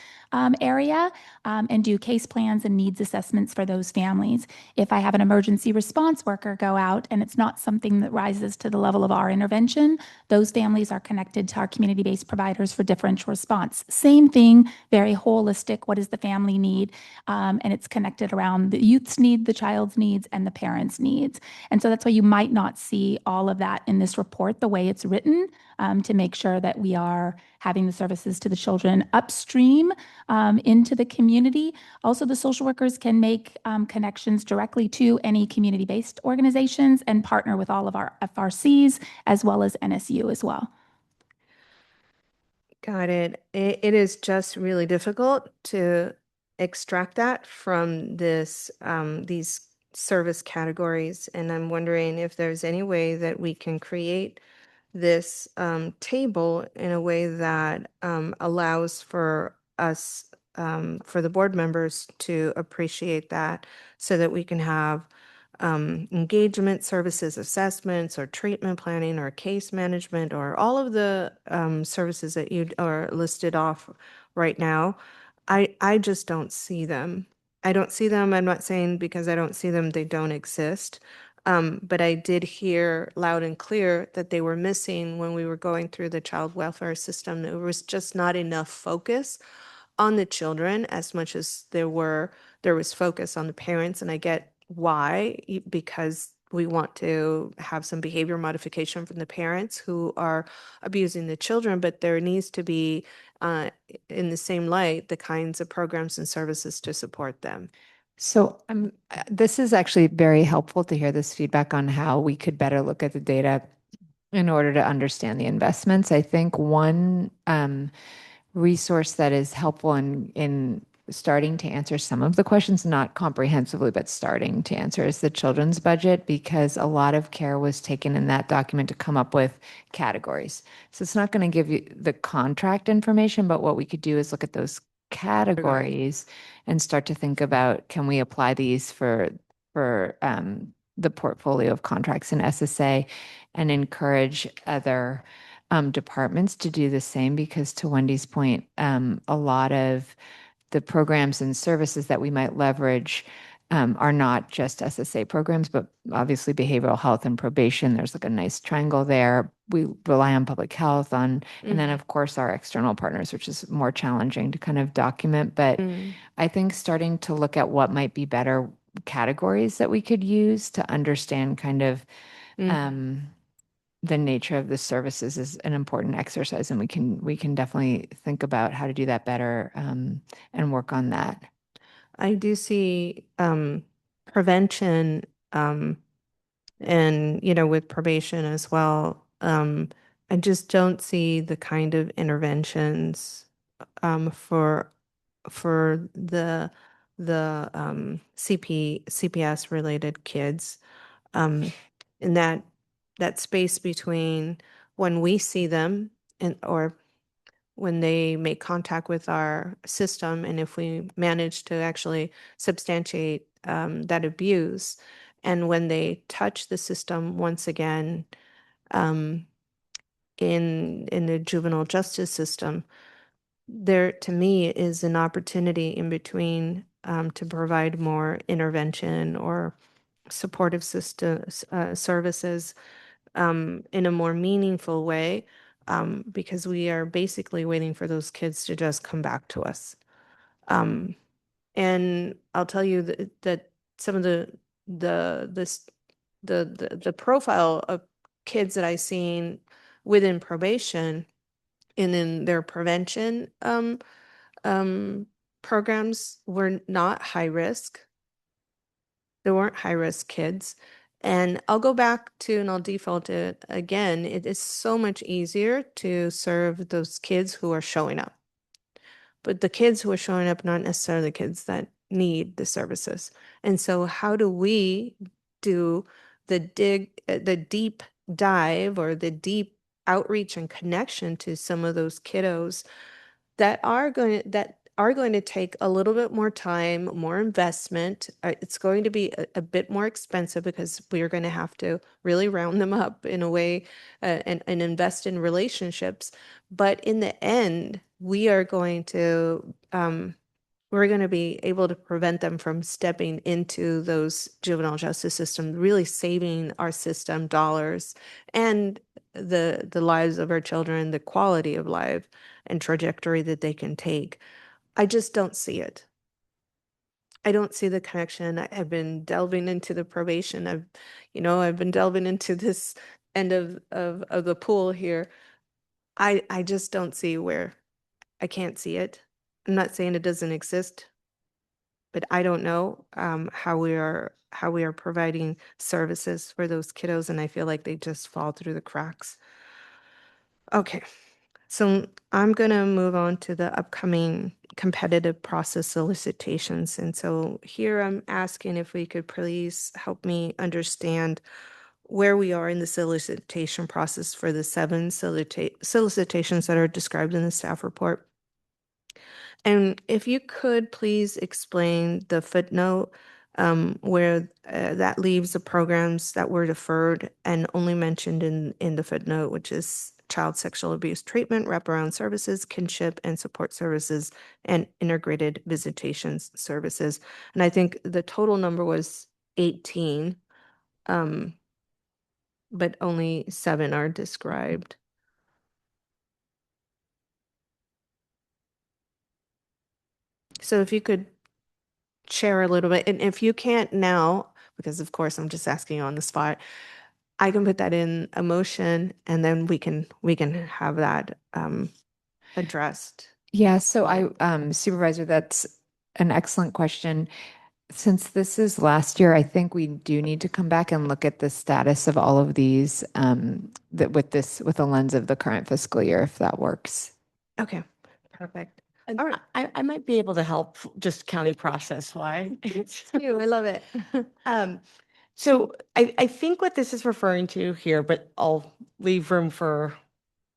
area and do case plans and needs assessments for those families. If I have an emergency response worker go out and it's not something that rises to the level of our intervention, those families are connected to our community-based providers for differential response. Same thing, very holistic. What does the family need? And it's connected around the youth's need, the child's needs, and the parents' needs. And so that's why you might not see all of that in this report the way it's written, to make sure that we are having the services to the children upstream into the community. Also, the social workers can make connections directly to any community-based organizations and partner with all of our FRCs as well as NSU as well. Got it. It is just really difficult to extract that from these service categories, and I'm wondering if there's any way that we can create this table in a way that allows for us, for the board members to appreciate that, so that we can have engagement services, assessments, or treatment planning, or case management, or all of the services that you are listed off right now. I just don't see them. I don't see them. I'm not saying because I don't see them, they don't exist. But I did hear loud and clear that they were missing when we were going through the child welfare system. There was just not enough focus on the children as much as there was focus on the parents. And I get why, because we want to have some behavior modification from the parents who are abusing the children, but there needs to be, in the same light, the kinds of programs and services to support them. So this is actually very helpful to hear this feedback on how we could better look at the data in order to understand the investments. I think one resource that is helpful in starting to answer some of the questions, not comprehensively, but starting to answer, is the children's budget, because a lot of care was taken in that document to come up with categories. So it's not going to give you the contract information, but what we could do is look at those categories and start to think about, can we apply these for the portfolio of contracts in SSA, and encourage other departments to do the same, because to Wendy's point, a lot of the programs and services that we might leverage are not just SSA programs, but obviously behavioral health and probation. There's like a nice triangle there. We rely on public health and then of course our external partners, which is more challenging to kind of document. But I think starting to look at what might be better categories that we could use to understand kind of the nature of the services is an important exercise, and we can definitely think about how to do that better, and work on that. I do see prevention and with probation as well. I just don't see the kind of interventions for the CPS related kids, in that space between when we see them and or when they make contact with our system, and if we manage to actually substantiate that abuse, and when they touch the system once again, um, in the juvenile justice system, there to me is an opportunity in between, to provide more intervention or supportive services in a more meaningful way, because we are basically waiting for those kids to just come back to us. And I'll tell you that some of this the profile of kids that I've seen within probation and in their prevention programs were not high risk. They weren't high risk kids. And I'll go back to, and I'll default it again. It is so much easier to serve those kids who are showing up. But the kids who are showing up, not necessarily the kids that need the services. And so how do we do the deep dive or the deep outreach and connection to some of those kiddos that are going to take a little bit more time, more investment. It's going to be a bit more expensive because we are going to have to really round them up in a way, and invest in relationships. But in the end, we're going to be able to prevent them from stepping into those juvenile justice systems, really saving our system dollars and the lives of our children, the quality of life and trajectory that they can take. I just don't see it. I don't see the connection. I've been delving into the probation. I've been delving into this end of the pool here. I just don't see where. I can't see it. I'm not saying it doesn't exist, but I don't know how we are providing services for those kiddos, and I feel like they just fall through the cracks. Okay. So I'm going to move on to the upcoming competitive process solicitations. And so here I'm asking if we could please help me understand where we are in the solicitation process for the 7 solicitations that are described in the staff report. And if you could please explain the footnote, where that leaves the programs that were deferred and only mentioned in the footnote, which is child sexual abuse treatment, wraparound services, kinship and support services, and integrated visitations services. And I think the total number was 18, but only 7 are described. So if you could share a little bit, and if you can't now, because of course I'm just asking you on the spot, I can put that in a motion and then we can have that addressed. Yeah, so Supervisor, that's an excellent question. Since this is last year, I think we do need to come back and look at the status of all of these, with a lens of the current fiscal year, if that works. Okay, perfect. And All right. I might be able to help just county process why. You, I love it. So I think what this is referring to here, but I'll leave room for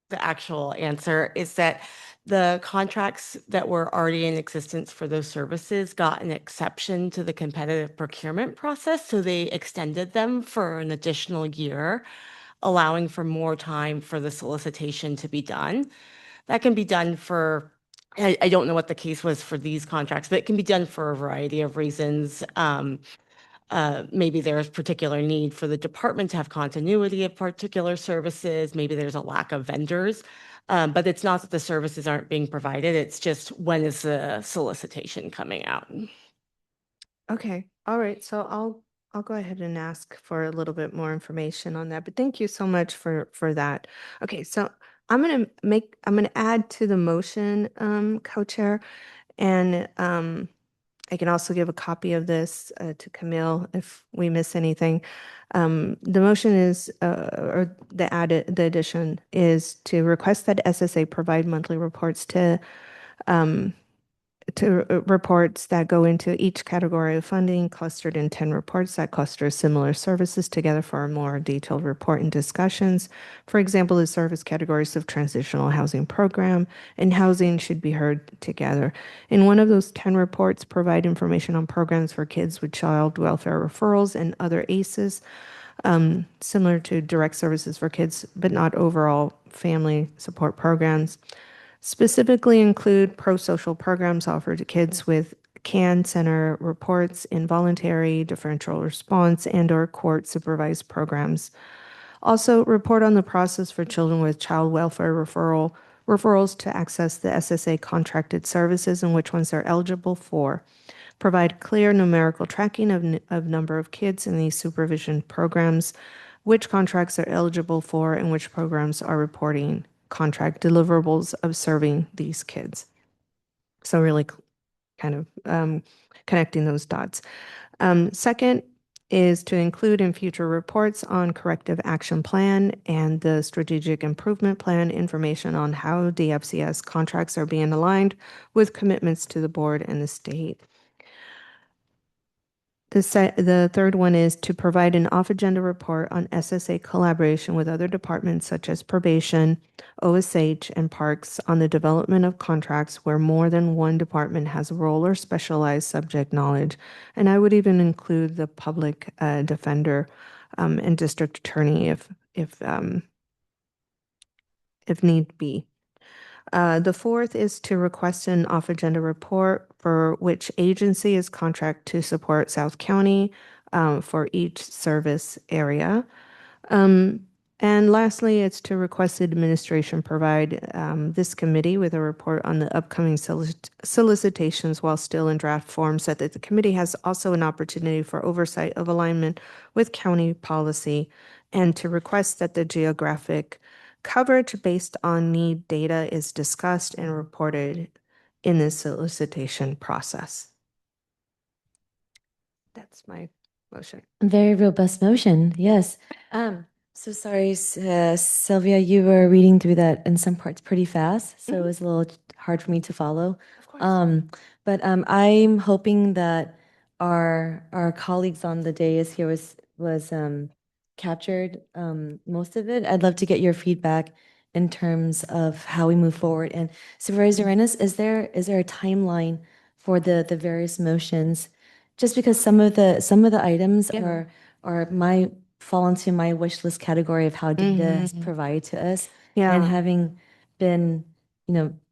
the actual answer, is that the contracts that were already in existence for those services got an exception to the competitive procurement process. So they extended them for an additional year, allowing for more time for the solicitation to be done. That can be done for, I don't know what the case was for these contracts, but it can be done for a variety of reasons. Maybe there's particular need for the department to have continuity of particular services. Maybe there's a lack of vendors, but it's not that the services aren't being provided. It's just when is the solicitation coming out? Okay, all right. So I'll go ahead and ask for a little bit more information on that, but thank you so much for that. Okay, so I'm gonna add to the motion, co-chair, and I can also give a copy of this to Camille if we miss anything. The motion is, or the addition is to request that SSA provide monthly reports to reports that go into each category of funding, clustered in 10 reports that cluster similar services together for a more detailed report and discussions. For example, the service categories of transitional housing program and housing should be heard together. In one of those 10 reports, provide information on programs for kids with child welfare referrals and other ACEs, similar to direct services for kids, but not overall family support programs. Specifically include pro-social programs offered to kids with CAN Center reports, involuntary differential response, and/or court-supervised programs. Also, report on the process for children with child welfare referrals to access the SSA contracted services and which ones they're eligible for. Provide clear numerical tracking of number of kids in these supervision programs, which contracts are eligible for, and which programs are reporting contract deliverables of serving these kids. So really kind of connecting those dots. Second is to include in future reports on corrective action plan and the strategic improvement plan information on how DFCS contracts are being aligned with commitments to the board and the state. The third one is to provide an off-agenda report on SSA collaboration with other departments such as probation, OSH, and parks on the development of contracts where more than one department has a role or specialized subject knowledge. And I would even include the public defender and district attorney if need be. The fourth is to request an off-agenda report for which agency is contract to support South County for each service area. And lastly, it's to request the administration provide this committee with a report on the upcoming solicitations while still in draft form so that the committee has also an opportunity for oversight of alignment with county policy and to request that the geographic coverage based on need data is discussed and reported in the solicitation process. That's my motion. Very robust motion, yes. So sorry, Sylvia, you were reading through that in some parts pretty fast, so it was a little hard for me to follow. Of course. But I'm hoping that our colleagues on the dais here was captured most of it. I'd love to get your feedback in terms of how we move forward. And Supervisor Arenas, is there a timeline for the various motions? Just because some of the items Yeah. are fall into my wish list category of how data is provided to us. Yeah. And having been,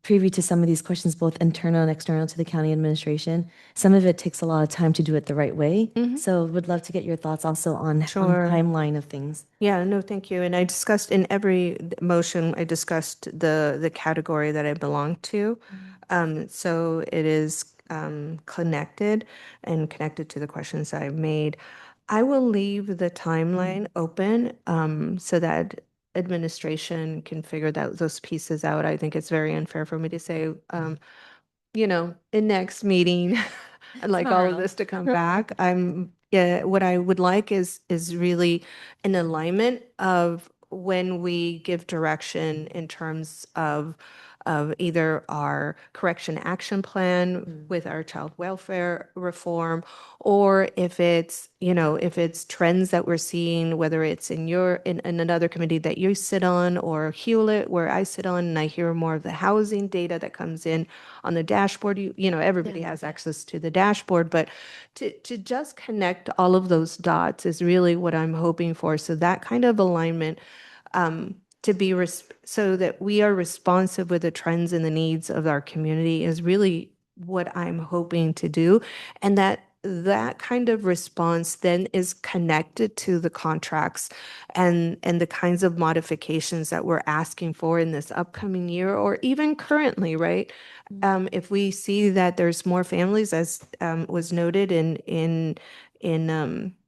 privy to some of these questions, both internal and external to the county administration, some of it takes a lot of time to do it the right way. So would love to get your thoughts also on the Sure. timeline of things. Yeah, no, thank you. And I discussed in every motion, I discussed the category that I belong to. So it is connected and connected to the questions I made. I will leave the timeline open so that administration can figure those pieces out. I think it's very unfair for me to say, in next meeting, I'd like all of Tomorrow. this to come back. What I would like is really an alignment of when we give direction in terms of either our correction action plan with our child welfare reform, or if it's trends that we're seeing, whether it's in another committee that you sit on, or Hewlett where I sit on, and I hear more of the housing data that comes in on the dashboard. Everybody has access to the dashboard, but to just connect all of those dots is really what I'm hoping for. So that kind of alignment to be so that we are responsive with the trends and the needs of our community is really what I'm hoping to do. And that kind of response then is connected to the contracts and the kinds of modifications that we're asking for in this upcoming year or even currently, right? If we see that there's more families, as was noted in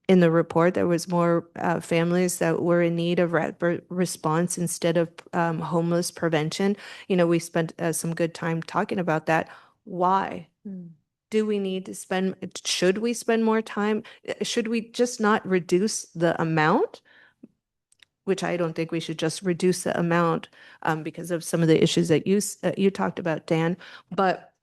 in the report, there was more families that were in need of rapid response instead of homeless prevention. We spent some good time talking about that. Why? Do we need to should we spend more time? Should we just not reduce the amount? Which I don't think we should just reduce the amount because of some of the issues that you talked about, Dan. But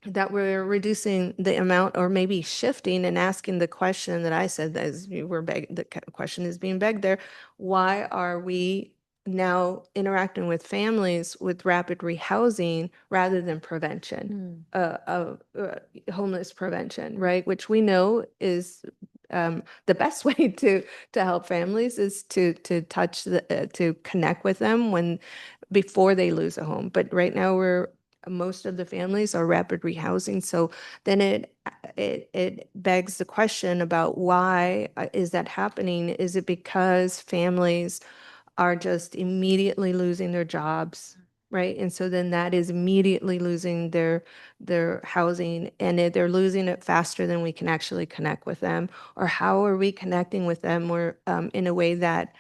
that we're reducing the amount or maybe shifting and asking the question that I said as the question is being begged there. Why are we now interacting with families with rapid rehousing rather than prevention, homeless prevention, right? Which we know is the best way to help families is to to connect with them before they lose a home. But right now most of the families are rapid rehousing. So then it begs the question about why is that happening? Is it because families are just immediately losing their jobs, right? And so then that is immediately losing their housing, and they're losing it faster than we can actually connect with them? Or how are we connecting with them more in a way that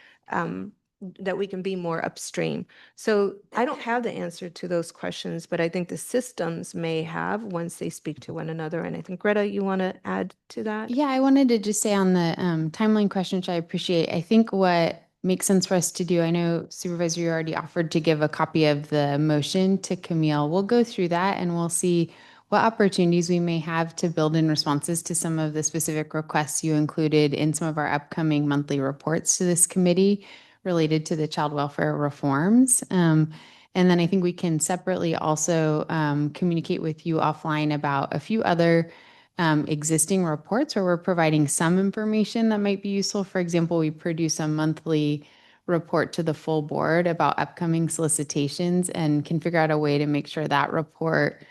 that we can be more upstream? So I don't have the answer to those questions, but I think the systems may have once they speak to one another. And I think, Greta, you want to add to that? Yeah, I wanted to just say on the timeline question, which I appreciate. I think what makes sense for us to do, I know Supervisor, you already offered to give a copy of the motion to Camille. We'll go through that and we'll see what opportunities we may have to build in responses to some of the specific requests you included in some of our upcoming monthly reports to this committee related to the child welfare reforms. And then I think we can separately also communicate with you offline about a few other existing reports where we're providing some information that might be useful. For example, we produce a monthly report to the full board about upcoming solicitations and can figure out a way to make sure that report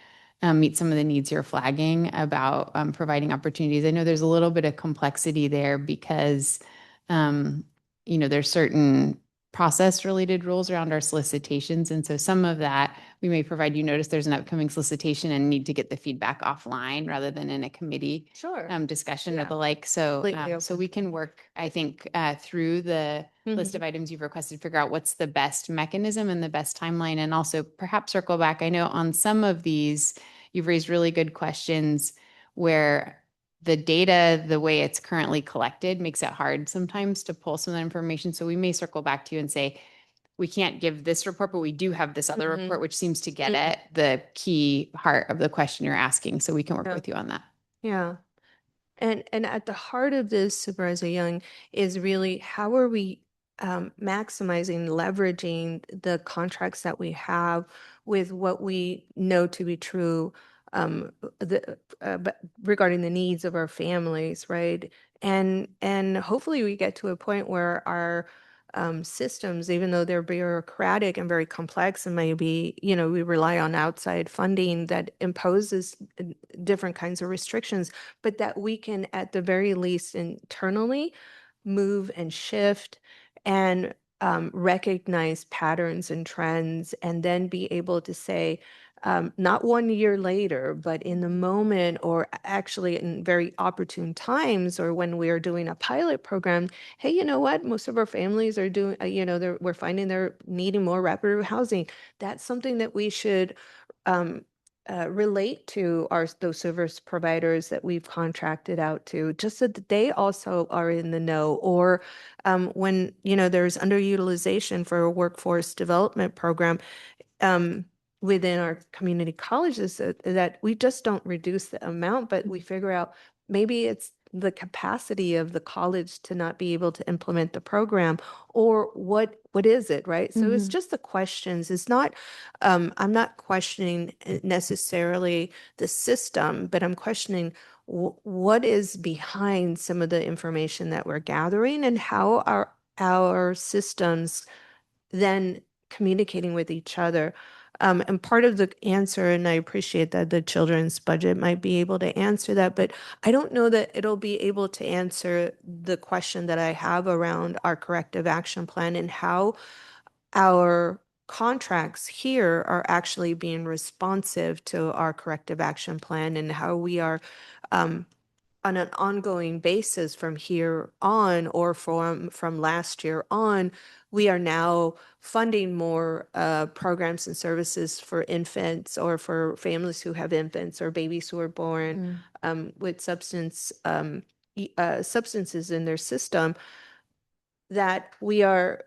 meets some of the needs you're flagging about providing opportunities. I know there's a little bit of complexity there because, there's certain process related rules around our solicitations. And so some of that we may provide you notice there's an upcoming solicitation and need to get the feedback offline rather than in a committee discussion or the like. So, so we can work, I think, through the list of items you've requested, figure out what's the best mechanism and the best timeline, and also perhaps circle back. I know on some of these, you've raised really good questions where the data, the way it's currently collected, makes it hard sometimes to pull some of that information. So we may circle back to you and say, we can't give this report, but we do have this other report, which seems to get at the key heart of the question you're asking. So we can work with you on that. Yeah. And at the heart of this, Supervisor Young, is really how are we maximizing, leveraging the contracts that we have with what we know to be true but regarding the needs of our families, right? And hopefully we get to a point where our systems, even though they're bureaucratic and very complex and maybe, we rely on outside funding that imposes different kinds of restrictions, but that we can, at the very least, internally move and shift and recognize patterns and trends, and then be able to say, not 1 year later, but in the moment, or actually in very opportune times, or when we are doing a pilot program, hey, you know what? Most of our families are doing, we're finding they're needing more rapid housing. That's something that we should relate to those service providers that we've contracted out to, just so that they also are in the know. Or when there's underutilization for a workforce development program within our community colleges, that we just don't reduce the amount, but we figure out maybe it's the capacity of the college to not be able to implement the program, or what is it, right? So it's just the questions. It's not, I'm not questioning necessarily the system, but I'm questioning what is behind some of the information that we're gathering, and how are our systems then communicating with each other. And part of the answer, and I appreciate that the children's budget might be able to answer that, but I don't know that it'll be able to answer the question that I have around our corrective action plan and how our contracts here are actually being responsive to our corrective action plan, and how we are on an ongoing basis from here on, or from last year on, we are now funding more programs and services for infants or for families who have infants or babies who are born with substances in their system, that we are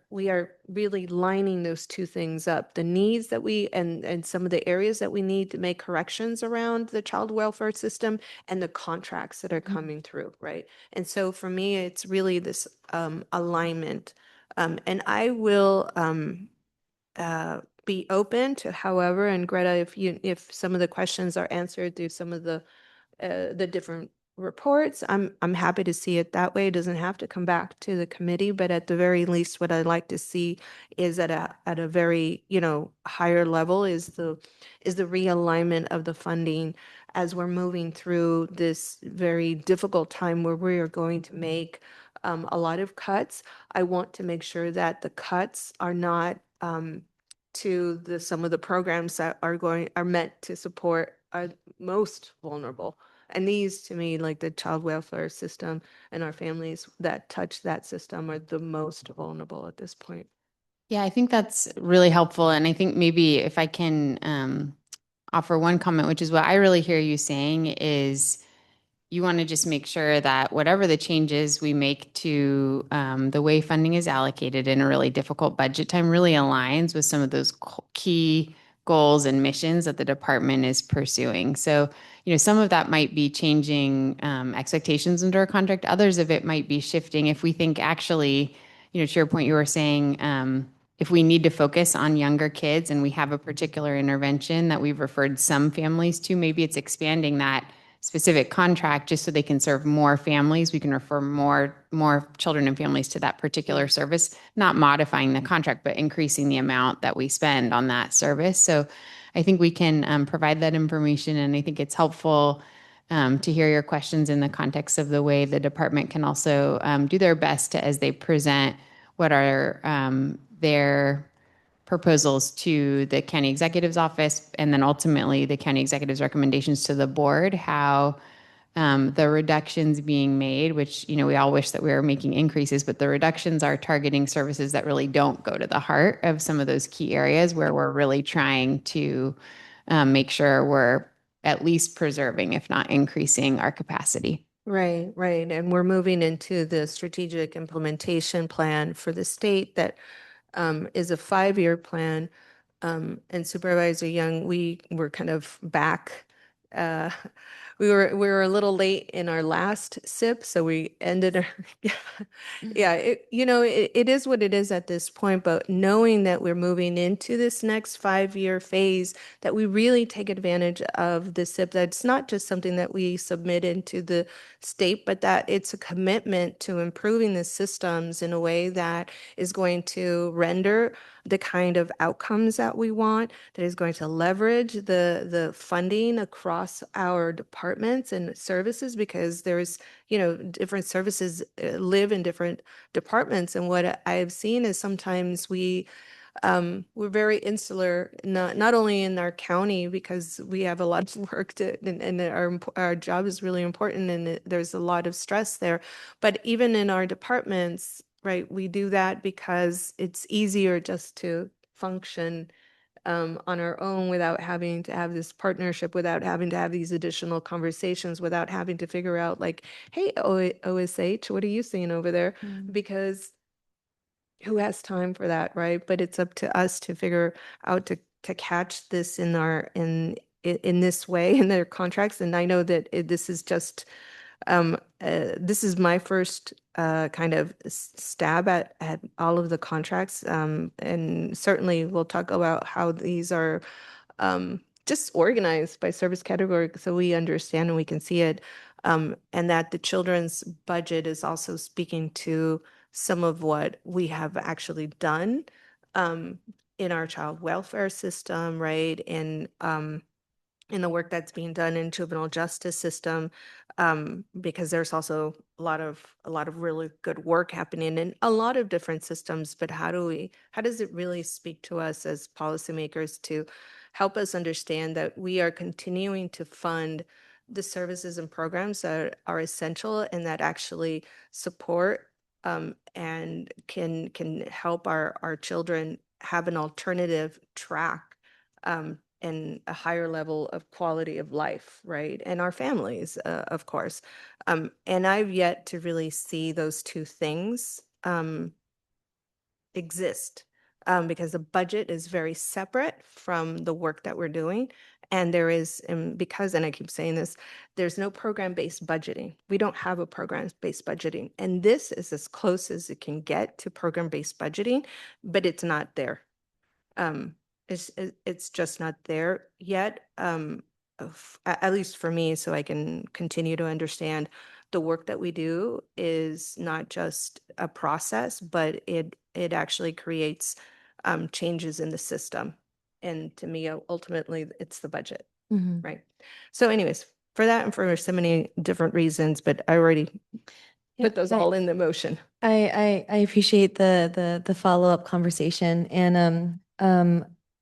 really lining those two things up, the needs that we and some of the areas that we need to make corrections around the child welfare system, and the contracts that are coming through, right? And so for me, it's really this alignment. And I will be open to, however, and Greta, if some of the questions are answered through some of the different reports, I'm happy to see it that way. It doesn't have to come back to the committee, but at the very least, what I'd like to see is at a very, higher level is the realignment of the funding as we're moving through this very difficult time where we are going to make a lot of cuts. I want to make sure that the cuts are not to some of the programs that are meant to support our most vulnerable. And these, to me, like the child welfare system and our families that touch that system, are the most vulnerable at this point. Yeah, I think that's really helpful. And I think maybe if I can offer one comment, which is what I really hear you saying is you want to just make sure that whatever the changes we make to the way funding is allocated in a really difficult budget time really aligns with some of those key goals and missions that the department is pursuing. So, some of that might be changing expectations under a contract. Others of it might be shifting if we think actually, to your point, you were saying, if we need to focus on younger kids and we have a particular intervention that we've referred some families to, maybe it's expanding that specific contract just so they can serve more families. We can refer more children and families to that particular service, not modifying the contract, but increasing the amount that we spend on that service. So I think we can provide that information, and I think it's helpful to hear your questions in the context of the way the department can also do their best to, as they present what are their proposals to the county executive's office, and then ultimately the county executive's recommendations to the board, how the reductions being made, which, we all wish that we were making increases, but the reductions are targeting services that really don't go to the heart of some of those key areas where we're really trying to make sure we're at least preserving, if not increasing, our capacity. Right. And we're moving into the strategic implementation plan for the state that is a 5-year plan. And Supervisor Young, we were kind of back. We were a little late in our last SIP, so we ended. Yeah, it is what it is at this point. But knowing that we're moving into this next 5-year phase, that we really take advantage of the SIP. That's not just something that we submit into the state, but that it's a commitment to improving the systems in a way that is going to render the kind of outcomes that we want, that is going to leverage the funding across our departments and services, because there's, different services live in different departments. And what I've seen is sometimes we're very insular, not only in our county, because we have a lot of work to, and our job is really important, and there's a lot of stress there. But even in our departments, right, we do that because it's easier just to function on our own without having to have this partnership, without having to have these additional conversations, without having to figure out like, hey, OSH, what are you seeing over there? Because who has time for that, right? But it's up to us to figure out to catch this in this way in their contracts. And I know that this is just this is my first kind of stab at all of the contracts, and certainly we'll talk about how these are just organized by service category so we understand and we can see it, and that the children's budget is also speaking to some of what we have actually done in our child welfare system, right? And in the work that's being done in juvenile justice system, because there's also a lot of really good work happening in a lot of different systems. But how does it really speak to us as policymakers to help us understand that we are continuing to fund the services and programs that are essential and that actually support and can help our children have an alternative track and a higher level of quality of life, right? And our families, of course. And I've yet to really see those two things exist because the budget is very separate from the work that we're doing. And there is, and I keep saying this, there's no program-based budgeting. We don't have a program-based budgeting. And this is as close as it can get to program-based budgeting, but it's not there. It's just not there yet, at least for me, so I can continue to understand the work that we do is not just a process, but it actually creates changes in the system. And to me, ultimately, it's the budget, right? So anyways, for that and for so many different reasons, but I already put those all in the motion. I appreciate the follow-up conversation and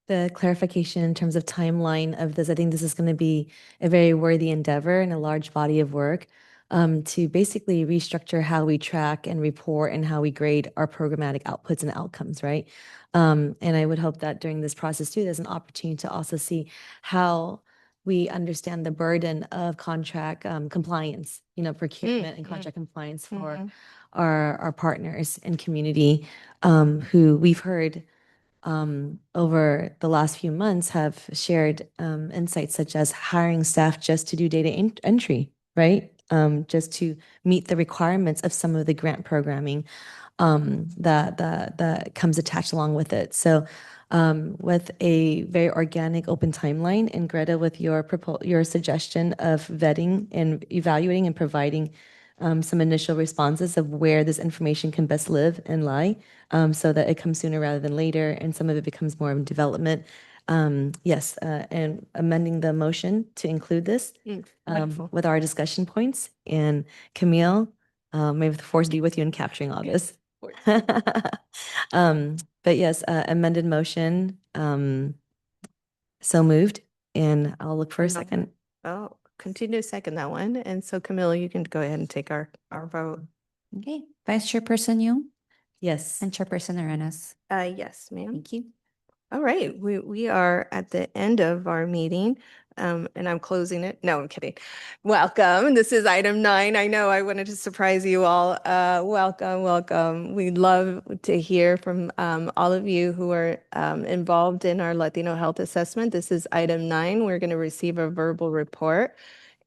the clarification in terms of timeline of this. I think this is going to be a very worthy endeavor and a large body of work to basically restructure how we track and report and how we grade our programmatic outputs and outcomes, right? And I would hope that during this process too, there's an opportunity to also see how we understand the burden of contract compliance, procurement and contract compliance for our partners and community who we've heard over the last few months have shared insights such as hiring staff just to do data entry, right? Just to meet the requirements of some of the grant programming that comes attached along with it. So with a very organic open timeline, and Greta, with your suggestion of vetting and evaluating and providing some initial responses of where this information can best live and lie, so that it comes sooner rather than later, and some of it becomes more of development. Yes, and amending the motion to include this Wonderful. with our discussion points. And Camille, may the force be with you in capturing all this. But yes, amended motion, so moved, and I'll look for a second. Oh, continue to second that one. And so Camilla, you can go ahead and take our vote. Okay, Vice Chairperson Yu Yes. and Chairperson Arenas. Yes, ma'am. Thank you. All right, we are at the end of our meeting, and I'm closing it. No, I'm kidding. Welcome. This is item 9. I know I wanted to surprise you all. Welcome. We'd love to hear from all of you who are involved in our Latino health assessment. This is item 9. We're going to receive a verbal report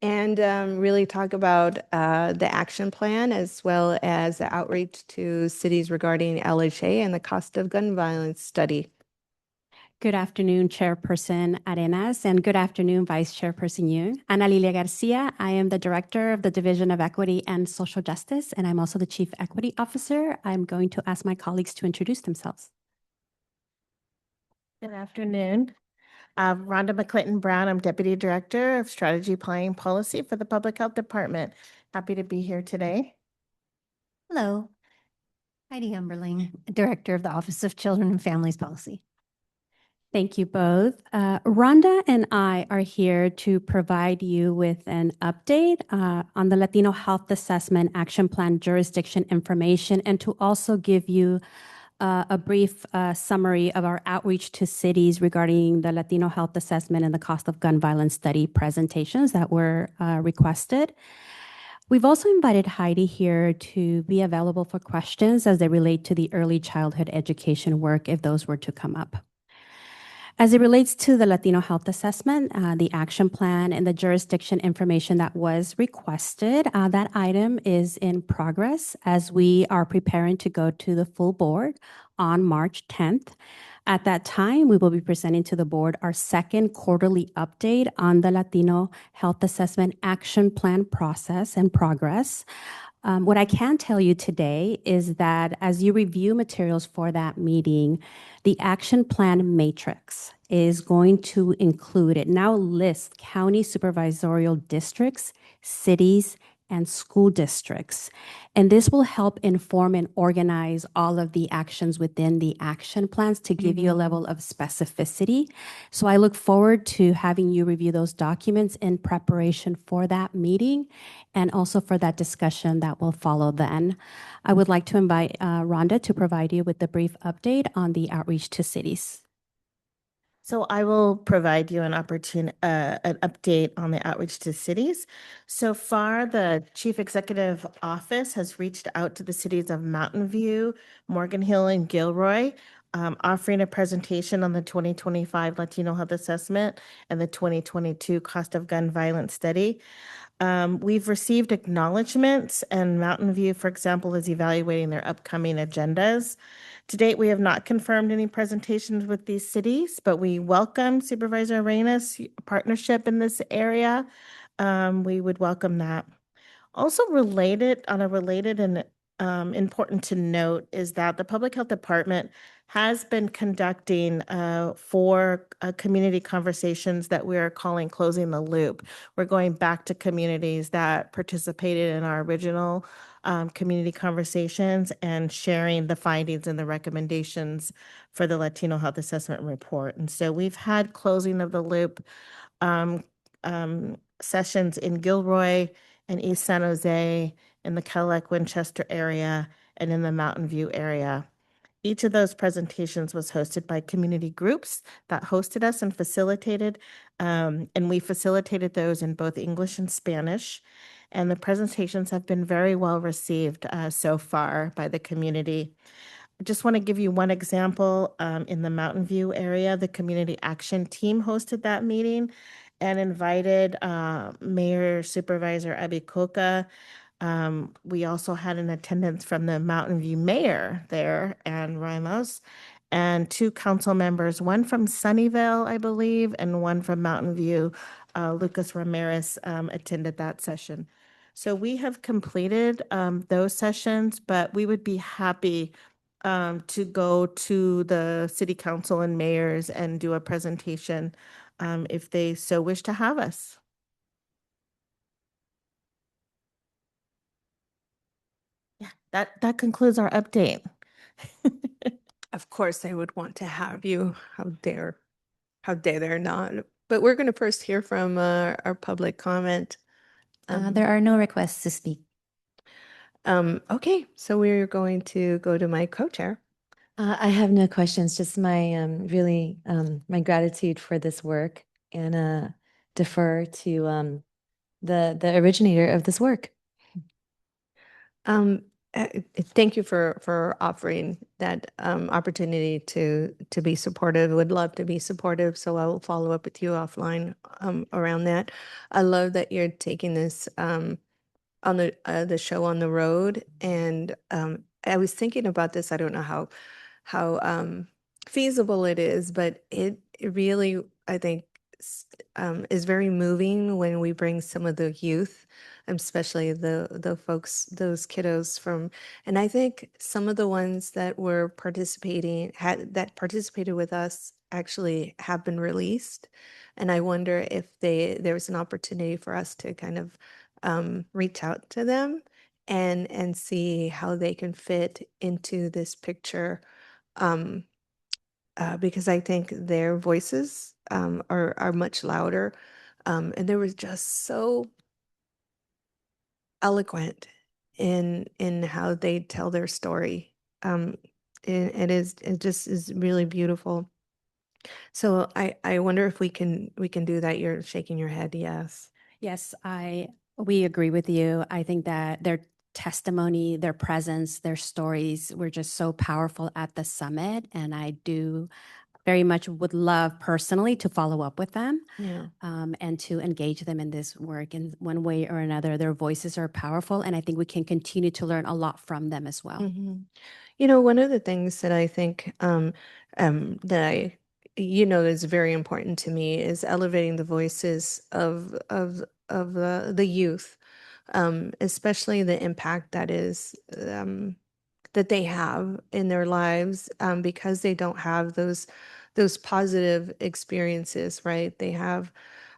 and really talk about the action plan as well as the outreach to cities regarding LHA and the cost of gun violence study. Good afternoon, Chairperson Arenas, and good afternoon, Vice Chairperson Yu. Ana Lilia Garcia. I am the Director of the Division of Equity and Social Justice, and I'm also the Chief Equity Officer. I'm going to ask my colleagues to introduce themselves. Good afternoon. Rhonda McClinton Brown. I'm Deputy Director of Strategy Planning Policy for the Public Health Department. Happy to be here today. Hello. Heidi Humberling, Director of the Office of Children and Families Policy. Thank you both. Rhonda and I are here to provide you with an update on the Latino Health Assessment Action Plan jurisdiction information, and to also give you a brief summary of our outreach to cities regarding the Latino Health Assessment and the cost of gun violence study presentations that were requested. We've also invited Heidi here to be available for questions as they relate to the early childhood education work, if those were to come up. As it relates to the Latino Health Assessment, the action plan and the jurisdiction information that was requested, that item is in progress as we are preparing to go to the full board on March 10th. At that time, we will be presenting to the board our second quarterly update on the Latino Health Assessment Action Plan process and progress. What I can tell you today is that as you review materials for that meeting, the action plan matrix is going to include, it now lists county supervisorial districts, cities, and school districts. And this will help inform and organize all of the actions within the action plans to give you a level of specificity. So I look forward to having you review those documents in preparation for that meeting and also for that discussion that will follow then. I would like to invite Rhonda to provide you with a brief update on the outreach to cities. So I will provide you an update on the outreach to cities. So far, the Chief Executive Office has reached out to the cities of Mountain View, Morgan Hill, and Gilroy, offering a presentation on the 2025 Latino Health Assessment and the 2022 Cost of Gun Violence Study. We've received acknowledgements, and Mountain View, for example, is evaluating their upcoming agendas. To date, we have not confirmed any presentations with these cities, but we welcome Supervisor Arenas' partnership in this area. We would welcome that. Also related, on a related and important to note is that the Public Health Department has been conducting 4 community conversations that we are calling Closing the Loop. We're going back to communities that participated in our original community conversations and sharing the findings and the recommendations for the Latino Health Assessment Report. And so we've had Closing of the Loop sessions in Gilroy and East San Jose, in the Cadillac Winchester area, and in the Mountain View area. Each of those presentations was hosted by community groups that hosted us and facilitated, and we facilitated those in both English and Spanish. And the presentations have been very well received so far by the community. I just want to give you one example. In the Mountain View area, the Community Action Team hosted that meeting and invited Mayor Supervisor Abicoca. We also had an attendance from the Mountain View Mayor there, Ann Ramos, and 2 council members, one from Sunnyvale, I believe, and one from Mountain View. Lucas Ramirez attended that session. So we have completed those sessions, but we would be happy to go to the city council and mayors and do a presentation if they so wish to have us. Yeah, that concludes our update. Of course, they would want to have you. How dare they not? But we're going to first hear from our public comment. There are no requests to speak. Okay, so we're going to go to my co-chair. I have no questions, just my really my gratitude for this work and defer to the originator of this work. Thank you for offering that opportunity to be supportive. Would love to be supportive, so I will follow up with you offline around that. I love that you're taking this on the show on the road, and I was thinking about this. I don't know how feasible it is, but it really, I think, is very moving when we bring some of the youth, especially the folks, those kiddos from, and I think some of the ones that were participated with us actually have been released, and I wonder if there's an opportunity for us to kind of reach out to them and see how they can fit into this picture, because I think their voices are much louder, and they were just so eloquent in how they tell their story. It just is really beautiful. So I wonder if we can do that. You're shaking your head, yes. Yes, we agree with you. I think that their testimony, their presence, their stories were just so powerful at the summit. And I do very much would love personally to follow up with them Yeah. and to engage them in this work in one way or another. Their voices are powerful, and I think we can continue to learn a lot from them as well. Mhm. One of the things that I think that is very important to me is elevating the voices of the youth, especially the impact that they have in their lives, because they don't have those positive experiences, right? They have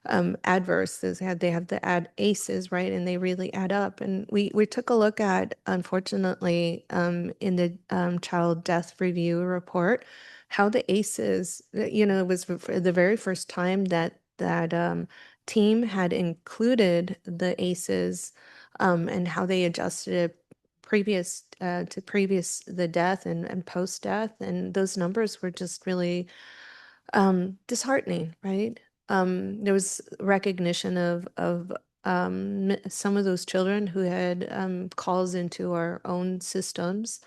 adverse. They have the ACEs, right? And they really add up. And we took a look at, unfortunately, in the child death review report, how the ACEs, it was for the very first time that team had included the ACEs, and how they adjusted it previous to previous the death and post death, and those numbers were just really disheartening, right? There was recognition of some of those children who had calls into our own systems,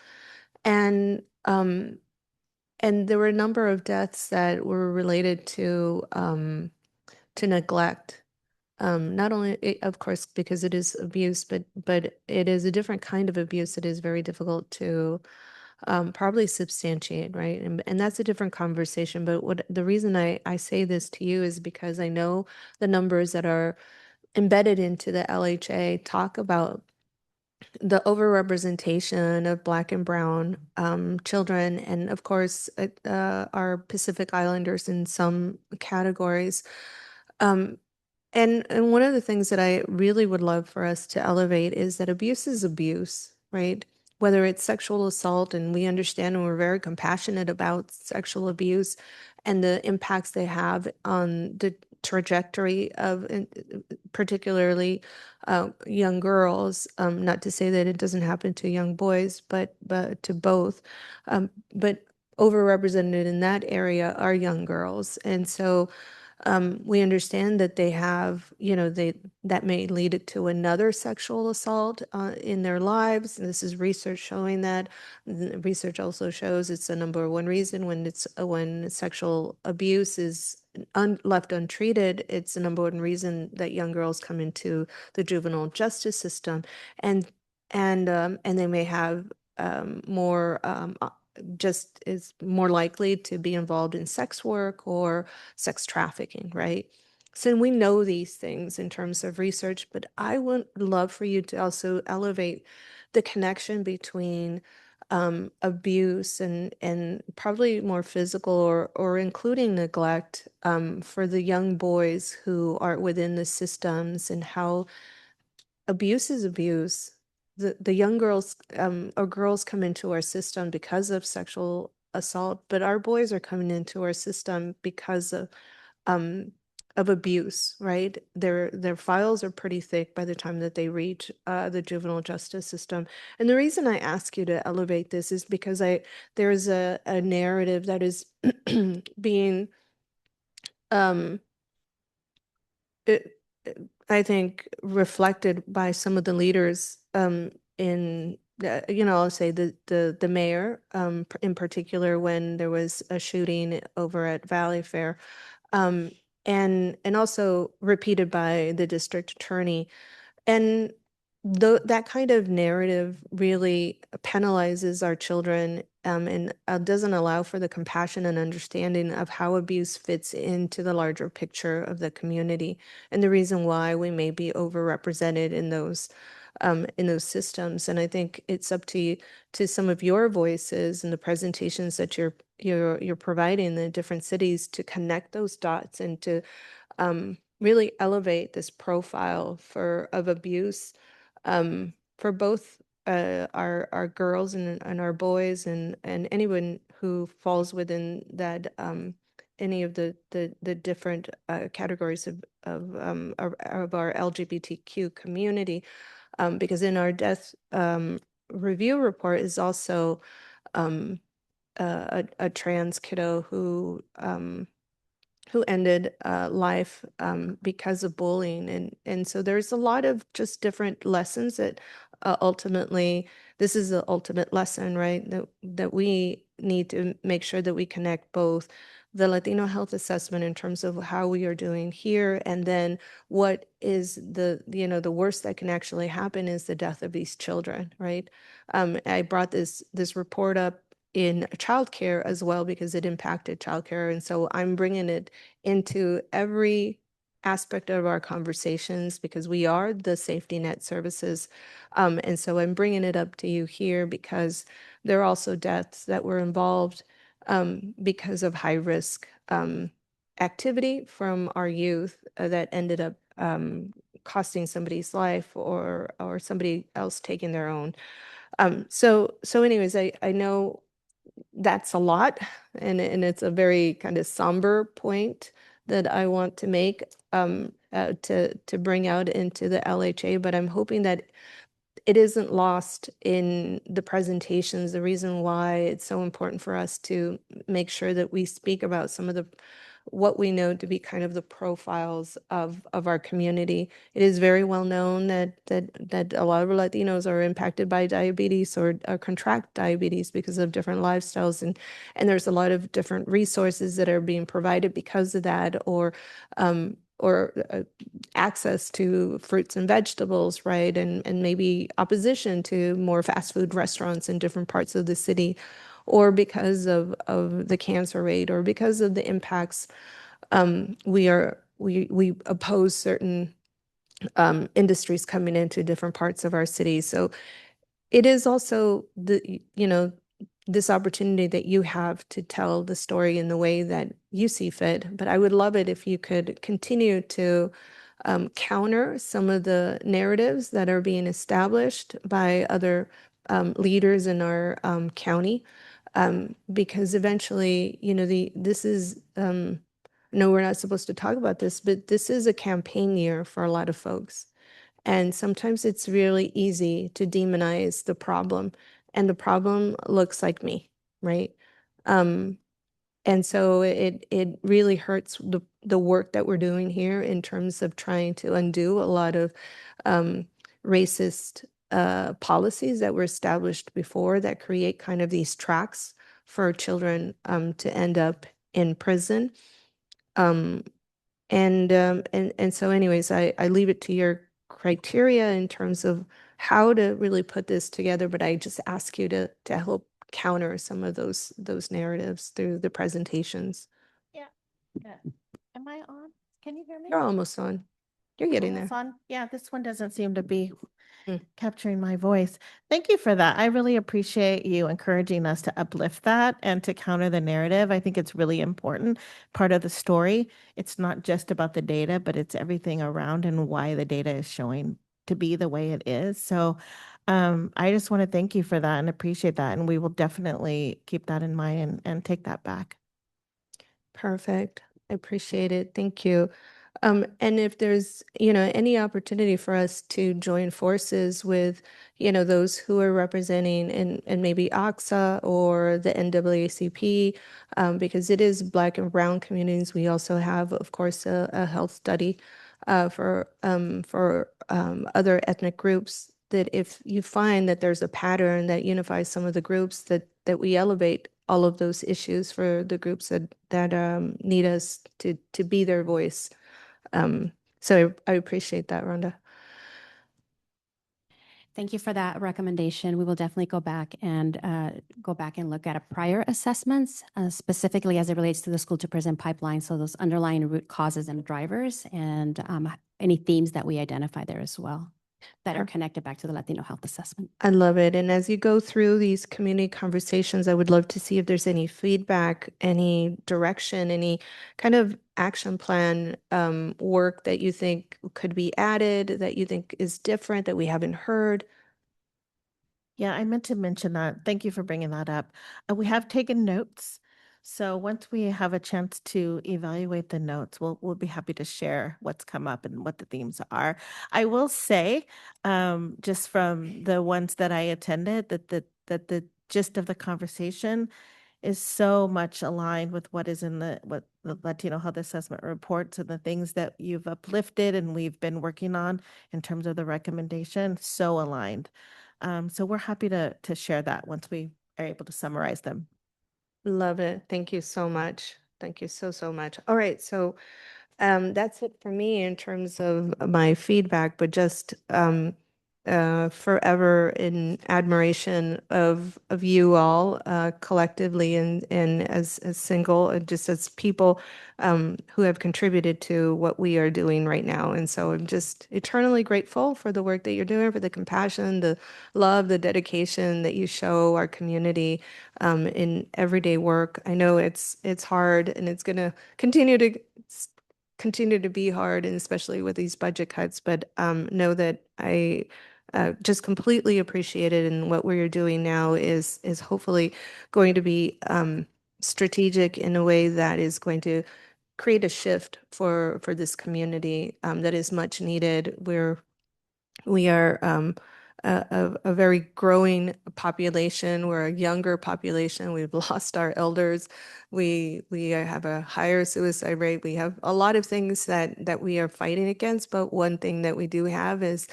and there were a number of deaths that were related to neglect. Not only, of course, because it is abuse, but it is a different kind of abuse. It is very difficult to probably substantiate, right? And that's a different conversation. But what the reason I say this to you is because I know the numbers that are embedded into the LHA talk about the overrepresentation of Black and Brown children, and of course, our Pacific Islanders in some categories. And one of the things that I really would love for us to elevate is that abuse is abuse, right? Whether it's sexual assault, and we understand and we're very compassionate about sexual abuse and the impacts they have on the trajectory of particularly young girls. Not to say that it doesn't happen to young boys, but to both. But overrepresented in that area are young girls, and so we understand that they have, that may lead it to another sexual assault in their lives. And this is research showing that. Research also shows it's the number one reason when sexual abuse is left untreated. It's the number one reason that young girls come into the juvenile justice system, and they may have more. Just is more likely to be involved in sex work or sex trafficking, right? So we know these things in terms of research, but I would love for you to also elevate the connection between abuse and probably more physical or including neglect for the young boys who are within the systems, and how abuse is abuse. The young girls or girls come into our system because of sexual assault, but our boys are coming into our system because of abuse, right? Their files are pretty thick by the time that they reach the juvenile justice system. And the reason I ask you to elevate this is because there's a narrative that is being it, I think reflected by some of the leaders in I'll say the mayor in particular, when there was a shooting over at Valley Fair, and also repeated by the district attorney. And that kind of narrative really penalizes our children, and doesn't allow for the compassion and understanding of how abuse fits into the larger picture of the community, and the reason why we may be overrepresented in those systems. And I think it's up to some of your voices and the presentations that you're providing in the different cities to connect those dots and to really elevate this profile of abuse for both our girls and our boys, and anyone who falls within that any of the different categories of our LGBTQ community, because in our death review report is also a trans kiddo who ended life because of bullying. And so there's a lot of just different lessons that ultimately, this is the ultimate lesson, right? That we need to make sure that we connect both the Latino health assessment in terms of how we are doing here, and then what is the worst that can actually happen is the death of these children, right? I brought this report up in childcare as well because it impacted childcare, and so I'm bringing it into every aspect of our conversations because we are the safety net services. And so I'm bringing it up to you here because there are also deaths that were involved because of high risk activity from our youth that ended up costing somebody's life or somebody else taking their own. So anyways, I know that's a lot, and it's a very kind of somber point that I want to make to bring out into the LHA, but I'm hoping that it isn't lost in the presentations. The reason why it's so important for us to make sure that we speak about some of the what we know to be kind of the profiles of our community. It is very well known that a lot of Latinos are impacted by diabetes or contract diabetes because of different lifestyles, and there's a lot of different resources that are being provided because of that, or access to fruits and vegetables, right? And maybe opposition to more fast food restaurants in different parts of the city, or because of the cancer rate, or because of the impacts. We oppose certain industries coming into different parts of our city. So it is also this opportunity that you have to tell the story in the way that you see fit. But I would love it if you could continue to counter some of the narratives that are being established by other leaders in our county, because eventually, this is. No, we're not supposed to talk about this, but this is a campaign year for a lot of folks. And sometimes it's really easy to demonize the problem, and the problem looks like me, right? And so it really hurts the work that we're doing here in terms of trying to undo a lot of racist policies that were established before that create kind of these tracks for children to end up in prison. And so anyways, I leave it to your criteria in terms of how to really put this together, but I just ask you to help counter some of those narratives through the presentations. Yeah. Am I on? Can you hear me? You're almost on. You're getting there. Almost on. Yeah, this one doesn't seem to be Hmm. capturing my voice. Thank you for that. I really appreciate you encouraging us to uplift that and to counter the narrative. I think it's really important part of the story. It's not just about the data, but it's everything around and why the data is showing to be the way it is. So I just want to thank you for that and appreciate that. And we will definitely keep that in mind and take that back. Perfect. I appreciate it. Thank you. And if there's, any opportunity for us to join forces with, those who are representing and maybe AXA or the NAACP, because it is Black and Brown communities. We also have, of course, a health study for other ethnic groups, that if you find that there's a pattern that unifies some of the groups, that we elevate all of those issues for the groups that need us to be their voice. So I appreciate that, Rhonda. Thank you for that recommendation. We will definitely go back and look at prior assessments, specifically as it relates to the school to prison pipeline. So those underlying root causes and drivers, and any themes that we identify there as well that are connected back to the Latino health assessment. I love it. And as you go through these community conversations, I would love to see if there's any feedback, any direction, any kind of action plan work that you think could be added, that you think is different, that we haven't heard. Yeah, I meant to mention that. Thank you for bringing that up. We have taken notes. So once we have a chance to evaluate the notes, we'll be happy to share what's come up and what the themes are. I will say, just from the ones that I attended, that the gist of the conversation is so much aligned with what is in what the Latino Health Assessment reports and the things that you've uplifted and we've been working on in terms of the recommendation. So aligned. So we're happy to share that once we are able to summarize them. Love it. Thank you so much. Thank you so much. All right. So that's it for me in terms of my feedback, but just forever in admiration of you all collectively and as single and just as people who have contributed to what we are doing right now. And so I'm just eternally grateful for the work that you're doing, for the compassion, the love, the dedication that you show our community in everyday work. I know it's hard and it's going to continue to be hard, and especially with these budget cuts. But know that I just completely appreciate it, and what we're doing now is hopefully going to be strategic in a way that is going to create a shift for this community that is much needed. We are a very growing population. We're a younger population. We've lost our elders. We have a higher suicide rate. We have a lot of things that we are fighting against. But one thing that we do have is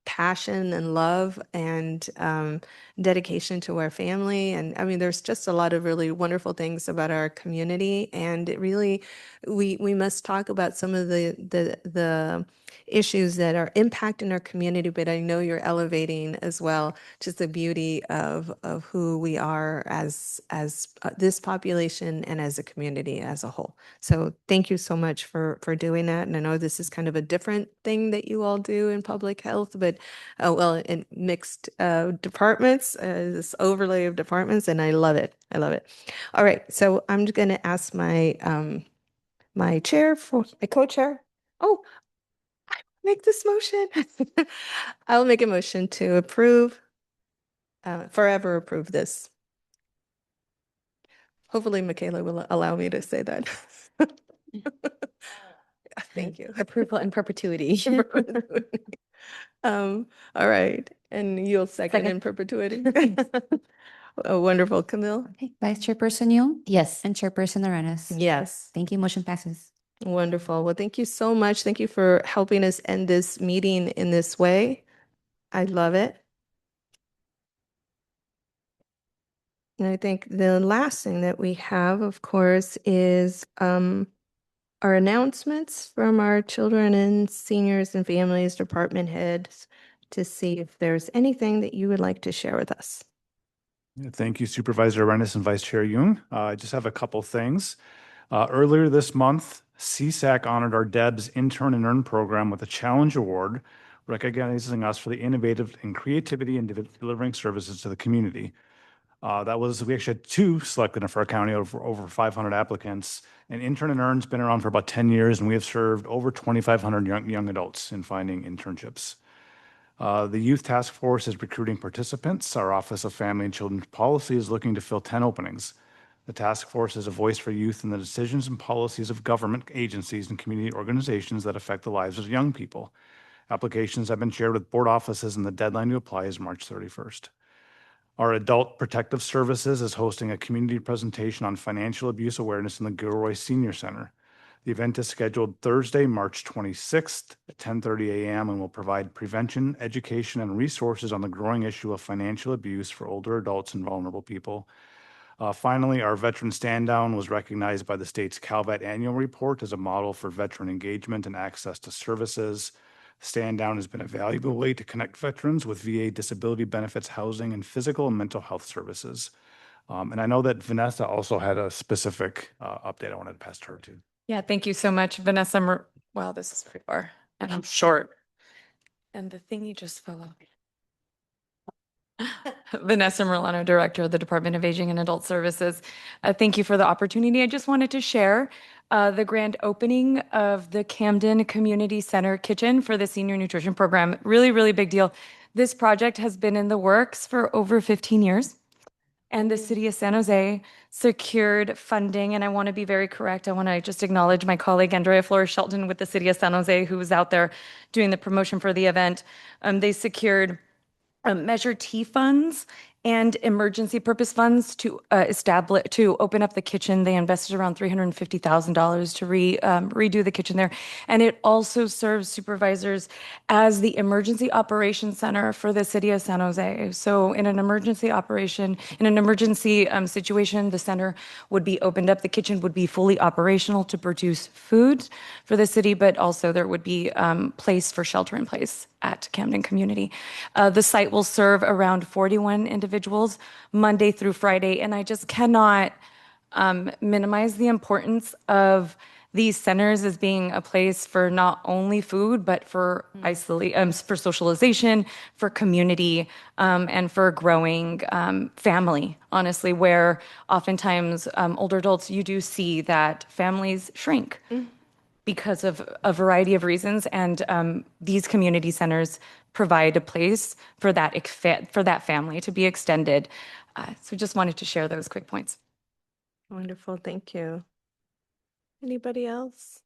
passion and love and dedication to our family. And I mean, there's just a lot of really wonderful things about our community. And it really, we must talk about some of the issues that are impacting our community, but I know you're elevating as well just the beauty of who we are as this population and as a community as a whole. So thank you so much for doing that. And I know this is kind of a different thing that you all do in public health, but well, in mixed departments, this overlay of departments, and I love it. I love it. All right, so I'm going to ask my my chair for my co-chair. Oh, make this motion. I'll make a motion to approve, forever approve this. Hopefully Michaela will allow me to say that. Thank you. Approval in perpetuity. All right, and you'll second in perpetuity? Oh, wonderful, Camille? Okay, Vice Chairperson Young Yes. and Chairperson Arenas. Yes. Thank you. Motion passes. Wonderful. Well, thank you so much. Thank you for helping us end this meeting in this way. I love it. And I think the last thing that we have, of course, is our announcements from our children and seniors and families department heads to see if there's anything that you would like to share with us. Yeah, thank you, Supervisor Arenas and Vice Chair Young. I just have a couple things. Earlier this month, CSAC honored our DEBS Intern and Earn program with a Challenge Award, recognizing us for the innovative and creativity in delivering services to the community. We actually had two selected for our county over 500 applicants. And Intern and Earn's been around for about 10 years, and we have served over 2,500 young adults in finding internships. The Youth Task Force is recruiting participants. Our Office of Family and Children's Policy is looking to fill 10 openings. The task force is a voice for youth in the decisions and policies of government agencies and community organizations that affect the lives of young people. Applications have been shared with board offices, and the deadline to apply is March 31st. Our Adult Protective Services is hosting a community presentation on financial abuse awareness in the Gilroy Senior Center. The event is scheduled Thursday, March 26th at 10:30 a.m. and will provide prevention, education, and resources on the growing issue of financial abuse for older adults and vulnerable people. Finally, our Veteran Stand Down was recognized by the state's CalVet annual report as a model for veteran engagement and access to services. Stand Down has been a valuable way to connect veterans with VA disability benefits, housing, and physical and mental health services. And I know that Vanessa also had a specific update I wanted to pass to her too. Yeah, thank you so much, Vanessa. Wow, this is pretty far, and I'm short. And the thingy just fell off. Vanessa Merlano, Director of the Department of Aging and Adult Services. Thank you for the opportunity. I just wanted to share the grand opening of the Camden Community Center Kitchen for the Senior Nutrition Program. Really, really big deal. This project has been in the works for over 15 years. And the city of San Jose secured funding. And I want to be very correct. I want to just acknowledge my colleague, Andrea Flores Shelton with the city of San Jose, who was out there doing the promotion for the event. They secured Measure T funds and emergency purpose funds to open up the kitchen. They invested around $350,000 to redo the kitchen there. And it also serves supervisors as the emergency operations center for the city of San Jose. So in an emergency situation, the center would be opened up. The kitchen would be fully operational to produce food for the city, but also there would be place for shelter in place at Camden Community. The site will serve around 41 individuals Monday through Friday, and I just cannot minimize the importance of these centers as being a place for not only food, but for for socialization, for community, and for growing family, honestly, where oftentimes older adults, you do see that families shrink because of a variety of reasons, and these community centers provide a place for that family to be extended. So just wanted to share those quick points. Wonderful, thank you. Anybody else?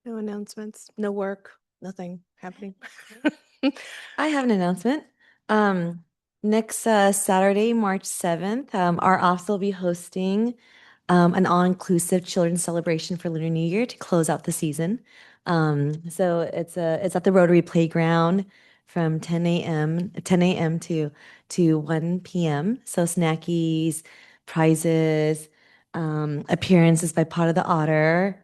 No announcements, no work, nothing happening. I have an announcement. Next Saturday, March 7th, our office will be hosting an all-inclusive children's celebration for Lunar New Year to close out the season. So it's at the Rotary Playground from 10 a.m. to 1 p.m. So snackies, prizes, appearances by Pot of the Otter.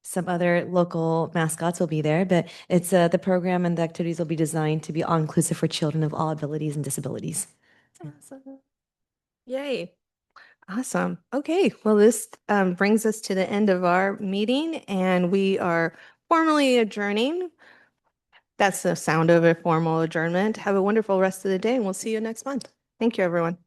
Some other local mascots will be there, but it's the program and the activities will be designed to be all inclusive for children of all abilities and disabilities. Awesome. Yay. Awesome. Okay, well, this brings us to the end of our meeting, and we are formally adjourning. That's the sound of a formal adjournment. Have a wonderful rest of the day, and we'll see you next month. Thank you, everyone.